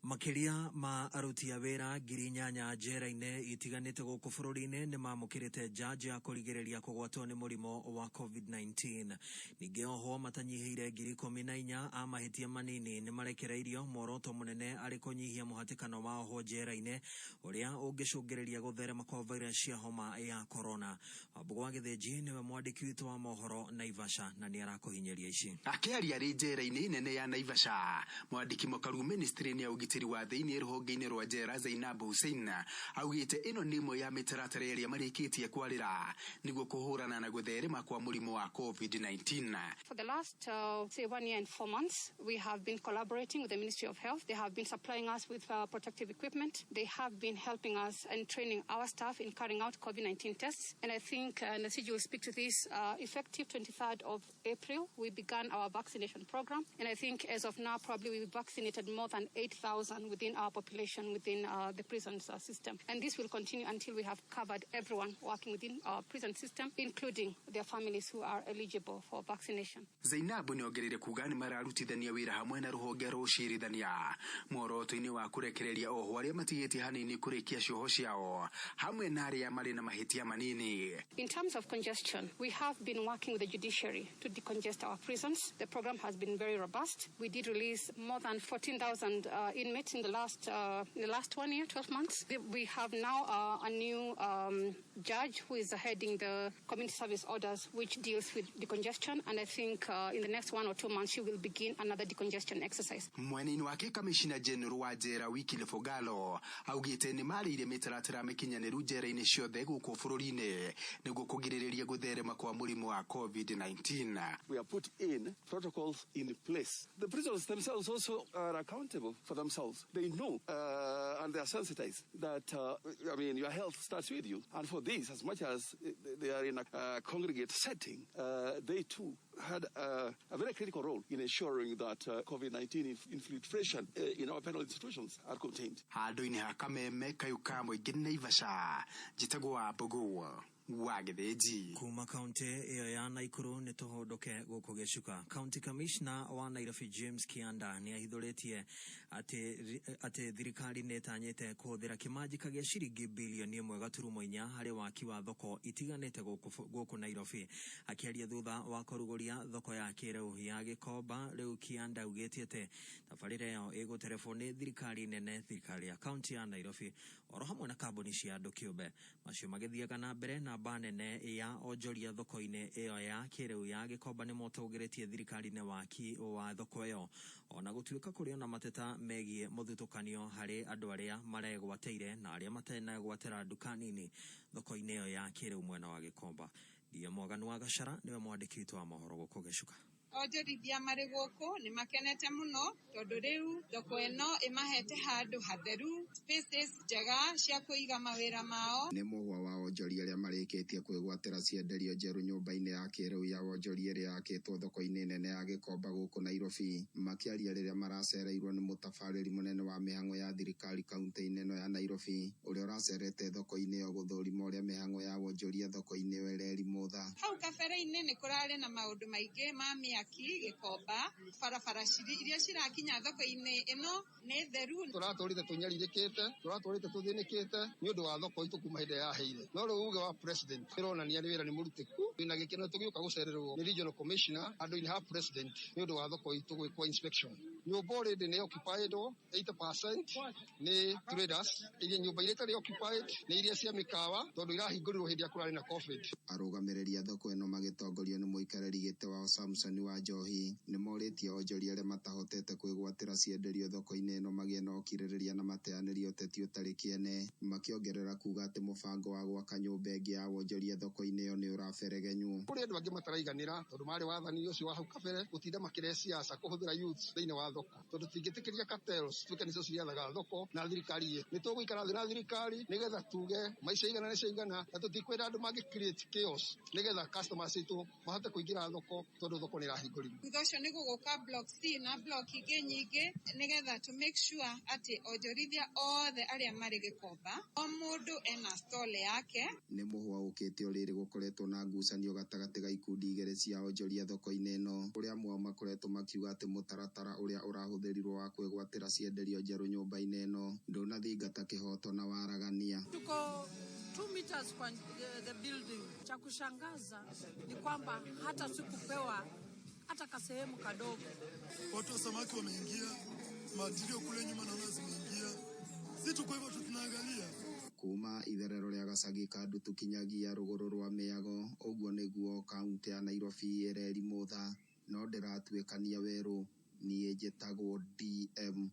Makiria ma aruti a wĩra 8,000 njera-inĩ itiganĩte gũkũ bũrũri-inĩ nĩ mamũkĩrĩte njanjo ya kũrigĩrĩria kũgwatwo nĩ mũrimũ wa COVID-19. Ningĩ oho matanyihĩire 14,000 a mahĩtia manini nĩ marekereirio muoroto mũnene arĩ kũnyihia mũhatĩkano wa oho njera-inĩ ũrĩa ũngĩcũngĩrĩria gũtherema kwa virus ya homa ya corona. Wambũgwa Gĩthĩnji nĩwe mwandĩki witũ wa mohoro Naivasha na nĩ arakũhinyĩria ici. Akĩaria arĩ njera-inĩ nene ya Naivasha, mwandĩki mũkaru ministry-inĩ ya ũgitĩri wa thĩinĩ rũhonge-inĩ rwa njera Zainab Hussein augĩte ĩno nĩ ĩmwe ya mĩtaratara ĩrĩa marĩkĩtie kwarĩra nĩguo kũhũrana na gũtherema kwa mũrimũ wa COVID-19. For the last, say 1 year and 4 months, we have been collaborating with the Ministry of Health. They have been supplying us with protective equipment. They have been helping us and training our staff in carrying out COVID-19 tests. And I think Nasiji will speak to this. Effective 23rd of April, we began our vaccination program. And I think as of now, probably we've vaccinated more than 8,000 1,000 within our population, within the prison system. And this will continue until we have covered everyone working within our prison system, including their families who are eligible for vaccination. Zainabu niongerire kuga ni mararutithania wira hamwe na ruhonge rucirithania mworoto-ini wa kurekereria oho aria matigite hanini kurikia cioho ciao hamwe na aria mari na mahitia manini. In terms of congestion, we have been working with the judiciary to decongest our prisons. The program has been very robust. We did release more than 14,000 inmates in the last 1 year, 12 months. We have now a new judge who is heading the community service orders, which deals with decongestion, and I think in the next 1 or 2 months she will begin another decongestion exercise. Mwenini wake Kamishina General wa Jera Wikile Fogalo augite ni mari ire mitaratara mikinyaniru jera-ini ciothe guku bururi-ini niguo kugiriria gutherema kwa murimu wa COVID-19. We have put in protocols in place. The prisoners themselves also are accountable for themselves. They know and they are sensitized that, your health starts with you. And for this, as much as they are in a congregate setting, they too had a very critical role in ensuring that COVID-19 infiltration in our penal institutions are contained. Handu-ini ha Kameme kayuka mwingi Naivasha jitagwo Mbogo wa Gathee. Kuma kaunti iyo ya Naikuru ni tuhodoke guku Gicuka. County Commissioner wa Nairobi James Kianda ni ahithuritie ati thirikari netanyite kuhuthira kimanjika gia ciringi bilioni 1.4 hari waki wa thoko itiganite guku Nairobi. Akiaria thutha wa kuruguria thoko ya kiriu ya Gikomba, riu Kianda ugite ati tabarira iyo iguterefoni thirikari nene, thirikari ya county ya Nairobi oro hamwe na kambuni cia andu kiumbe macio magithiaga na mbere na banene ya onjoria thoko-ini iyo ya kiriu ya Gikomba ni motaugiritie thirikari ne waki wa thoko iyo ona gutuika kuri ona mateta megie muthutukanio hari andu aria maregwateire na aria matenegwatera duka nini thoko-ini iyo ya kiriu mwena wa Gikomba. Ndio Mwaganu wa Gashara niwe mwandiki wa mohoro guku Gicuka. Onjorithia marĩ gũkũ nĩ makenete mũno tondũ rĩu thoko ĩno ĩmahete handũ hatheru, spaces njega cia kũiga mawĩra mao. Nĩ mũhwa wa onjoria arĩa marĩkĩtie kwĩgwatĩra cienderio njerũ nyũmba-inĩ ya kĩrĩu ya onjoria ĩrĩa yakĩtwo thoko-inĩ nene ya Gikomba gũkũ Nairobi, makĩaria rĩrĩa maracereirwo nĩ mũtabarĩri mũnene wa mĩhang'o ya thirikari kaunti-inĩ ĩno ya Nairobi ũrĩa ũracerete thoko-inĩ ĩyo gũthũrima ũrĩa mĩhang'o ya onjoria thoko-inĩ ĩyo ĩrerimũtha. Hau kabere-inĩ nĩ kũrarĩ na maũndũ maingĩ ma mĩaki Gikomba, barabara iria cirakinya thoko-inĩ ĩno nĩ theru. Tũratũrĩte tũnyarirĩkĩte, tũratũrĩte tũthĩnĩkĩte nĩ ũndũ wa thoko itũ kuma hĩndĩ yaheire. No rĩu uge wa president ĩronania nĩ wĩra nĩ mũrutĩku. Twĩna gĩkeno tũgĩũka gũcererwo nĩ regional commissioner handũ-inĩ ha president nĩ ũndũ wa thoko itũ gwĩkwo inspection. Nyũmba already nĩ occupied 80% nĩ traders, iria nyũmba iria itarĩ occupied nĩ iria cia mĩkawa tondũ irahingũrirwo hĩndĩ ya kũrarĩ na COVID. Arũgamĩrĩri a thoko ĩno magĩtongorio nĩ mũikarĩri gĩtĩ wa Samson wa Njohi nĩ morĩtie onjoria arĩa matahotete kwĩgwatĩra cienderio thoko-inĩ ĩno magĩe na ũkirĩrĩria na mateanĩrio ũteti ũtarĩ kĩene, makĩongerera kuga atĩ mũbango wa gwaka nyũmba ĩngĩ ya wonjoria thoko-inĩ ĩyo nĩ ũraberegenywo. Kũrĩ andũ angĩ mataraiganĩra tondũ marĩ wathani ũcio wa hau kabere gũtinda makĩrehe siasa kũhũthĩra youth thĩinĩ wa thoko, tondũ tingĩtĩkĩria cartels tuĩke nĩcio ciathaga thoko na thirikari nĩ tũgũikara thĩ na thirikari nĩgetha tuge maica igana nĩ ciaigana na tũtikwenda andũ mangĩ create chaos nĩgetha customers aitũ mahote kũingĩra thoko tondũ thoko nĩ ĩrahingũrirwo. Thutha ũcio nĩ gũgũka block C na block ingĩ nyingĩ nĩgetha to make sure atĩ onjorithia othe arĩa marĩ Gikomba o mũndũ ena stall yake. Nĩ mũhwa ũkĩte ũrĩrĩ gũkoretwo na ngucanio gatagatĩ ga ikundi igĩrĩ cia onjoria thoko-inĩ ĩno, kũrĩa amwe makoretwo makiuga atĩ mũtaratara ũrĩa ũrahũthĩrirwo wa kwĩgwatĩra cienderio njerũ nyũmba-inĩ ĩno ndũnathingata kĩhoto na waragania. Tuko 2 meters kwa the building. Cha kushangaza ni kwamba hata sikupewa hata kasehemu kadogo. Watu wa samaki wameingia, matirio kule nyuma naona zimeingia. Sisi tuko hivyo tunaangalia. Kuma itherero rĩa gacagi ka ndutu kinyagia rũgũrũ rwa mĩago, ũguo nĩguo kaunti ya Nairobi ĩrerimũtha, no ndĩratuĩkania werũ. Niĩ njĩtagwo DM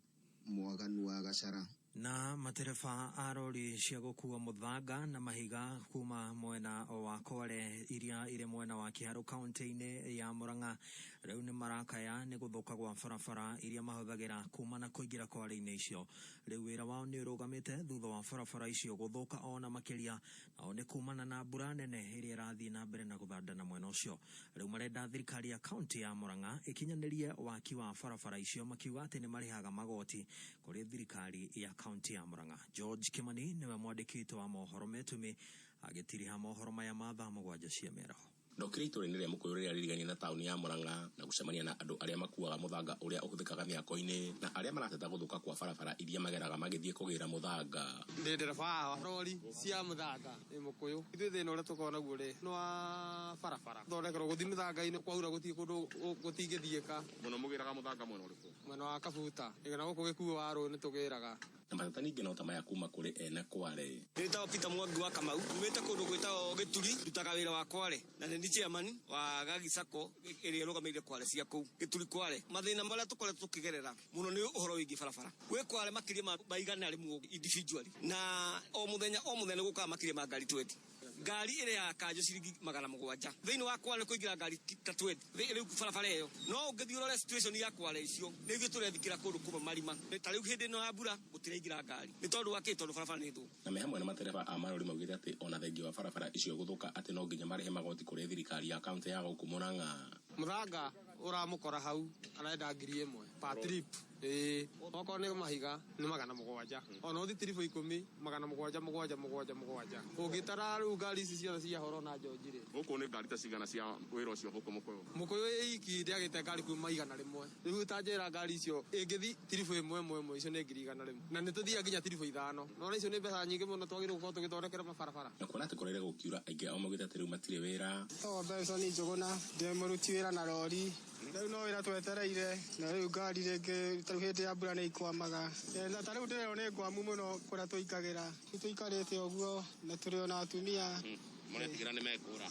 Mwaganu wa Gacara. Na matereba a rori cia gũkua mũthanga na mahiga kuma mwena wa Kwale iria ire mwena wa Kiharu kaunti-inĩ ya Murang'a rĩu nĩ marakaya nĩ gũthũka gwa barabara iria mahũthagĩra kuma na kũingĩra Kwale-inĩ icio. Rĩu wĩra wao nĩ ũrũgamĩte thutha wa barabara icio gũthũka ona makĩria, nao nĩ kumana na mbura nene ĩrĩa ĩrathiĩ na mbere na gũthandana mwena ũcio. Rĩu marenda thirikari ya kaunti ya Murang'a ĩkinyanĩrie waki wa barabara icio, makiuga atĩ nĩ marĩhaga magoti kũrĩ thirikari ya kaunti ya Murang'a. George Kimani niwe mwandĩki witũ wa mohoro metumi agĩtiriha mohoro maya ma thaa mũgwanja cia mĩaraho. Ndokire itũra-inĩ rĩa Mũkũyũ rĩrĩa rĩriganie na taũni ya Murang'a na gũcemania na andũ arĩa makuaga mũthanga ũrĩa ũhũthĩkaga mĩako-inĩ na arĩa marateta gũthũka kwa barabara iria mageraga magĩthiĩ kũgĩra mũthanga. Ndĩ ndereba wa rori cia mũthanga ĩ Mũkũyũ. Ithuĩ thĩna ũrĩa tũkoragwo naguo rĩ nĩ wa barabara. Thondekerwo gũthiĩ mũthanga-inĩ kwaura gũtirĩ kũndũ gũtingĩthiĩka. Mũno mũgĩraga mũthanga mwena ũrĩkũ? Mwena wa Kabuta. Ĩgana gũkũ Gĩkuũ wa rũĩ nĩ tũgĩraga. Na mateta ningĩ no ta maya kuma kũrĩ ene Kwale. Ndĩtagwo Peter Mwangi wa Kamau. Umĩte kũndũ gwĩtagwo Gĩturi, ndutaga wĩra wa Kwale. Na nĩ chairman wa Gathee Sacco ĩrĩa ĩrũgamĩrĩire Kwale cia kũu Gĩturi Kwale. Mathĩna marĩa tũkoretwo tũkĩgerera mũno nĩ ũhoro wĩgiĩ barabara. Gwĩ Kwale makĩria ma igana rĩmwe individually. Na o mũthenya gũkaga makĩria ma ngari 20. Ngari ĩrĩa ya kanjũ ciringi 700. Thĩinĩ wa Kwale kũingĩra ngari ta 20. Rĩu barabara ĩyo. No ũngĩthiĩ ũrore situation ya Kwale icio. Nĩ ithuĩ tũrethikĩra kũndũ kuma marima. Ta rĩu hĩndĩ ĩno ya mbura gũtiraingĩra ngari. Nĩ tondũ wa tondũ barabara nĩ thũku. Na me hamwe na matereba a marori maugĩte atĩ ona thengia wa barabara icio gũthũka atĩ no nginya marĩhe magoti kũrĩ thirikari ya kaunti ya gũkũ Murang'a. Mũthanga ũramũkora hau arenda 1,000 per trip. Okorwo nĩ mahiga nĩ 700. Ona ũthi trip 10 700. Ũngĩtara rĩu ngari ici ciothe cia horo na njonji rĩ. Gũkũ nĩ ngari ta cigana cia wĩra ũcio gũkũ Mũkũyũ. Mũkũyũ iki ndĩagĩte ngari kuma 100. Rĩu ta njĩra ngari icio ĩngĩthi trip 1 icio nĩ 100 na nĩ tũthiaga nginya trip 5. No icio nĩ mbeca nyingĩ mũno twagĩrĩirwo gũkorwo tũgĩthondekera mabarabara. Na kuona atĩ kũrĩre gũkiura aingĩ ao maugĩte atĩ rĩu matirĩ wĩra. Mbeca nĩ njũgũna ndĩ mũruti wĩra na rori. Rĩu no wĩra twetereire na rĩu ngari rĩngĩ ta rĩu hĩndĩ ya mbura nĩ ikwamaga. Na ta rĩu ndĩreo nĩ ngwamu mũno kũrĩa tũikagĩra. Tũikarĩte ũguo na tũrĩ ona atumia. Mũretigĩra nĩ mekũra.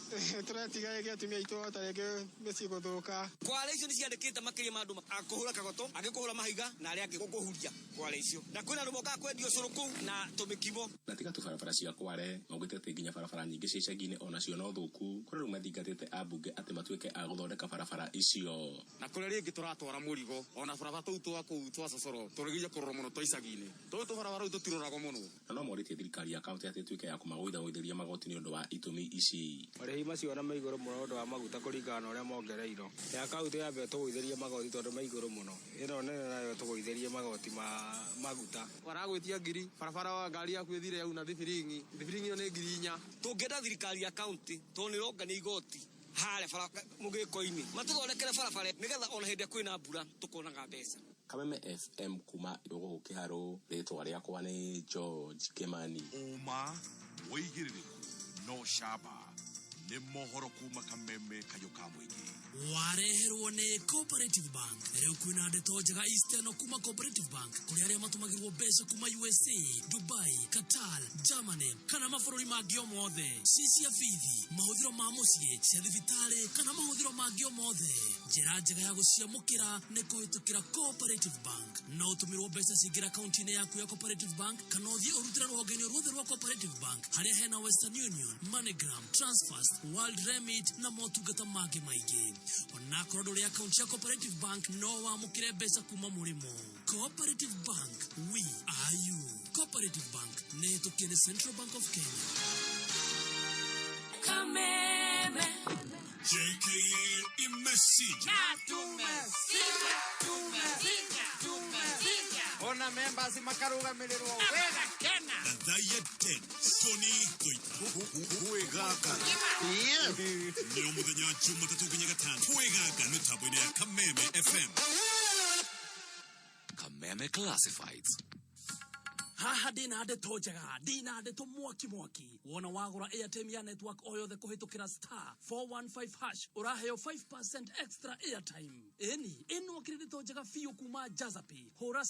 Tũretigĩra atumia aitũ ta rĩngĩ mĩciĩ gũthũka. Kwale icio nĩ ciandĩkĩte makĩria ma andũ akũhũra kagoto, agĩkũhũra mahiga na arĩa angĩ gũkũhuria Kwale icio. Na kwĩna andũ mokaga kwendia ũcũrũ kũu na tũmĩkimo. Na tiga tu barabara cia Kwale, maugĩte atĩ nginya barabara nyingĩ cia icagi-inĩ onacio no thũku. Kũrĩ rĩu mathingatĩte ambunge atĩ matuĩke a gũthondeka barabara icio. Na kũrĩa rĩngĩ tũratwara mũrigo, ona barabara tũu twa kũu twa Cocoro, tũrĩgĩria kũrora mũno twa icagi-inĩ. Tũu tũbarabara tũu tũtiroragwo mũno. Na no morĩtie thirikari ya kaunti atĩ ĩtuĩke ya kũmagũithagũithĩria magoti nĩ ũndũ wa itũmi ici. Marĩhi macio na maigũrũ mũno ũndũ wa maguta kũringana na ũrĩa mongereirwo. Ya kaunti yambe tũgũithĩrie magoti tondũ maigũrũ mũno. Ĩno nene nayo tũgũithĩrie magoti ma maguta. Waragwĩtia ngiri, barabara wa ngari yaku ĩthire yau na thibiringi. Thibiringi ĩyo nĩ 4,000. Tũngĩenda thirikari ya kaunti tondũ nĩ ronga nĩ igoti harĩa mũgĩko-inĩ. Matũthondekere barabara nĩgetha ona hĩndĩ kwĩna mbura tũkonaga mbeca. Kameme FM kuma Irũgũ Kĩharũ, rĩtwa rĩakwa nĩ George Kimani. Uma wĩigĩrĩrĩku no shaba nĩ mohoro kuma Kameme kayũ ka mũingĩ. Wareherwo nĩ Cooperative Bank. Rĩu kwĩna ndeto njega Eastern kuma Cooperative Bank kũrĩ arĩa matũmagĩrwo mbeca kuma USA, Dubai, Qatar, Germany kana mabũrũri mangĩ o mothe. Cia bithi, mahũthĩro ma mũciĩ, cia thibitarĩ kana mahũthĩro mangĩ o mothe. Njĩra njega ya gũciamũkĩra nĩ kũhĩtũkĩra Cooperative Bank. No ũtũmĩrwo mbeca cingĩra akaunti-inĩ yaku ya Cooperative Bank kana ũthiĩ ũrutĩre rũhonge-inĩ ruothe rwa Cooperative Bank harĩa hena Western Union, MoneyGram, Transfast, World Remit na motungata mangĩ maingĩ. Ona korwo ndũrĩ akaunti ya Cooperative Bank no wamũkĩre mbeca kuma mũrĩmo. Cooperative Bank, we are you. Cooperative Bank nĩ hĩtũkie nĩ Central Bank of Kenya. Kameme JKA imesija ona members makarugamĩrĩrwo wega tena Gathee Kihenjo wegaka nĩ mũthenya wa Jumatatu nginya Gatano wegaka nĩ tambo-inĩ ya Kameme FM. Kameme Classifieds. Haha ndina ndeto njega, ndina ndeto mwaki wona wagũra airtime ya network o yothe kũhĩtũkĩra *415# ũraheo 5% extra airtime. Ĩno akĩrĩ ndeto njega biũ kuma Jazapi. Hũra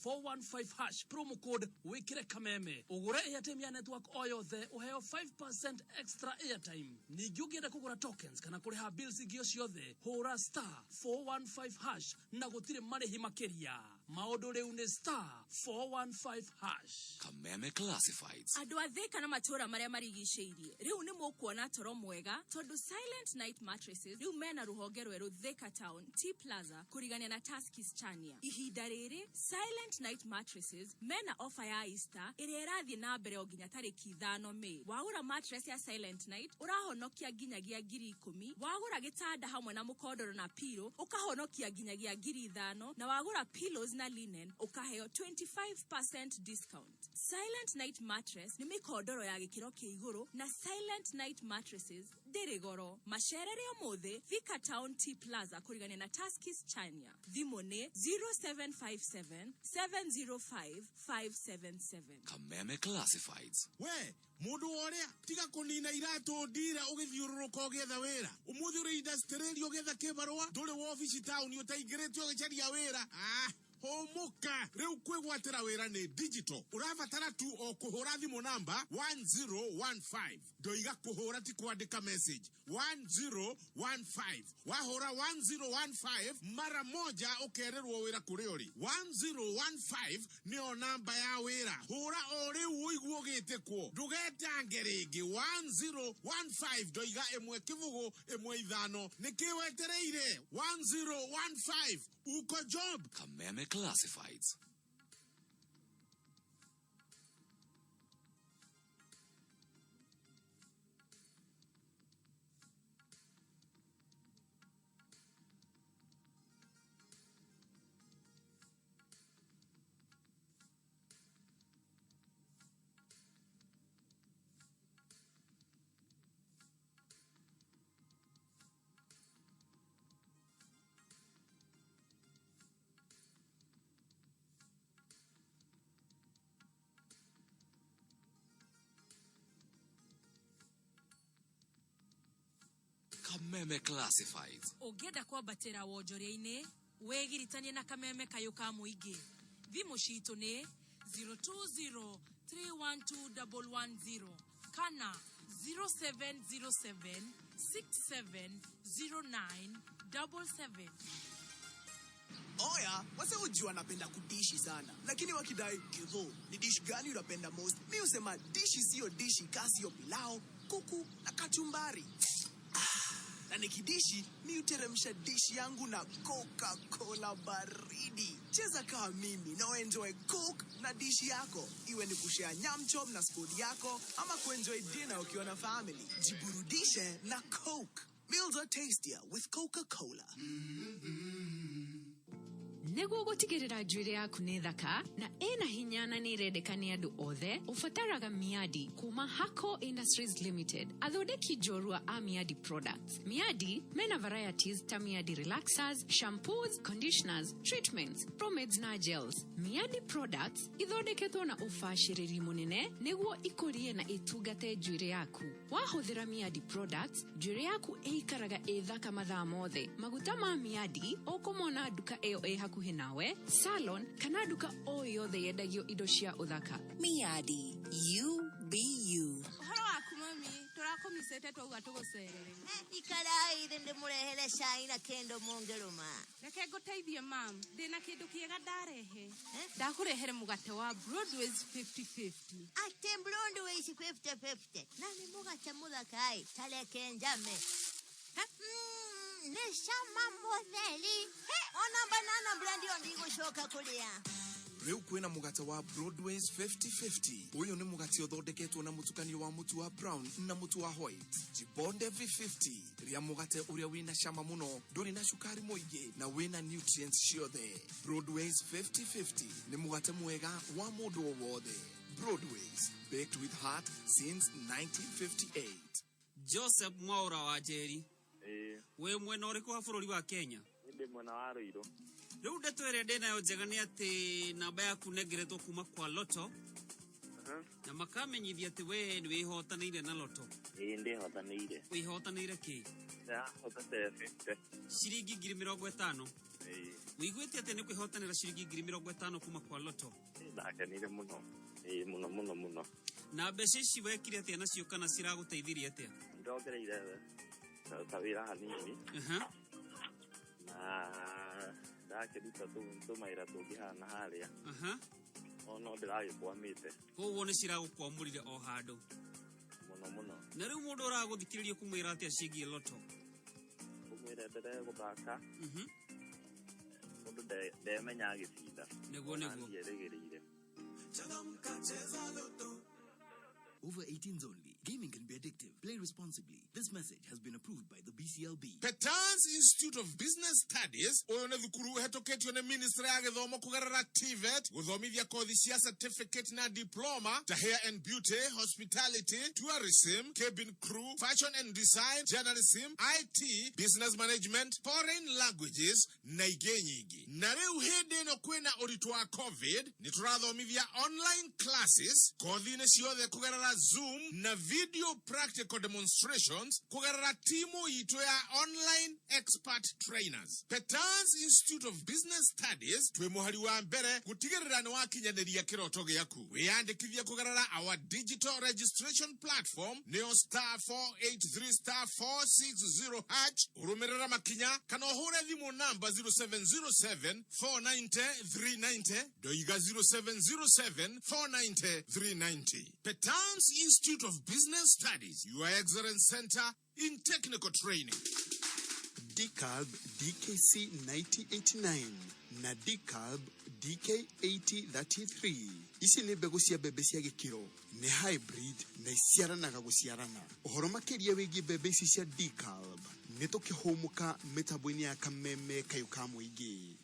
*415# promo code wĩkĩre Kameme ũgũre airtime ya network o yothe ũheo 5% extra airtime. Ningĩ ũngĩenda kũgũra tokens kana kũrĩha bills ingĩ o ciothe hũra *415# na gũtirĩ marĩhi makĩria. maũndũ rĩu nĩ star 415 hash. Kameme Classifieds. Andũ athĩka na matũra marĩa marigicĩirie rĩu nĩ mũkuona toro mwega tondũ Silent Night Mattresses rĩu mena rũhonge rwerũ Thika Town T Plaza kũrigania na Tuskys Chania. Ihinda rĩrĩ Silent Night Mattresses mena offer ya Easter ĩrĩa ĩrathiĩ na mbere o nginya tarĩki 5 Mei. Wagũra mattress ya Silent Night ũrahonokia nginyagia 10,000. Wagũra gĩtanda hamwe na mũkondoro na pillow ũkahonokia nginyagia 5,000 na wagũra pillows na linen ukaheo 25% discount. Silent Night Mattress ni mikondoro ya gĩkĩro kĩa igũrũ na Silent Night Mattresses ndĩrĩ goro. Macerere omothe Thika Town T Plaza kũrigania na Tuskys Chania. Thimũ nĩ 0757 705 577. Kameme Classifieds. We mundu ũrĩa tiga kũnina iratũ ndira ũgĩthiũrũrũka ũgĩetha wĩra. Ũmũthĩ ũrĩ industry ũgĩetha kĩbarũa ndũrĩ wa ofici town ũtaingĩrĩte ũgĩcaria wĩra. Homoka rĩu kwĩgwatĩra wĩra nĩ digital. Ũrabatara tu o kũhũra thimũ namba 1015. Ndoiga kũhũra ti kwandĩka message 1015. Wahũra 1015 mara moja ũkererwo wĩra kũrĩ ũrĩ. 1015 nĩyo namba ya wĩra. Hũra o rĩu ũigua ũgĩtĩkwo. Ndũgetange rĩngĩ 1015 ndoiga ĩmwe kĩbũgũ ĩmwe ithano. Nĩkĩ wetereire 1015 uko job. Kameme Classifieds. Kameme Classifieds. Ũngĩenda kwambatĩra wonjoria-inĩ wĩgiritanie na kameme kayũ ka mũingĩ. Thimũ citũ nĩ 020312110 kana 0707670977. Oya, wase ujua napenda kudishi sana. Lakini wakidai, Githo, ni dish gani unapenda most? Mi usema dishi siyo dishi kasi yo pilao, kuku na kachumbari. Na nikidishi, mi uteremsha dishi yangu na Coca-Cola baridi. Cheza kama mimi na enjoy Coke na dishi yako. Iwe ni kushare nyamchom na squad yako ama kuenjoy dinner ukiwa na family. Jiburudishe na Coke. Meals are tastier with Coca-Cola. Nĩguo gũtigĩrĩra njuĩrĩ yaku nĩ thaka na ĩna hinya na nĩ irendeka nĩ andũ othe, ũbataraga Miadi kuma Hako Industries Limited, athondeki njorua a Miadi products. Miadi mena varieties ta Miadi relaxers, shampoos, conditioners, treatments, pomades na gels. Miadi products ithondeketwo na ũbacĩrĩri mũnene nĩguo ikũrie na itungate njuĩrĩ yaku. Wahũthĩra Miadi products, njuĩrĩ yaku ĩikaraga ĩ thaka mathaa mothe. Maguta ma Miadi ũkũmona nduka ĩyo ĩ hakuhĩ nawe, salon kana nduka o yothe yendagio indo cia ũthaka. Miadi, you be you. Ũhoro waku mami, tũrakomisete twauga tũgũcerere. Ikaraire ndĩmũrehere cai na kendo mongeroma. Reke ngũteithie mam, ndĩna kĩndũ kĩega ndarehe. Ndakũrehere mũgate wa Broadway's 50-50. Ate Broadway's 50-50. Na nĩ mũgate mũthaka tareke njame. Neshama modeli. Ona banana blandi ondigushoka kulia. Rĩu kwĩna mũgate wa Broadway's 50-50. Ũyũ nĩ mũgate ũthondeketwo na mũtukanio wa mũtu wa brown na mũtu wa white. Jibonde V50. Rĩa mũgate ũrĩa wĩna cama mũno, ndũrĩ na cukari mũingĩ na wĩna nutrients ciothe. Broadway's 50-50 nĩ mũgate mwega wa mũndũ o wothe. Broadway's, baked with heart since 1958. Joseph Mwaura wa Njeri. We mwena ũrĩkũ wa bũrũri wa Kenya? Ndĩ mwena wa Ruiru. Rĩu ndeto ĩrĩa ndĩnayo njega nĩ atĩ namba yaku nengeretwo kuma kwa Loto. Na makamenyithia atĩ we nĩ wĩhotanĩire na Loto. Ndĩhotanĩire. Wĩhotanĩire kĩ? Hotanĩire 50. Ciringi 50,000. Wĩiguĩte atĩ nĩ kwĩhotanĩra ciringi 50,000 kuma kwa Loto? Ndakenire mũno. Mũno. Na mbeca ici wekire atĩa nacio kana ciragũteithirie atĩa? Ndongereire tawĩra hanini. Na ndakiruta tumaira tungihana haria no ndiragĩkwamĩte koguo nĩ ciragũkwamũrire o handũ mũno na rĩu mũndũ ũragũthikĩrĩria kũmwĩra atĩa ciĩgiĩ loto kũmwĩra endelee gũthaka mũndũ ndemenya agĩcinda nĩguo erĩgĩrĩire. Over 18s only. Gaming can be addictive. Play responsibly. This message has been approved by the BCLB. Petans Institute of Business Studies oyo ne thukuru hetoketio ne Ministry ya Githomo kugerera TVET guthomithia kothi cia certificate na diploma ta hair and beauty, hospitality, tourism, cabin crew, fashion and design, journalism, IT, business management, foreign languages na ingĩ nyingĩ. Na rĩu hĩndĩ ĩno kwĩna ũritũ wa COVID ni tũrathomithia online classes kothi-inĩ ciothe kugerera Zoom na video practical demonstrations kugerera timu yitu ya online expert trainers. Petans Institute of Business Studies twe muhari wa mbere gutigirira ni wakinyanĩria kĩroto gĩaku. Wĩyandĩkithie kugerera our digital registration platform neo *483*460# urumirira makinya kana uhure thimu namba 0707 490 390 doiga 0707 490 390. Petans Institute of Business Studies, your excellence center in technical training. DCALB DKC 9089 na DCALB DK8033. Ici nĩ mbegũ cia mbembe cia gĩkĩro, nĩ hybrid na iciaranaga gũciarana. Ũhoro makĩria wĩgiĩ mbembe ici cia DCALB nĩ tũkĩhũmũka mĩtambo-inĩ ya kameme kayũ ka mũingĩ.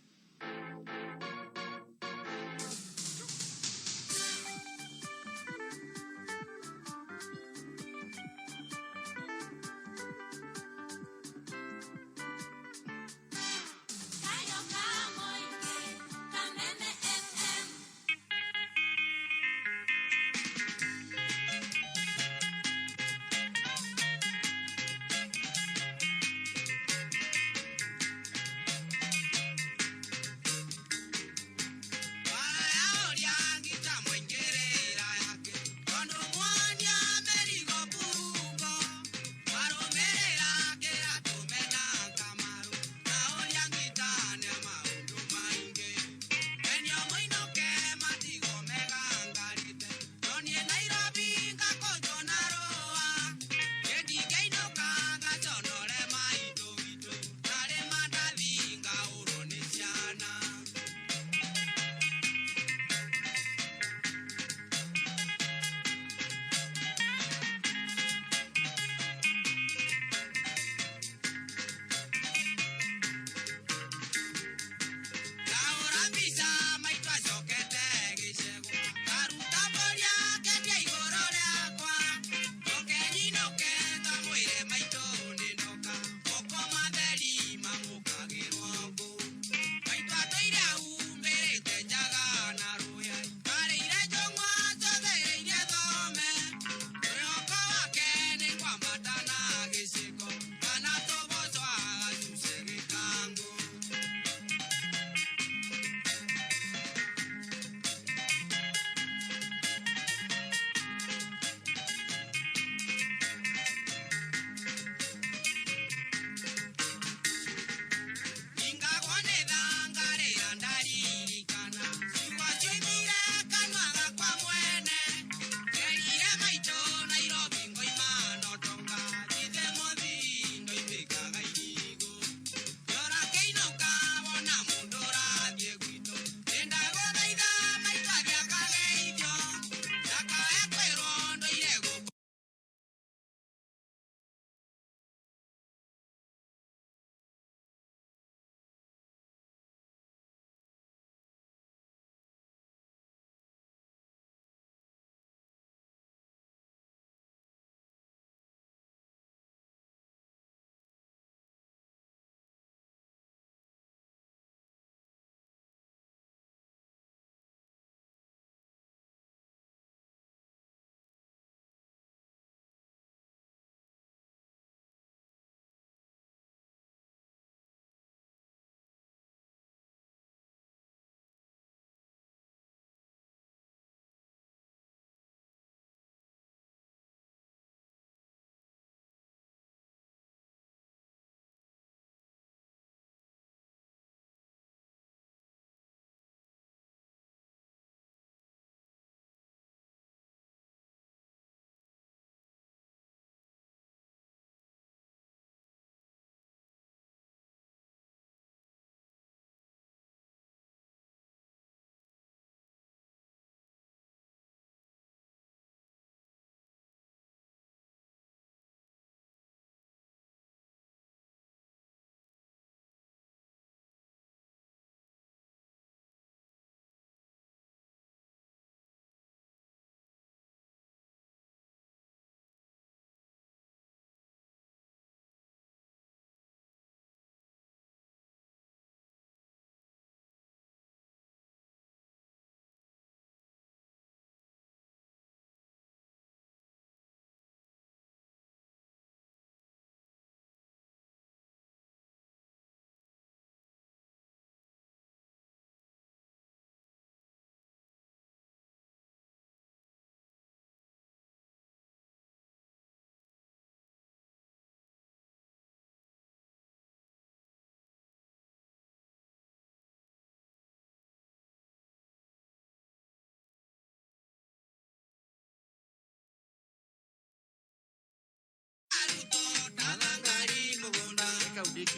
DK.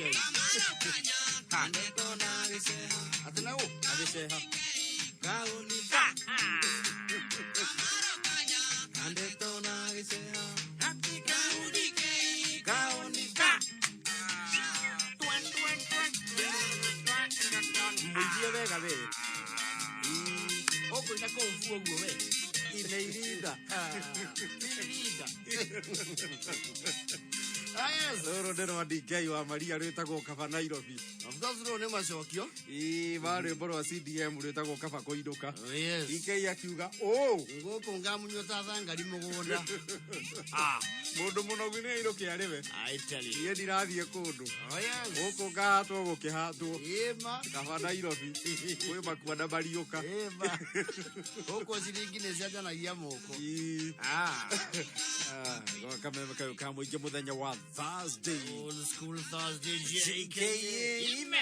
Atena u. Agiseha. Kaunika. Andetona agiseha. Kaunika. Mujie vega ve. Oko ina konfu oguo we. Ineirida. Ineirida. Roro ndero DK wa Maria rwetagwo kaba Nairobi. Of course no ne macokio. Bare boro CDM rwetagwo kaba koinuka. Yes. DK akiuga ngoko ngamunyota thangari mugunda. Mundu munogu ni airuke arebe. I tell you. Ye ndirathie kundu. Yes. Goko gahatwo gukihatwo. Ema. Kaba Nairobi. Kwe makua na bariuka. Ema. Goko ciringi ne ciajanagia moko. Goka meme kayo kamuingi muthenya wa Thursday. Old school Thursday JK.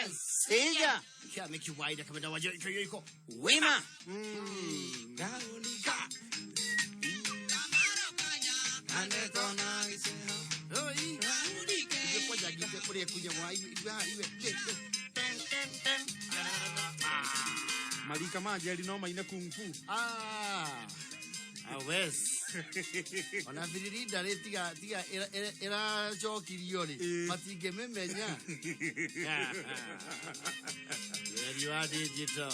Sega. Kia make you wide kamenda wa JK yuko. Wima. Kaunika. Andetona iseha. Oi. Yuko jagite kule kunya wa iwe. Marika maji alinoma ine kung fu. Awes. Ona viririda le tiga era jokirio le. Matige memenya. You are digital.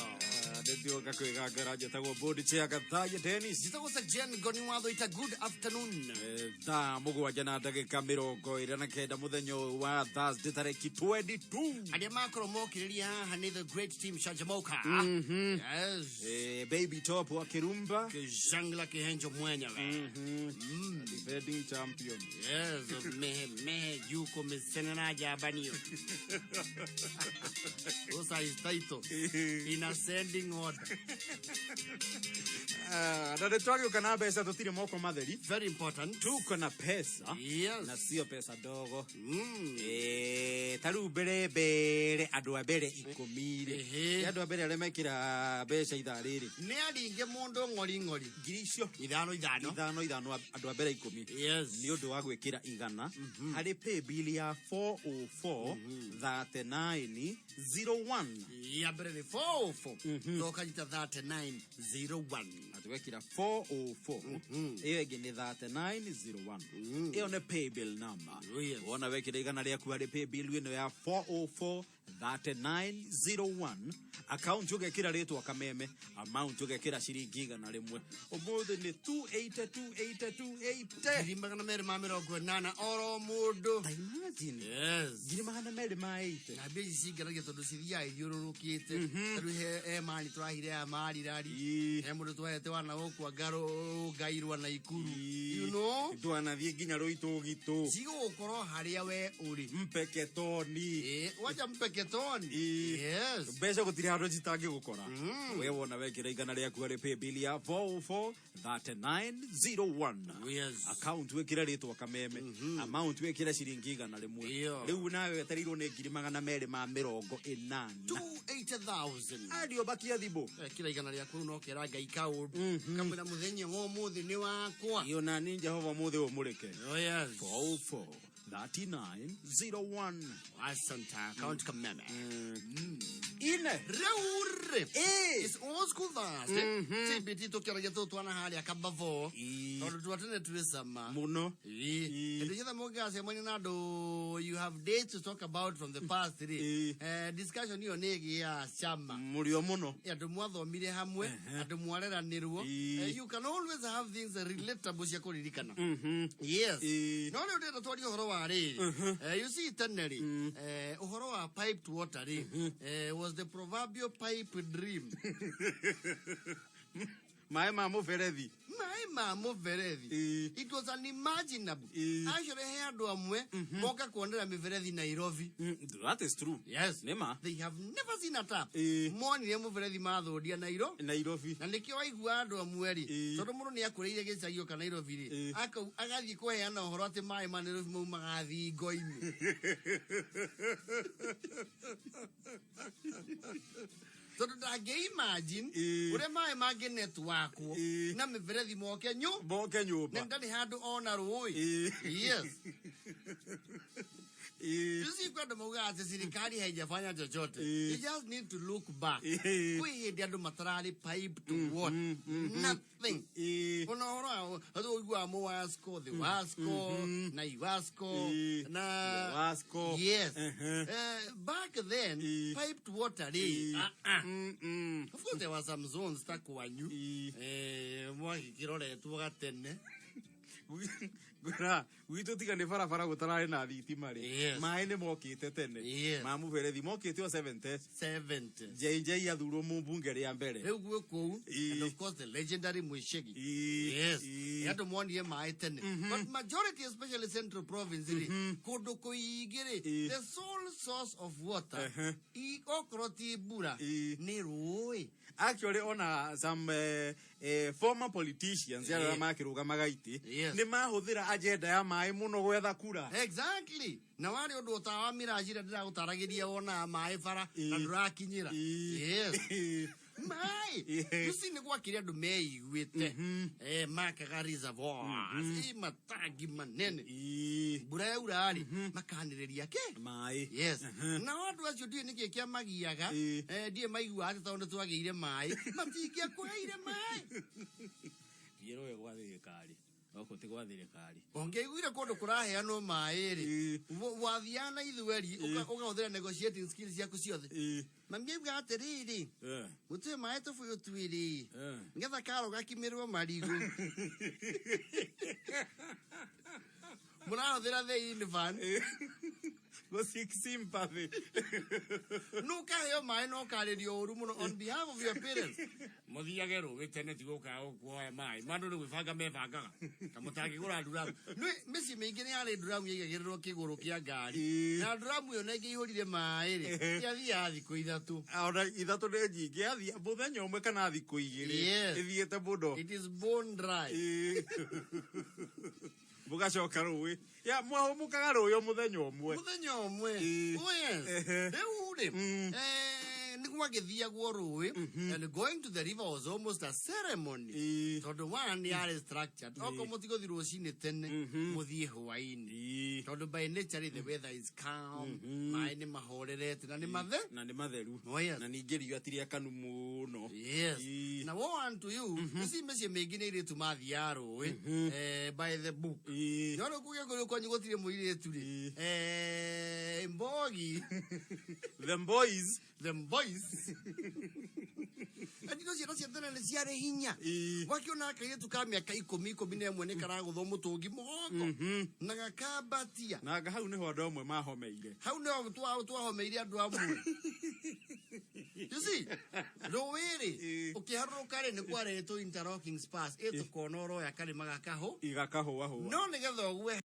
Ndio kakwega garaje tago body chair Gathee tennis. Zitago sa Jen goni watho ita good afternoon. Da mugwanja na ndagika mirongo ira na kenda muthenyo wa Thursday tariki 22. Adia makro mokiriria haha the great team Canjamuka. Yes. Baby top wa Kirumba. Canjamuka Kihenjo mwenye we. Defending champion. Yes. Mehe yuko mesenena jabaniyo. Osa is title. In ascending order. Na detwagi ukana pesa tutire moko matheri. Very important. Tuko na pesa. Yes. Na sio pesa dogo. Taru bere andu abere ikomire. Andu abere ale mekira pesa ithariri. Ne aringe mundu ngori. Girisho. Ithano. Andu abere ikumi. Yes. Ni undu wa gwikira igana. Hari pay bill ya 404 3901. Ya bere 404. Toka jita 3901. Atuwekira 404. Iyo egi ni 3901. Iyo ne pay bill number. Wona wekira igana ria kuhari pay bill wino ya 404 3901. Account ugekira ritwa kameme. Amount ugekira shiringi igana rimwe. Umuthi ni 280. Girimagana mere ma mirongo nana oro mundu. Imagine. Yes. Girimagana mere ma 80. Na bei cigaragia tondu cithia ithiururukite. Taru he mani twahire amari rari. He mundu twahete wana gukwa ngaro ngairwa na ikuru. You know? Ndwana thie nginya ruitu gitu. Cigo gukoro haria we uri. Mpeketoni. Wacha mpeketoni. Yes. Mbeca gutire handu citangi gukora. We wona wekira igana ria kuhari pay bill ya 404 3901. Yes. Account wekira ritwa kameme. Amount wekira shiringi igana rimwe. Riu nawe wetarirwo ni ngiri magana meri ma mirongo inana. 280,000. Adio bakia thibo. Kira igana ria kuno kera ngai kaundu. Kamwira muthenya wo muthi ni wakwa. Iyo na ni Jehova muthi umurike. Oh yes. 404 3901. Asanta account kameme. Ine reure. It's old school Thursday. Tibiti tokera geto twana hali akabavo. Tondu twatene twisama. Muno. Ndikitha mugase mwini nado you have dates to talk about from the past today. Discussion hiyo negi ya chama. Murio muno. Ya tumwathomire hamwe, atumwareranirwo. You can always have things relatable cia kuririkana. Yes. No le ndeta twari uhoro wa ri. You see teneri. Uhoro wa piped water ri. Was the proverbial pipe dream. Maema muferethi. It was unimaginable. Actually, here do amwe moka kuondera miferethi Nairobi. That is true. Yes. Nema. They have never seen a tap. Moni ya miferethi mathodia Nairobi. Na nikio waigua andu amweri. Tondu mundu ni akureire gicagio ka Nairobi ri. Agathi kuheana uhoro ati mai ma Nairobi mau magathi ngoini. So ndage imagine ure mai mage network na miferethi moke nyumba na ndani handu ona roi. Yes. You see, kwa mauga ati serikali haijafanya chochote. You just need to look back. Kui ndio matarali pipe to what? Nothing. Unaona, hado igwa mo Wasco, the Wasco, na Iwasco, na Wasco. Yes. Back then, piped water. Of course, there was some zones stuck wanyu. Mwaki kirore tuwa tene. Gura, wito tika ne fara gutarare na thitima ri. Mai ne mokite tene. Mamu berethi mokite o 70. JJ athuro mu bunge ria mbere. Riu guku, and of course the legendary Mushegi. Yes. Yato mwoni ye mai tene. But majority, especially central province, kodo koigere, the sole source of water, okroti bura, ni roi. Actually, on some former politicians, yara makiruga magaiti, ni mahuthira agenda ya mai muno gwetha kura. Exactly. Na wale odo tawa mirajira ndira gutaragiria ona mai fara na ndurakinyira. Yes. Mai. You see ni kwa kiria do mei wete. Makaga reservoirs. Matagi manene. Bura urari makanireria ke. Mai. Yes. Na watu wacho ni kia magiaga. Die maigu ati tawo twagire mai. Matikia kwa ire mai. Yero ye gwa thirikari. Oko te gwa thirikari. Ongeiguire kondo kuraheanwo mai ri. Wathiana ithweri ugahuthira negotiating skills yaku ciothe. Mami uga atiriri. Gutire mai tufuyo twiri. Ngetha karo gakimirwo marigu. Murahuthira the in van. Go seek sympathy. No kayo mai no karirio oru muno on behalf of your parents. Mothiagero witene tigoka okuoya mai. Mando ni gwibanga mebanga. Kamutagi gura duramu. No misi mingi ni ale duramu yegererwo kiguru kia ngari. Na duramu yo nenge ihurire mai ri. Yathia thiku ithatu. Ora ithatu ni nyingi athia muthenya umwe kana thiku igiri. Ithiete muno. It is bone dry. Mugacoka rũĩ ya mwahũmũkaga rũĩ o mũthenya ũmwe niguo agĩthiagwo rũĩ and going to the river was almost a ceremony tondũ one yarĩ structured oko mũtigũthi rũcinĩ tene mũthiĩ hwainĩ tondũ by nature the weather is calm maĩ nĩ mahorerete na nĩ matheru na ningĩ riũa ti rĩakanu mũno. Na woe unto you ici mĩciĩ mĩingĩ nĩ airĩtu mathiaga rũĩ by the book yona kuge kũrĩ kwanyu gũtirĩ mũirĩtu rĩ mbogi them boys Andino ciana cia tene nĩ ciarĩ hinya wakiona kairĩtu ka mĩaka 10-11 nĩ karagũthwo mũtũngi mũgongo na gakambatia na hau nĩho andũ amwe mahomeire hau nĩho twahomeire andũ amwe. You see, rũĩ-rĩ ũkĩharũrũka rĩ nĩ kwaretwo interlocking spars ĩtũkona oroya karĩma gakahũa no nĩgetha ũgwe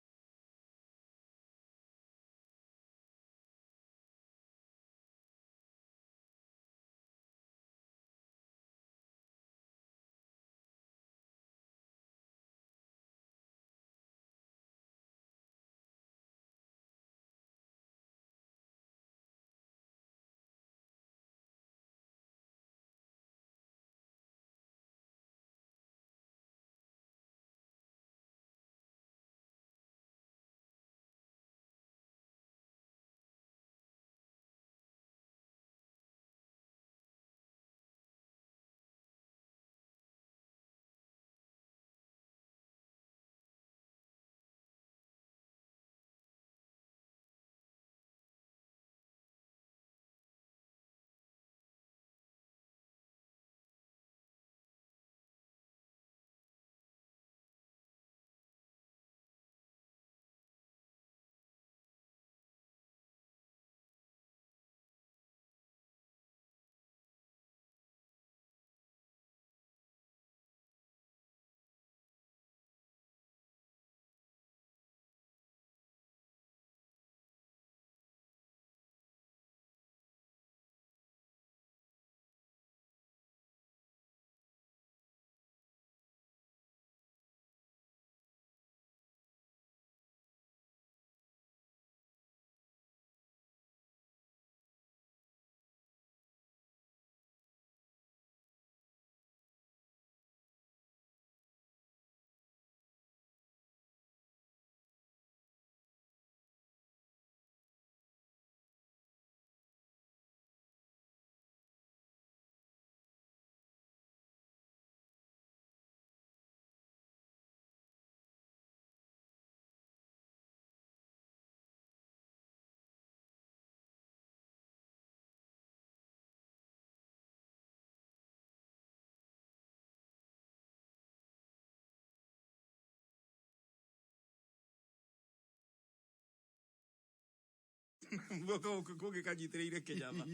Guoko kugikanyitiriire kinyatha.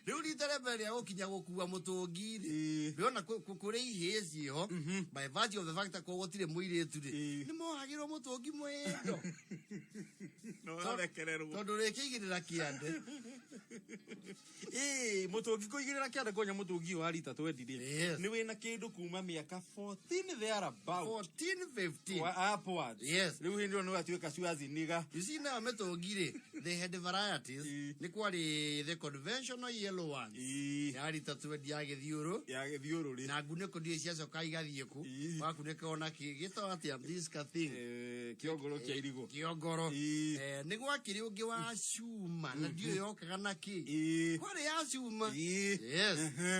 Riu ritare mbere ya gukinya gukua mutungi riona kuri iheci ho by virtue of the fact that gutire muiritu ri ni mohagirwo mutungi mwendo no rekererwo tondu rikigirira kiande mutungi kuigirira kiande konya mutungi wa rita 20 ni wina kindu kuma miaka 14 there about 14 15 upwards. Yes, riu hindio no atuika swazi niga. You see now mutungi ri they had varieties ni kwari the conventional yellow ones ya rita 20 ya githiuru ri na ngune kundie cia coka igathie ku wakuneka ona gito atia this thing kiogoro kia irigo kiogoro ni gwakiri ungi wa cuma na ndio yokaga na ki kwari ya cuma. Yes,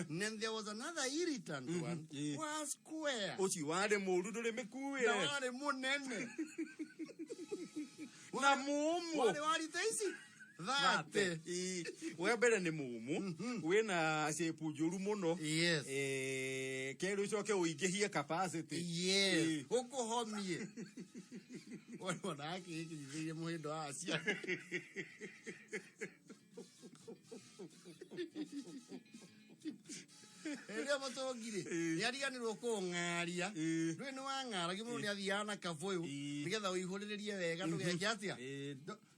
and then there was another irritant one was square uci ware muru nduri mikuire na ware munene na mumu ware taisi that we mbere ni mumu wina shape njuru muno. Yes, keru coke uingihie capacity. Yes, ukuhomie wana akigithire muhindo acia Eria mutongire yariganirwo kungaria ndwe ni wangaragia mundu ni athiaga na kaboyu nigetha uihuririe wega ndugeke atia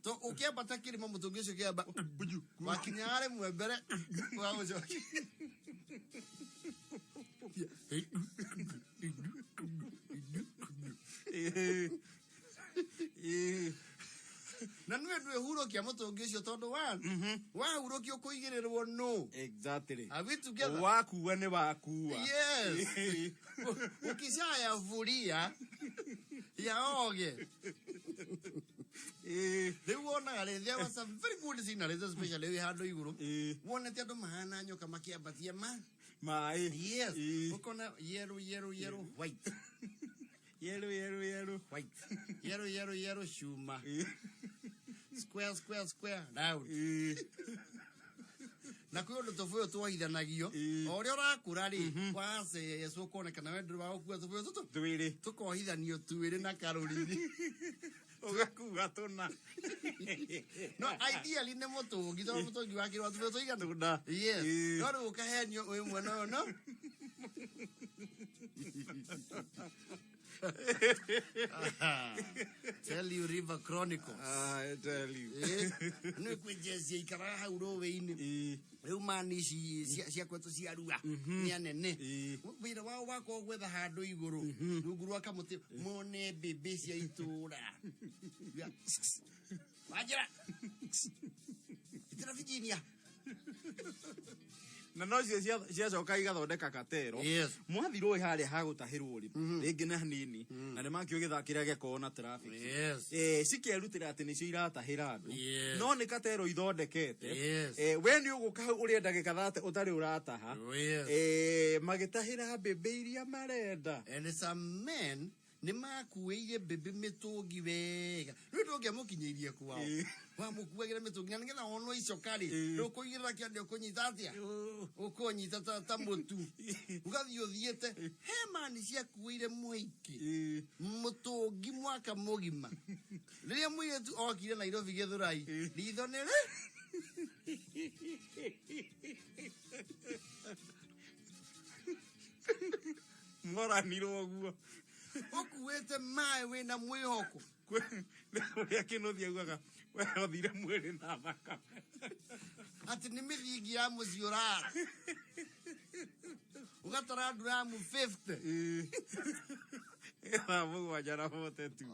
to ukiambata kirima mutungi ucio kiamba wakinyare mwembere wa ucoki na nwe ndwe hurokia mutungi ucio tondu wa hurokio kuigirirwo no. Exactly. Are we together? Wakuwa ni wakuwa. Yes. Ukishaya vuria ya oge. They wona there was some very good scenery, especially we had iguru. Wona ti andu mahana nyoka makiambatia mai. Yes. Ukona yellow white. Yellow white. Yellow shuma. Square down. Na kuyo ndotofuyo twaithanagio oria urakura ri wase yesu konekana wendu wa gukua tufuyo twiri tukohithanio twiri na karurithi ugakuga tuna no ideally ne mutungi to mutungi wakirwa tufuyo twaigana. Yes, no ri ukahenio we mwana no Tell you River Chronicles. I tell you. No kwenjesia ikara hauro weini. Riu mani cia kwetu cia ruga. Ni anene. Wira wao wako gwetha handu iguru. Ruguru akamuti mone bebe cia itura. Wajira. Itira Virginia. na no cia coka igathondeka katero. Mwathirwo haria hagutahirwo ri ringi na hanini na ni makio githakira gekona traffic. Cikerutira ati nicio iratahira andu no ni katero ithondekete. We ni uguka urienda gikathate utari urataha magitahira bebe iria marenda. And some men ni makuiye bebe mitungi wega ndu ngiamukinyirie kwao wa mukuagira mitungi na ngetha onwo icokari ndukuigira kiande ukunyita atia ukunyita ta mutu ugathi uthiete he mani cia kuire muiki mutungi mwaka mugima riria muiretu okire Nairobi Githurai ritho nere moranirwo guo okuwete mai wina mwihoko uria kinuthia guaga we othire mwiri na thaka ati ni mithingi ya muciurara ugatara duramu 50 mugwanja bote tu.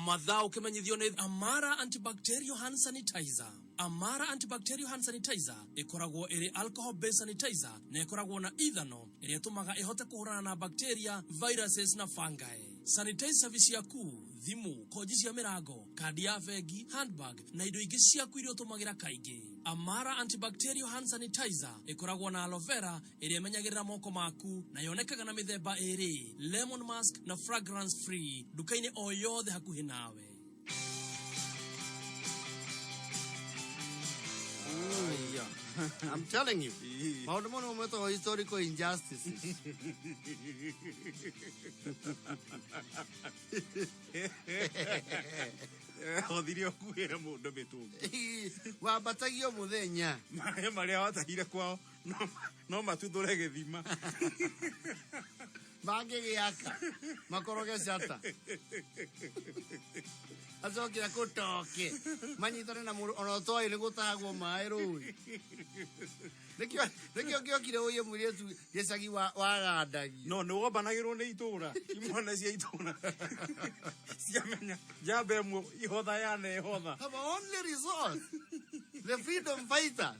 Mathaa ukimenyithio ni Amara antibacterial hand sanitizer. Amara antibacterial hand sanitizer ikoragwo iri alcohol based sanitizer na ikoragwo na ithano iri itumaga ihote kuhurana na bacteria, viruses na fungi. Sanitize service yaku, thimu, koji cia mirango, kadi ya bengi, handbag na indo ingi ciaku iria utumagira kaingi. Amara antibacterial hand sanitizer ikoragwo na aloe vera iri imenyagirira moko maku na yonekaga na mithemba iri lemon mask na fragrance free dukaini o yothe hakuhi nawe. I'm telling you, maundu mono mweto historical injustices. Othirio kuire mundu mitungi. Wabatagio muthenya. Maĩ marĩa watahire kwao no matuthure gĩthima. Mangĩgĩaka makoroge cata. Acokire kutoke. Manyitane na mũndũ ona ũtoĩ nĩ gũtahagwo maĩ rũĩ. Nĩkĩo ngĩokire ũyũ mũirĩtu gĩcagi wagandagi. No nĩ wombanagĩrwo nĩ itũra. Imwana cia itũra. Ciamenya njamba ĩmwe ihotha yana ihotha. Our only resource. The freedom fighters.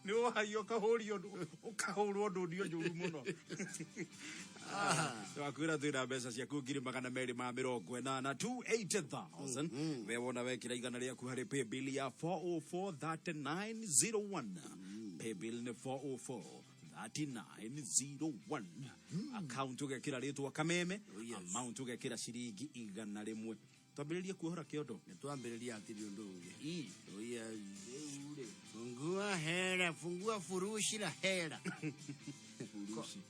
Nĩ wohagio ũkahũrwo ndũndio njũru mũno. Wakwĩra twĩna mbeca ciaku 280,000 na 280,000. We wona wekĩra igana rĩaku harĩ paybill ya 4043901. Paybill nĩ 4043901. Account ũgekĩra rĩtwa Kameme. Amount ũgekĩra ciringi 100. Twambĩrĩrie kuohora kĩondo. Nĩ twambĩrĩria atĩrĩ ũndũ ũngĩ. Fungua hera, fungua furushi la hera.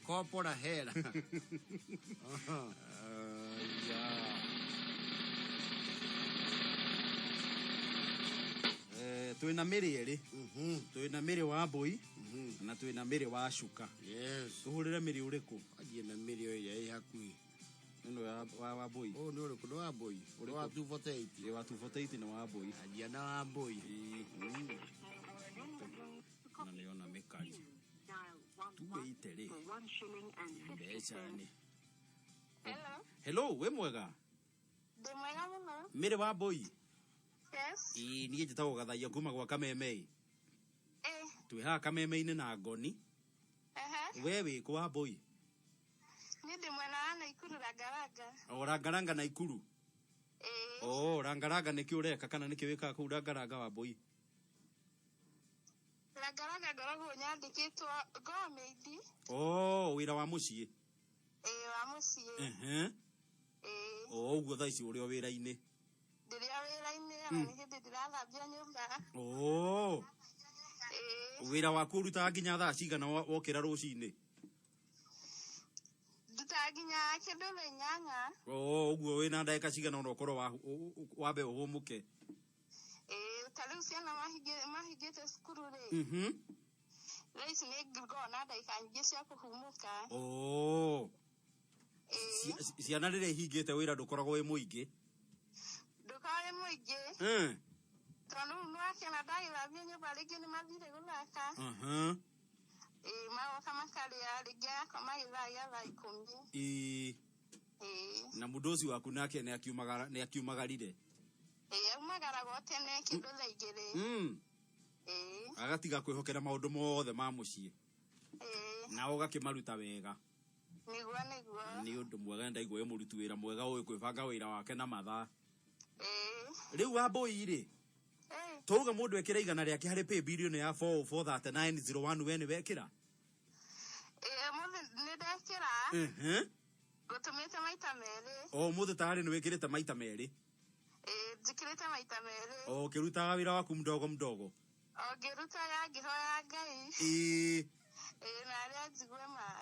Kopo la hera. Twĩna mĩrĩ erĩ. Twĩna mĩrĩ wa mbũi na twĩna mĩrĩ wa cuka. Yes. Tũhũrĩre mĩrĩ ũrĩkũ? Athiĩ na mĩrĩ ĩyo ĩ hakuhĩ. Ĩno wa mbũi. Oh, nĩ ũrĩkũ? Nĩ wa mbũi. Nĩ wa 248. Nĩ wa 248 nĩ wa mbũi. Athiĩ na wa mbũi. Na nĩona mĩkari. Tugeite rĩ. Mbeca nĩ. Hello, we mwega? Ndĩ mwega mũno. Mĩrĩ wa mbũi? Yes. Niĩ njĩtagwo Gathaia kuma gwa Kameme. Twĩ haha Kameme-inĩ na Ngoni. We wĩ kũ wa mbũi? Niĩ ndĩ mwena wa Naikuru Rangaranga. Rangaranga Naikuru? Rangaranga nĩkĩ ũreka kana nĩkĩ wĩkaga kũu Rangaranga wa mbũi? Rangaranga ngoragwo nyandĩkĩtwo government. Wĩra wa mũciĩ? Wa mũciĩ. Ũguo thaa ici ũrĩ o wĩra-inĩ? Ndĩrĩ o wĩra-inĩ na nĩ hĩndĩ ndĩrathambia nyũmba. Wĩra waku ũrutaga nginya thaa cigana wokĩra rũcinĩ? Ndutaga nginya kĩndũ thaa 8. Ũguo wĩna ndagĩka cigana ũnokorwo wambe ũhũmũke? Ta rĩu ciana mahingĩte cukuru rĩ. Rĩu ici nĩ ngoragwo na ndagĩka nyingĩ cia kũhumũka. Ciana rĩrĩa ihingĩte wĩra ndũkoragwo wĩ mũingĩ? Ndũkoragwo wĩ mũingĩ. Tondũ rĩu nĩwakĩona ndagĩthambia nyũmba rĩngĩ nĩ mathire gũthaka. Magoka makarĩa rĩngĩ agakoma gĩthaa 10. Na mũndũ ũcio waku nake nĩ akiumagarire? Aumagaragwo tene kĩndũ thaa 2. Agatiga kwĩhokera maũndũ mothe ma mũciĩ na ũgakĩmaruta wega. Nĩguo. Nĩ ũndũ mwega, ndaigua mũruti wĩra mwega ũĩ kwĩbanga wĩra wake na mathaa. Rĩu wa mbũi rĩ, twauga mũndũ ekĩra igana rĩake harĩ paybill ya 4043901 we nĩ wekĩra? Nĩ ndekĩra. Ngũtũmĩte maita merĩ. Mũthĩ tarĩ nĩ wĩkĩrĩte maita merĩ? Njĩkĩrĩte maita merĩ. Ũkĩrutaga wĩra waku mdogo? Ngĩrutaga ngĩhoya Ngai. Na arĩa njigue ma.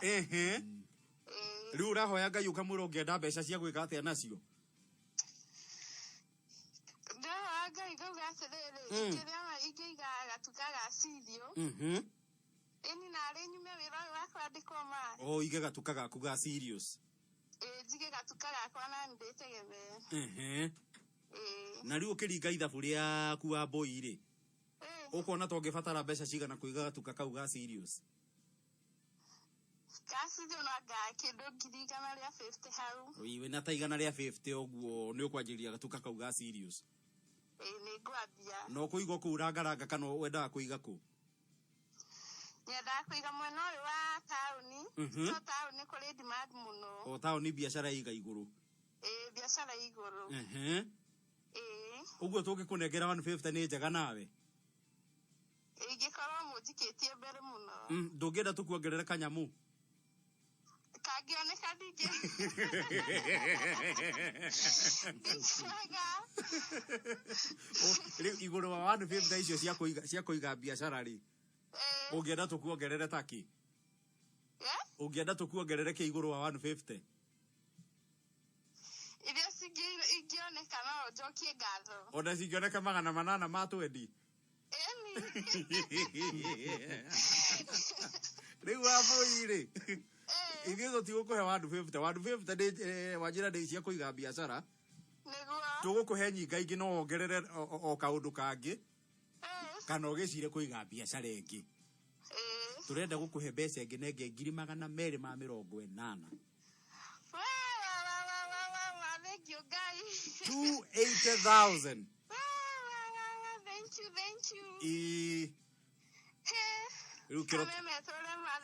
Rĩu ũrahoya Ngai ũkamwĩra ũngĩenda mbeca cia gwĩka atĩa nacio? Ndahoya Ngai ngauga atĩrĩrĩ, ingĩiga gatuka ga cereal. Ĩni narĩ nyume wĩra ũyũ wa kwandĩkwo ma. Ige gatuka gaku ga cereals? Njige gatuka gakwa na ndĩtegemea. Na rĩu ũkĩringa ithabu rĩaku wa mbũi rĩ, ũkuona to ũngĩbatara mbeca cigana kũiga gatuka kau ga cereals? Gacithio no kĩndũ 150 hau. Wĩna ta igana rĩa 50 ũguo nĩ ũkwanjĩrĩria gatuka kau ga cereals? Nĩ ngwambia. No kũiga kũu Rangaranga kana wendaga kũiga kũ? Nyendaga kũiga mwena ũyũ wa taũni. So taũni kũrĩ demand mũno. Taũni biacara iga igũrũ? Biacara igũrũ. Ũguo tũngĩkũnengera 150 nĩ njega nawe? Ingĩkorwo mũnjikĩtie mbere mũno. Ndũngĩenda tũkuongerere kanyamũ? Kangĩoneka ndingĩ. Rĩu igũrũ wa 150 icio cia kũiga biacara rĩ, ũngĩenda tũkuongerere takĩ? Ũngĩenda tũkuongerere kĩ igũrũ wa 150? Iria cingioneka no njokie ngatho. Ona cingioneka 800 ma 20. Riu wabũire. Ithuĩ tũtigũkũhe 150. 150 wanjĩra ndĩ cia kũiga biacara. Nĩguo. Tũgũkũhe nyinga ingĩ no wongerere o kaũndũ kangĩ. Kana ũgĩcire kũiga biacara ĩngĩ. Turenda gũkũhe mbeca ĩngĩ na ĩngĩ 280. Thank you, guys. 280,000.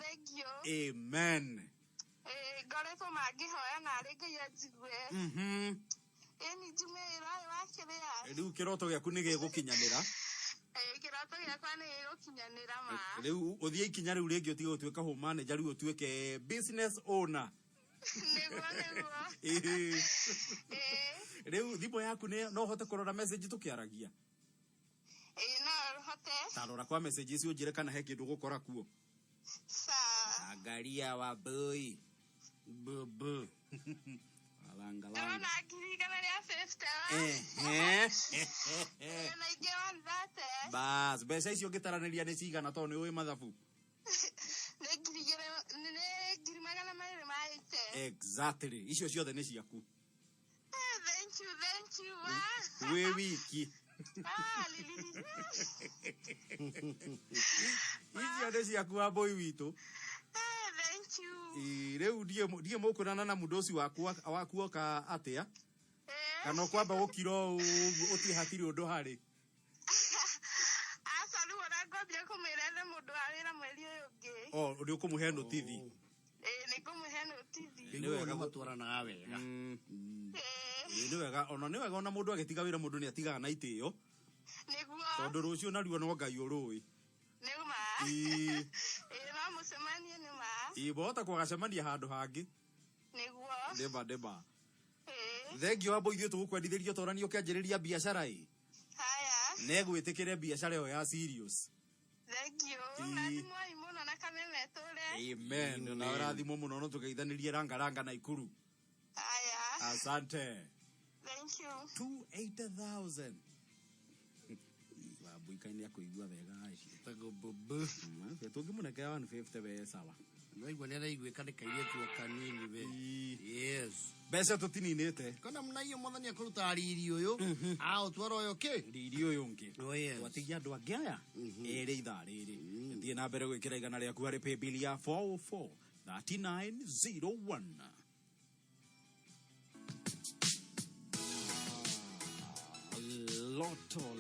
Thank you. Amen. Ngoretwo mangĩhoya narĩ Ngai anjigue. Ĩni njumĩrĩra wakĩrĩa. Rĩu kĩroto gĩaku nĩ gĩgũkinyanĩra. Kĩroto gĩakwa nĩ gĩgũkinyanĩra ma. Rĩu ũthiĩ ikinya rĩu rĩngĩ ũtige gũtuĩka home manager, rĩu ũtuĩke business owner. Rĩu thimũ yaku no ũhote kũrora message tũkĩaragia? No hote. Tarora kwa message icio njĩre kana he kĩndũ gũkora kuo. Angalia wa boy. Bubu. Alanga. Ndona ngirigana rĩa 50. Na ingĩ 130. Bas, mbeca icio ngĩtaranĩria nĩ cigana tondũ nĩ ũĩ mathabu? Nĩ ngiri magana merĩ ma 80. Exactly. Icio ciothe nĩ ciaku. Thank you. Wĩ wiki. Icio nĩ ciaku wa boy witũ. Thank you. Rĩu ndiĩ mũkũrana na mũndũ ũcio waku oka atĩa? Kana kwamba gũkiro ũtie hatirĩ ũndũ harĩ? Asa rĩu ũrangobia kũmĩrera mũndũ arĩra mweri ũyũ ũngĩ. Ũrĩ ũkũmũhe notithi? Nĩ kũmũhe notithi. Nĩ wega matwaranaga wega. Nĩ wega, ona mũndũ agĩtiga wĩra mũndũ nĩ atigaga na itĩo. Nĩguo. Tondũ rũciũ naruo no Ngai ũrũĩ. Nĩuma. No mũcemanie nĩma. Bohota kwagacemania handũ hangĩ. Nĩguo. Ndeba. Thengio wambo ithuĩ tũgũkwendithĩrio tũranio kĩanjĩrĩria biacara ĩ. Haya. Negwĩtĩkĩre biacara ĩyo ya serious. Thengio. Rathimo mũno na kameme tũre. Amen. Na rathimo mũno no tũgeithanĩrie ranga na ikuru. Haya. Asante. Thank you. 280,000. Wabuikaine akũigua wega aici. Tagobobo. Tũngĩmũnekea 150 we sawa. Naigua nĩ araiguĩka nĩ kairĩtu o kanini we. Yes. Mbeca tũtininĩte. Kana mna hiyo mwathani akũruta riri ũyũ. Ũtwara ũyũ kĩ? Riri ũyũ ũngĩ. Twatigia andũ angĩ aya. Erĩ ithaa rĩrĩ. Thiĩ na mbere gwĩkĩra igana rĩaku harĩ paybill ya 4043901. Loto.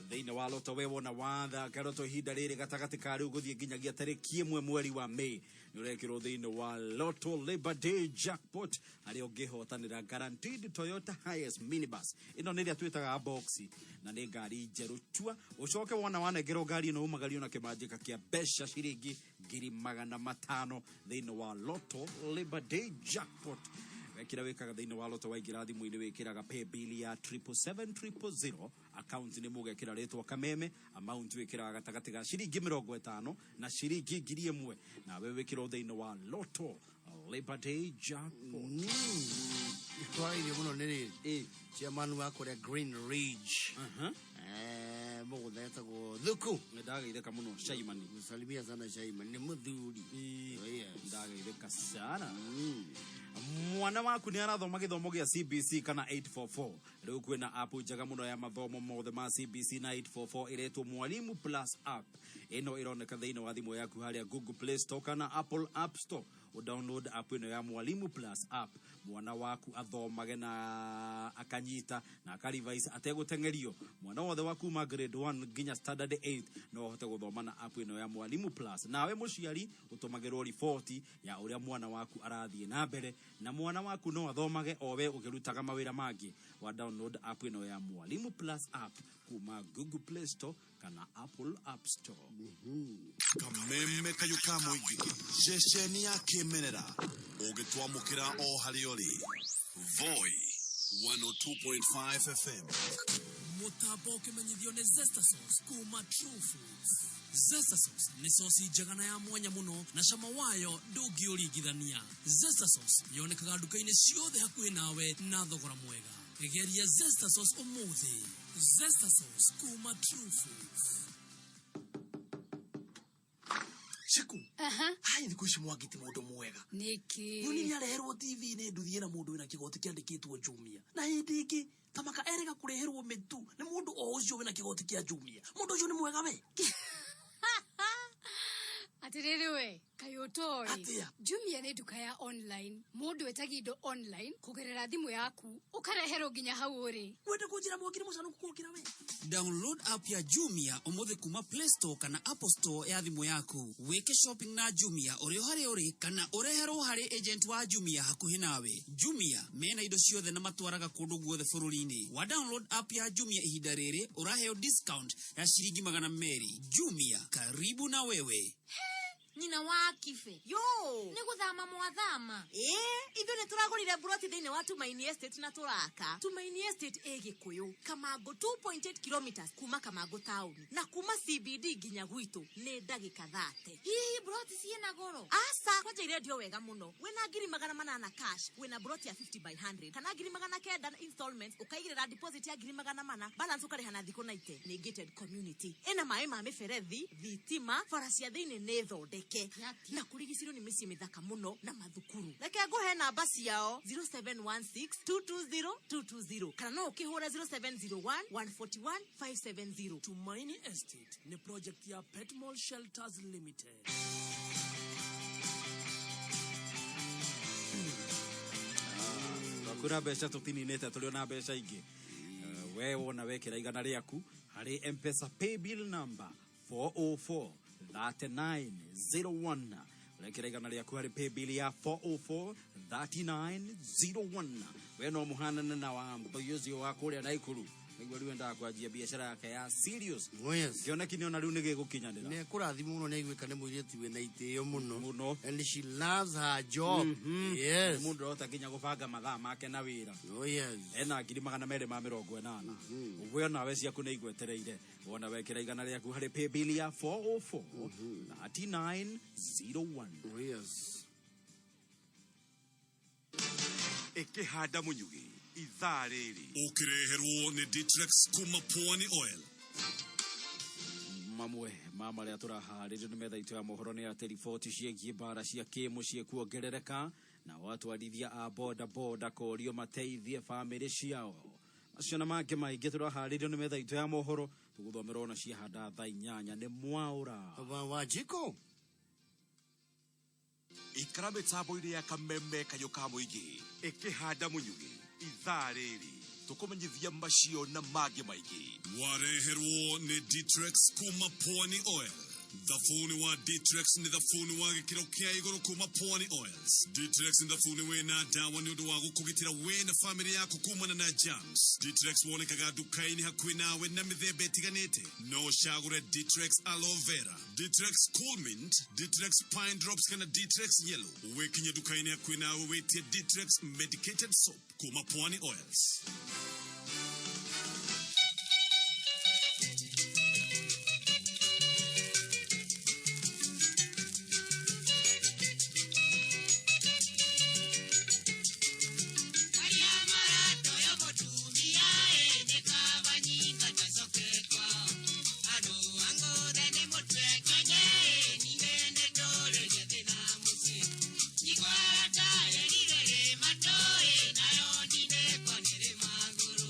Thĩinĩ wa loto we wona wathaka loto ihinda rĩrĩ gatagatĩ ka rĩu gũthiĩ nginyagia tarĩki 1 mweri wa Mei nĩ ũrekĩrwo thĩinĩ wa Loto Labor Day Jackpot harĩa ũngĩhotanĩra guaranteed Toyota Hiace minibus. Ĩno nĩ ĩrĩa twĩtaga box na nĩ ngari njerũ tua. Ũcoke wona wanengerwo ngari ĩno umagario na kĩmanjĩka kĩa mbeca ciringi 500,000 thĩinĩ wa Loto Labor Day Jackpot. Wekira wekaga thĩinĩ wa loto waingĩra thimũ-inĩ wĩkĩraga paybill ya 77700 account nĩ mũgekĩra rĩtwa kameme amount wĩkĩraga gatagatĩ ga ciringi 50 na ciringi 1000 nawe wĩkĩrwo thĩinĩ wa Loto Labor Day Jackpot. Twairie mũno nĩ rĩrĩ chairman wa kũrĩa Green Ridge mũgũtha etagwo Thuku. Nĩ ndageithĩka mũno Shaimani. Salimia sana Shaimani, nĩ mũthuri. Ndageithĩka sana. Mwana waku nĩ arathoma gĩthomo gĩa CBC kana 844. Rĩu kwĩna app njega mũno ya mathomo mothe ma CBC na 844 ĩretwo Mwalimu Plus app. Ĩno ĩroneka thĩinĩ wa thimũ yaku harĩa Google Play Store kana Apple App Store. Download app ĩno ya Mwalimu Plus app. Mwana waku athomage na akanyita na akarevise ategũtengerio. Mwana wothe wa kuma grade 1 nginya standard 8 no ũhote gũthoma na app ĩno ya Mwalimu Plus. Nawe mũciari ũtũmagĩrwo report ya ũrĩa mwana waku arathiĩ na mbere na mwana waku no athomage o we ũkĩrutaga mawĩra mangĩ. Wa download app ĩno ya Mwalimu Plus app kuma Google Play Store kana Apple App Store. Kameme kayuka mũingĩ ceceni ya kĩmerera ũgĩtwamũkĩra o harĩ ũrĩ Voi 102.5 FM Mutabo kimenyithio ni Zesta Sauce kuma True Foods. Zesta Sauce ni sosi njega ya mwanya muno na cama wayo ndũngĩũringithania. Zesta Sauce yonekaga nduka-inĩ ciothe hakuhĩ nawe na thogora mwega. Geria Zesta Sauce ũmũthĩ. Zesta Sauce kuma True Foods. Shiku. Hai ndiku shimwagiti mundu mwega. Niki. Yuni ni areherwo TV ni nduthie na mundu wina kigoti kiandikitwo Jumia. Na hindi iki tamaka erega kureherwo mitu ni mundu o ucio wina kigoti kia Jumia. Mundu ucio ni mwega we. Atiriri we, kayotoi. Atia. Jumia ni duka ya online. Mundu wetagi indo online kugerera thimu yaku ukarehero nginya hau uri. Wende kunjira mwakiri musanu kukukira we. Download app ya Jumia umuthe kuma Play Store kana Apple Store ya thimu yaku. Weke shopping na Jumia uri hare uri kana urehero hari agent wa Jumia hakuhi nawe. Jumia mena indo ciothe na matwaraga kundu guothe bururi-ini. Wa download app ya Jumia ihinda riri uraheo discount ya shiringi 200. Jumia karibu na wewe. Nyina wa kife. Yo, niguthama mwathama. Ithu ni turagurire broti thiini wa Tumaini Estate na turaka. Tumaini Estate Gikuyu, Kamango 2.8 kilometers kuma Kamango town. Na kuma CBD nginya gwitu ni ndagika 30. Hii broti ciena goro. Asa, kwaje radio wega muno. Wena ngiri 800 cash, wena broti ya 50 by 100. Kana ngiri 900 installments, ukaigirira deposit ya ngiri 400, balance ukariha na thiko 90. Ni gated community. Ena mai ma miferethi, thitima, faracia thiini ni thonde. Na kurigiciro ni misi mithaka muno na mathukuru. Reke nguhe namba ciao 0716220220 kana no ukihura 0701141570. Tumaini Estate ni project ya Pet Mall Shelters Limited. Kuna besha tutininete tuliona besha ingi. Wewe wona wekera igana riaku hari M-Pesa pay bill number 4043901. Rekera igana riaku hari pay bill ya 4043901. We no muhana na wa mboyozi wa kuria na ikuru. Niguo riwenda kwanjia biashara yake ya serious. Yes. Kiona kini ona riu nige gukinyanira. Ne kurathimo muno ne igwika ne muireti we na itio muno. And she loves her job. Yes. Mundu rota kinya gubanga mathaa make na wira. Oh yes. Ena ngiri 280. Ubwe na wesi yaku ne igwetereire. Wona wekera igana riaku hari pay bill ya 4043901. Oh yes. Ekehanda munyugi izareri ukireherwo ni Ditrex kuma Pwani Oil. Mama ria turaharire nimetha itu ya mohoro ni ati riboti ciegie bara cia kimucie kuongerereka na watu arithia a boda korio mateithie family ciao. Acio na mangĩ maingĩ turaharire nimetha itu ya mohoro tuguthomerwo na ciahanda thaa 8 ni mwaura wa jiko ikara mĩtambo-inĩ ya kameme kayũ ka mũingĩ ĩkĩhanda mũnyugi izareri tukumenyithia macio na mangĩ maingĩ. Wareherwo ni Ditrex kuma Pwani Oil. Thafuni wa Ditrex ni thafuni wa gĩkĩro kĩa igũrũ kuma Pwani Oils. Ditrex ni thafuni wĩna ndawa nĩ ũndũ wa gũkũgitĩra we na family yaku kumana na germs. Ditrex wonekaga nduka-inĩ hakuhĩ nawe na mĩthemba ĩtiganĩte. No cagũre Ditrex Aloe Vera, Ditrex Cool Mint, Ditrex Pine Drops kana Ditrex Yellow. Wekinye nduka-inĩ hakuhĩ nawe wetie Ditrex Medicated Soap kuma Pwani Oils. Maguru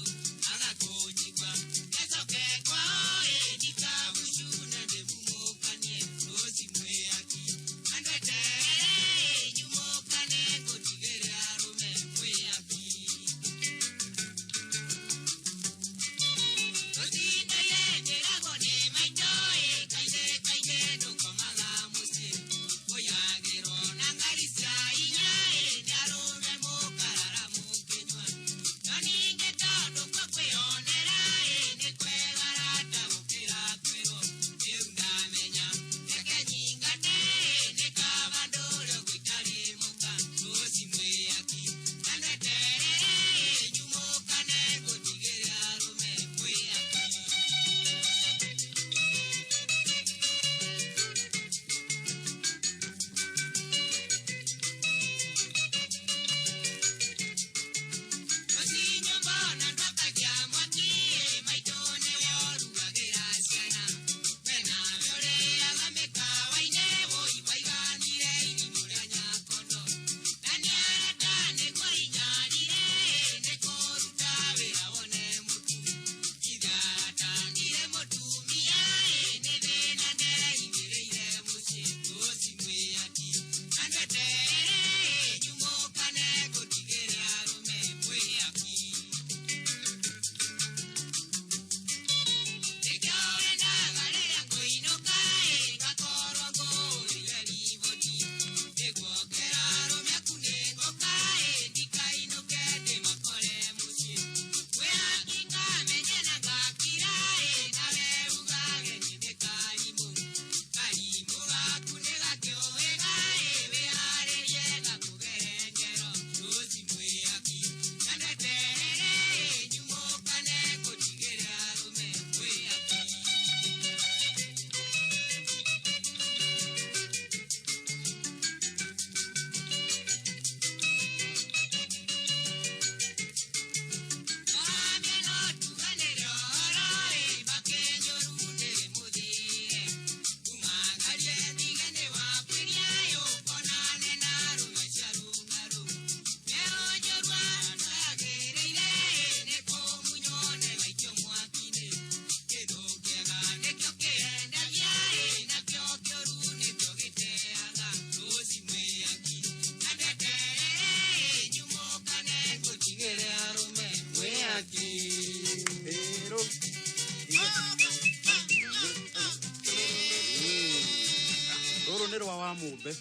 wa mumbe.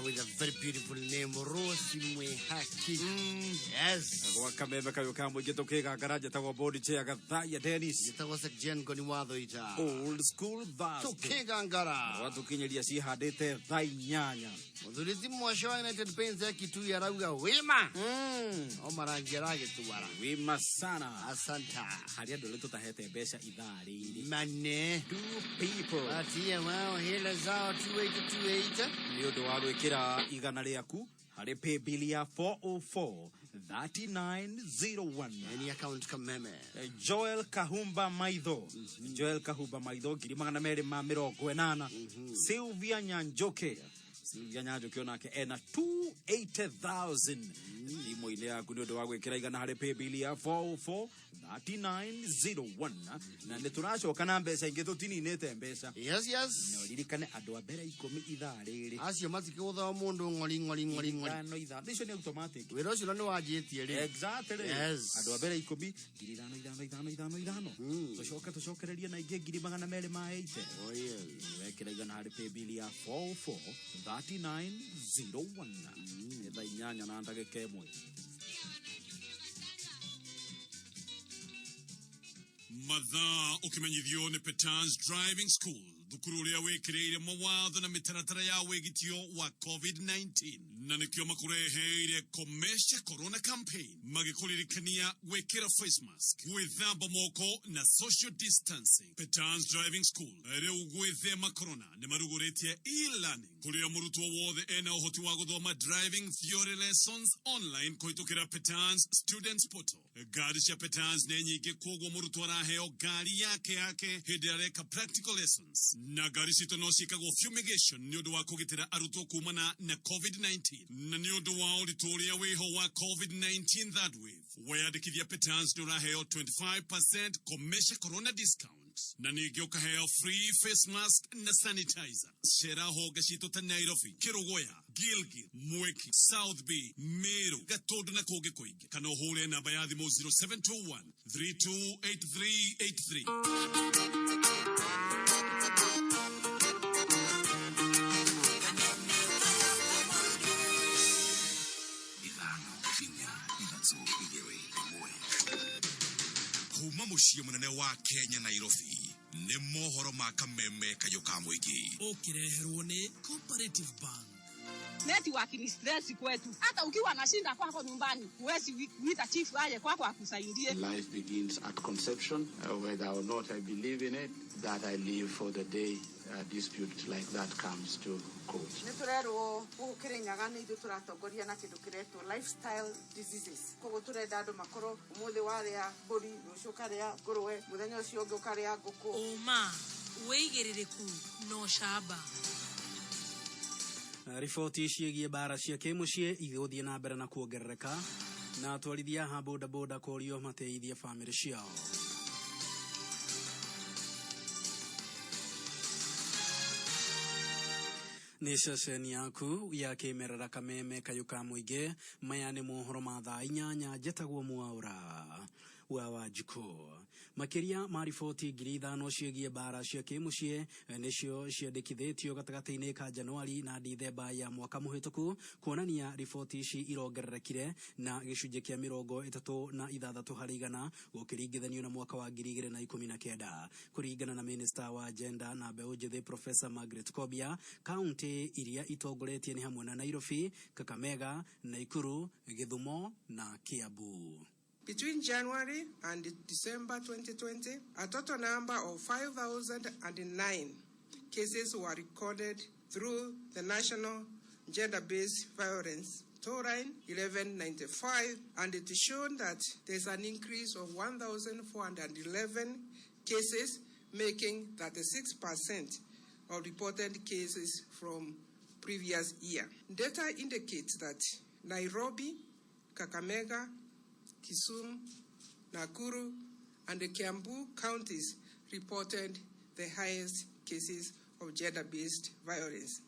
With a very beautiful name, Rosemary Haki. Yes. Kwa kameme kayo kamo ikitokeka garaja tawa body chair Gathee Dennis. Itawa sekjen koni watho ita. Old school vast. Tukega ngara. Watu kinyelia si hadete thai nyanya. Mudhurizi mwasho United Paints ya kitu ya rauga wima. Omarangi ya rage tuwara. Wima sana. Asanta. Haria dole tutahete besha idari. Mane. Two people. Atia wao hela zao 2828. Niodo waro ikira igana riaku. Hare pay bill ya 404-3901. Any account kameme. Joel Kahumba Maitho. Joel Kahumba Maitho. Girimagana mere mamiro kwenana. Sylvia Nyanjoke. Sylvia Nyanjoke onake ena 280,000. Imo ile ya kuniodo wago ikira igana hare pay bill ya 404-3901. Na neturasho kanambesa ingeto tini nete mbesa. Yes. No lirikane ado abera ikomi idharere. Asio matike utha mundu ngori. No idha. This is automatic. Wero cilo no wajitie ri. Exactly. Yes. Ado abera ikomi idhano. Toshokereria na ige girimagana mere ma 80. Oh yes. Wekera igana hare pay bill ya 404-3901. Eda inyanya na ndage kemwe. Matha ukimenyithio ni Petans Driving School. Thukuru uria wekireire mawatho na mitaratara ya wegitio wa COVID-19 na nikio makureheire komesha corona campaign magikuririkania wekira face mask, gwithamba moko na social distancing. Petans Driving School reu gwithema corona ni maruguretie e-learning kuria murutwo wothe ena uhoti wa guthoma driving theory lessons online kuhitukira Petans Students Portal. Gari cia Petans ne nyingi kwoguo murutwo araheo gari yake hindi areka practical lessons. Na gari cito no ciikagwo fumigation ni undu wa kugitira arutwo kumana na COVID-19 na ni undu wa urituria wiho wa COVID-19 that wave. Weyandikithia Petans ni uraheo 25% komesha corona discount na ningi ukaheo free face mask na sanitizer. Cera hoga cito ta Nairobi, Kirugoya, Gilgil, Mweki, South Bay, Meru, Gatundu na kugi kuingi. Kana uhure namba ya thimu 0721 328383. Kuma mushie munene wa Kenya Nairobi ne mohoro makameme kayo kamwiki Ukireherwo ni Cooperative Bank. Network ni stress kwetu. Hata ukiwa na shinda kwako nyumbani, huwezi kuita chief aje kwako akusaidie. Life begins at conception. Whether or not I believe in it, that I live for the day a dispute like that comes to court. Neturero ukirenyaga ni tuturatongoria na kindu kireto lifestyle diseases. Kogo turenda andu makoro umuthi waria mburi rucio karia ngurwe muthenya ucio ungi ukaria nguku. Uma weigiririku no shaba. Rifoti ciĩgiĩ bara cia kĩmũciĩ igũthiĩ na mbere na kuongerereka na atwarithia a bodaboda kũũrio mateithie bamĩrĩ ciao. Nĩ ceceni yaku ya kĩmerera kameme kayũ ka mũingĩ. Maya nĩ mohoro ma thaa 8 njĩtagwo Mwaũra wa Wanjikũ. Makiria ma riboti 5,000 ciĩgiĩ bara cia kĩmũciĩ nĩcio ciandĩkithĩtio gatagatĩ-inĩ ka Januari na Dithemba ya mwaka mũhĩtũku, kuonania riboti ici irongererekire na gĩcunjĩ kĩa 36 harĩ igana gũkĩringithanio na mwaka wa 2019. Kũringana na Minister wa Agenda na Mbeũ Njĩthĩ Professor Margaret Kobia, kaunti iria itongoretie ni hamwe na Nairobi, Kakamega, Nakuru, Githumo na Kiambu. Between January and December 2020, a total number of 5,009 cases were recorded through the National Gender-Based Violence toll line 1195, and it showed that there's an increase of 1,411 cases, making 36% of reported cases from previous year. Data indicates that Nairobi, Kakamega, Kisumu, Nakuru, and the Kiambu counties reported the highest cases of gender-based violence.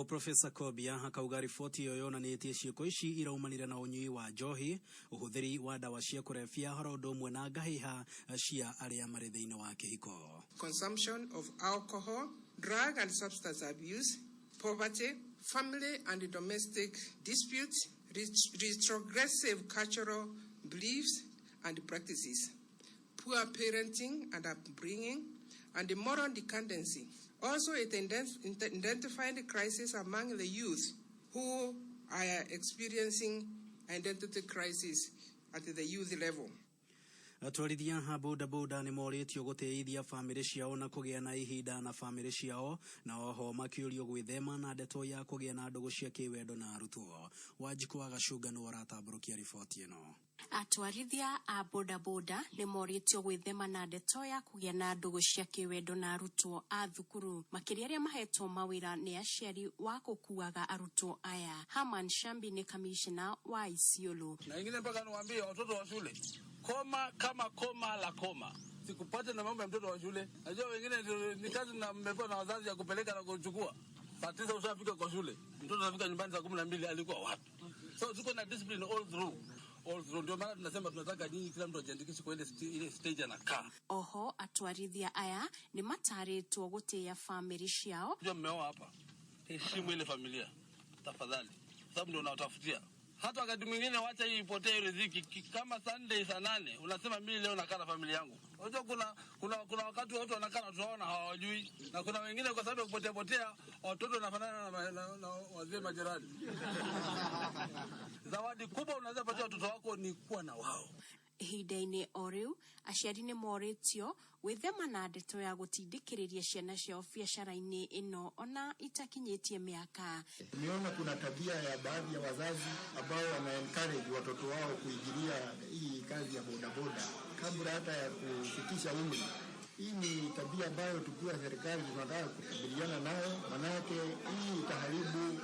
Professor Kobia hakauga riboti iyo yonanĩtie ciĩko ici iraumanire na ũnyui wa njohi, ũhũthĩri wa dawa cia kũrebia, haro ũndũ ũmwe na ngahĩha cia arĩa marĩ thĩinĩ wa kĩhiko. Consumption of alcohol, drug and substance abuse, poverty, family and domestic disputes, retrogressive cultural beliefs and practices, poor parenting and upbringing, and moral dependency. Also, it identified crisis among the youth who are experiencing identity crisis at the youth level. Atwarithia ha boda nĩ moritio gũteithia famĩlĩ ciao na kũgĩa na ihinda na famĩlĩ ciao, na oho makĩũrio gwĩthema na ndeto ya kũgĩa na ndũgũ cia kĩwendo na arutwo. Wanjiku wa Gacunga nĩ waratambũrũkia riboti ĩno. Atwarithia a boda nĩ moritio gwĩthema na ndeto ya kũgĩa na ndũgũ cia kĩwendo na arutwo a thukuru, makĩria arĩa mahetwo mawĩra nĩ aciari wa gũkuaga arutwo aya. Haman Shambi ni kamishna wa Isiolo. Na ingine mpaka niwaambie watoto wa shule, koma kama koma la koma. Sikupate na mambo ya mtoto wa shule. Najua wengine ni kazi na mmepewa na wazazi ya kupeleka na kuchukua. Saa 9 ushafika kwa shule. Mtoto anafika nyumbani saa 12 alikuwa wapi? So tuko na discipline all through. Ndio maana tunasema tunataka nyinyi kila mtu ajiandikishe kwa ile stage anakaa. Oho atwarithia aya ni matarĩtwo gũtĩa family ciao. Ndio mmeoa hapa. Heshimu ile familia. Tafadhali. Sababu ndio unatafutia. Hata wakati mwingine wacha hii ipotee riziki. Kama Sunday saa 8 unasema mimi leo nakaa na familia yangu. Unajua kuna wakati watu wanakaa na tunaona hawajui, na kuna wengine kwa sababu kupotea watoto wanafanana na wazee majirani. Zawadi kubwa unaweza patia watoto wako ni kuwa na wao. Ihinda-inĩ o rĩu aciari nĩ moritio gwĩthema na ndeto ya gũtindĩkĩrĩria ciana ciao biacara-inĩ ĩno ona itakinyĩtie mĩaka. Nimeona kuna tabia ya baadhi ya wazazi ambao wana encourage watoto wao kuingilia hii kazi ya bodaboda kabla hata ya kufikisha umri. Hii ni tabia ambayo tukiwa serikali tunataka kukabiliana nayo, manake hii itaharibu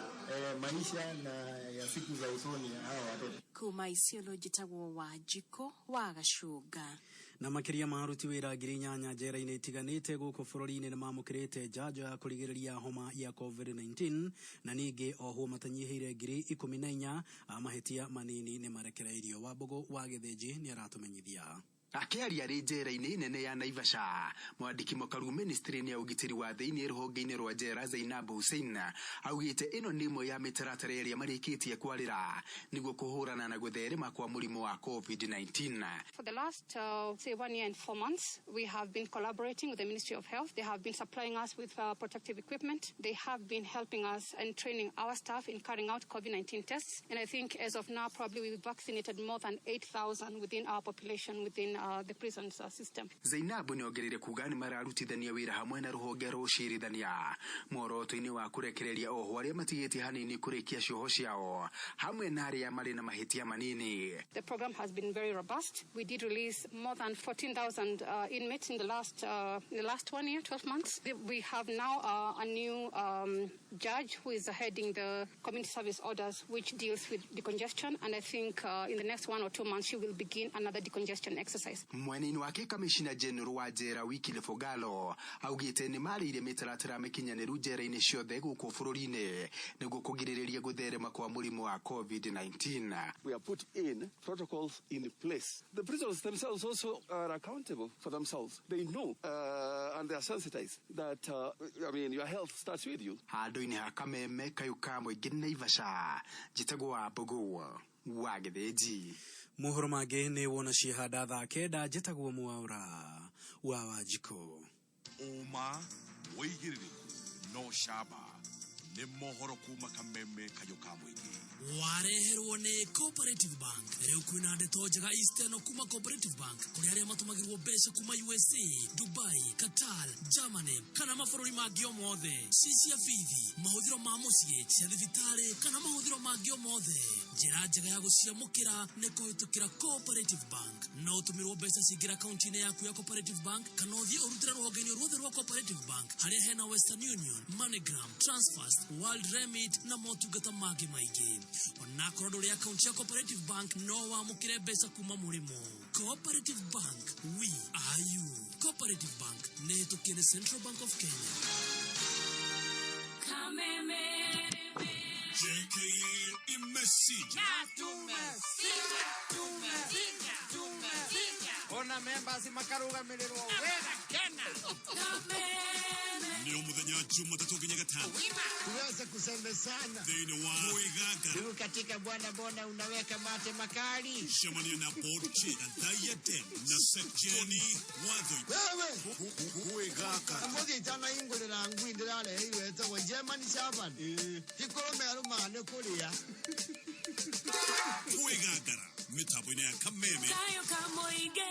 maisha na ya siku za usoni hawa watoto. Kuma Isiolo njĩtagwo Wanjiku wa Gacunga. Na makĩria maruti wĩra ngiri 8 njera-inĩ itiganĩte gũkũ bũrũri-inĩ nĩ mamũkĩrĩte njanjo ya kũrigĩrĩria homa ya COVID-19, na ningĩ oho matanyihĩire ngiri 14 a mahĩtia manini nĩ marekereirio. Wambugu wa Gĩthĩnji nĩ aratũmenyithia. Akĩaria rĩ njera-inĩ nene ya Naivasha, mwandĩki mũkaru ministry-inĩ ya ũgitĩri wa thĩinĩ rũhonge-inĩ rwa njera Zainab Hussein augĩte ĩno nĩ ĩmwe ya mĩtaratara ĩrĩa marĩkĩtie kwarĩra nĩguo kũhũrana na gũtherema kwa mũrimũ wa COVID-19. For the last, say 1 year and 4 months, we have been collaborating with the Ministry of Health. They have been supplying us with protective equipment. They have been helping us and training our staff in carrying out COVID-19 tests. And I think as of now, probably we've vaccinated more than 8,000 within our population, within the prison system. Zainabu nĩ ongereire kuga nĩ mararutithania wĩra hamwe na rũhonge rwa ũcirithania muoroto-inĩ wa kũrekereria oho arĩa matigĩtie hanini kũrĩkia cioho ciao hamwe na arĩa marĩ na mahĩtia manini. The program has been very robust. We did release more than 14,000 inmates in the last 1 year, 12 months. We have now a new judge who is heading the community service orders, which deals with decongestion, and I think in the next 1 or 2 months she will begin another decongestion exercise. Mwena-inĩ wake kamishina general wa njera Wikile Fogalo augĩte nĩ marĩire mĩtaratara mĩkinyanĩru njera-inĩ ciothe gũkũ bũrũri-inĩ nĩguo kũgirĩrĩria gũtherema kwa mũrimũ wa COVID-19. We have put in protocols in place. The prisoners themselves also are accountable for themselves. They know and they are sensitized that your health starts with you. Handũ-inĩ ha Kameme kayuka mũingĩ Naivasha, njĩtagwo Wambugu wa Gĩthĩnji. Mohoro mangĩ nĩ wona ciĩhanda thaa 9 njĩtagwo Mwaura wa Wanjiku. Uma wĩigĩrĩrĩku no camba nĩ mohoro kuma Kameme kayuka mũingĩ. Wareherwo nĩ Cooperative Bank. Rĩu kwĩna ndeto njega Eastern kuma Cooperative Bank kũrĩ arĩa matũmagĩrwo mbeca kuma USA, Dubai, Qatar, Germany kana mabũrũri mangĩ o mothe. Cia bithi, mahũthĩro ma mũciĩ, cia thibitarĩ kana mahũthĩro mangĩ o mothe. Njĩra njega ya gũciamũkĩra nĩ kũhĩtũkĩra Cooperative Bank. No ũtũmĩrwo mbeca cingĩra akaunti-inĩ yaku ya Cooperative Bank kana ũthiĩ ũrutĩre rũhonge-inĩ ruothe rwa Cooperative Bank harĩa hena Western Union, MoneyGram, Transfast, World Remit na motungata mangĩ maingĩ. Ona korwo ndũrĩ akaunti ya Cooperative Bank no wamũkĩre mbeca kuma mũrĩmo. Cooperative Bank, we are you. Cooperative Bank nĩ hĩtũkie nĩ Central Bank of Kenya. Kameme JKA imesija. Tumesija. Ona members makarugamirĩrwo wega. tena. Ni umuthenya Jumatatu nginya Gatano. Tuweza kusemezana. Thĩinĩ wa Kwĩganga. Ndugu katika bwana bona unaweka mate makali. Shamania na Bochi na Diadem na Sekjeni Wadhoi. Wewe Kwĩganga. Amodi tana ingolera ngwindira le hiyo eto Germany Shaban. Tikoromero mane kuria. Kwĩgangara mitambo-inĩ ya Kameme. Kayo kamoige.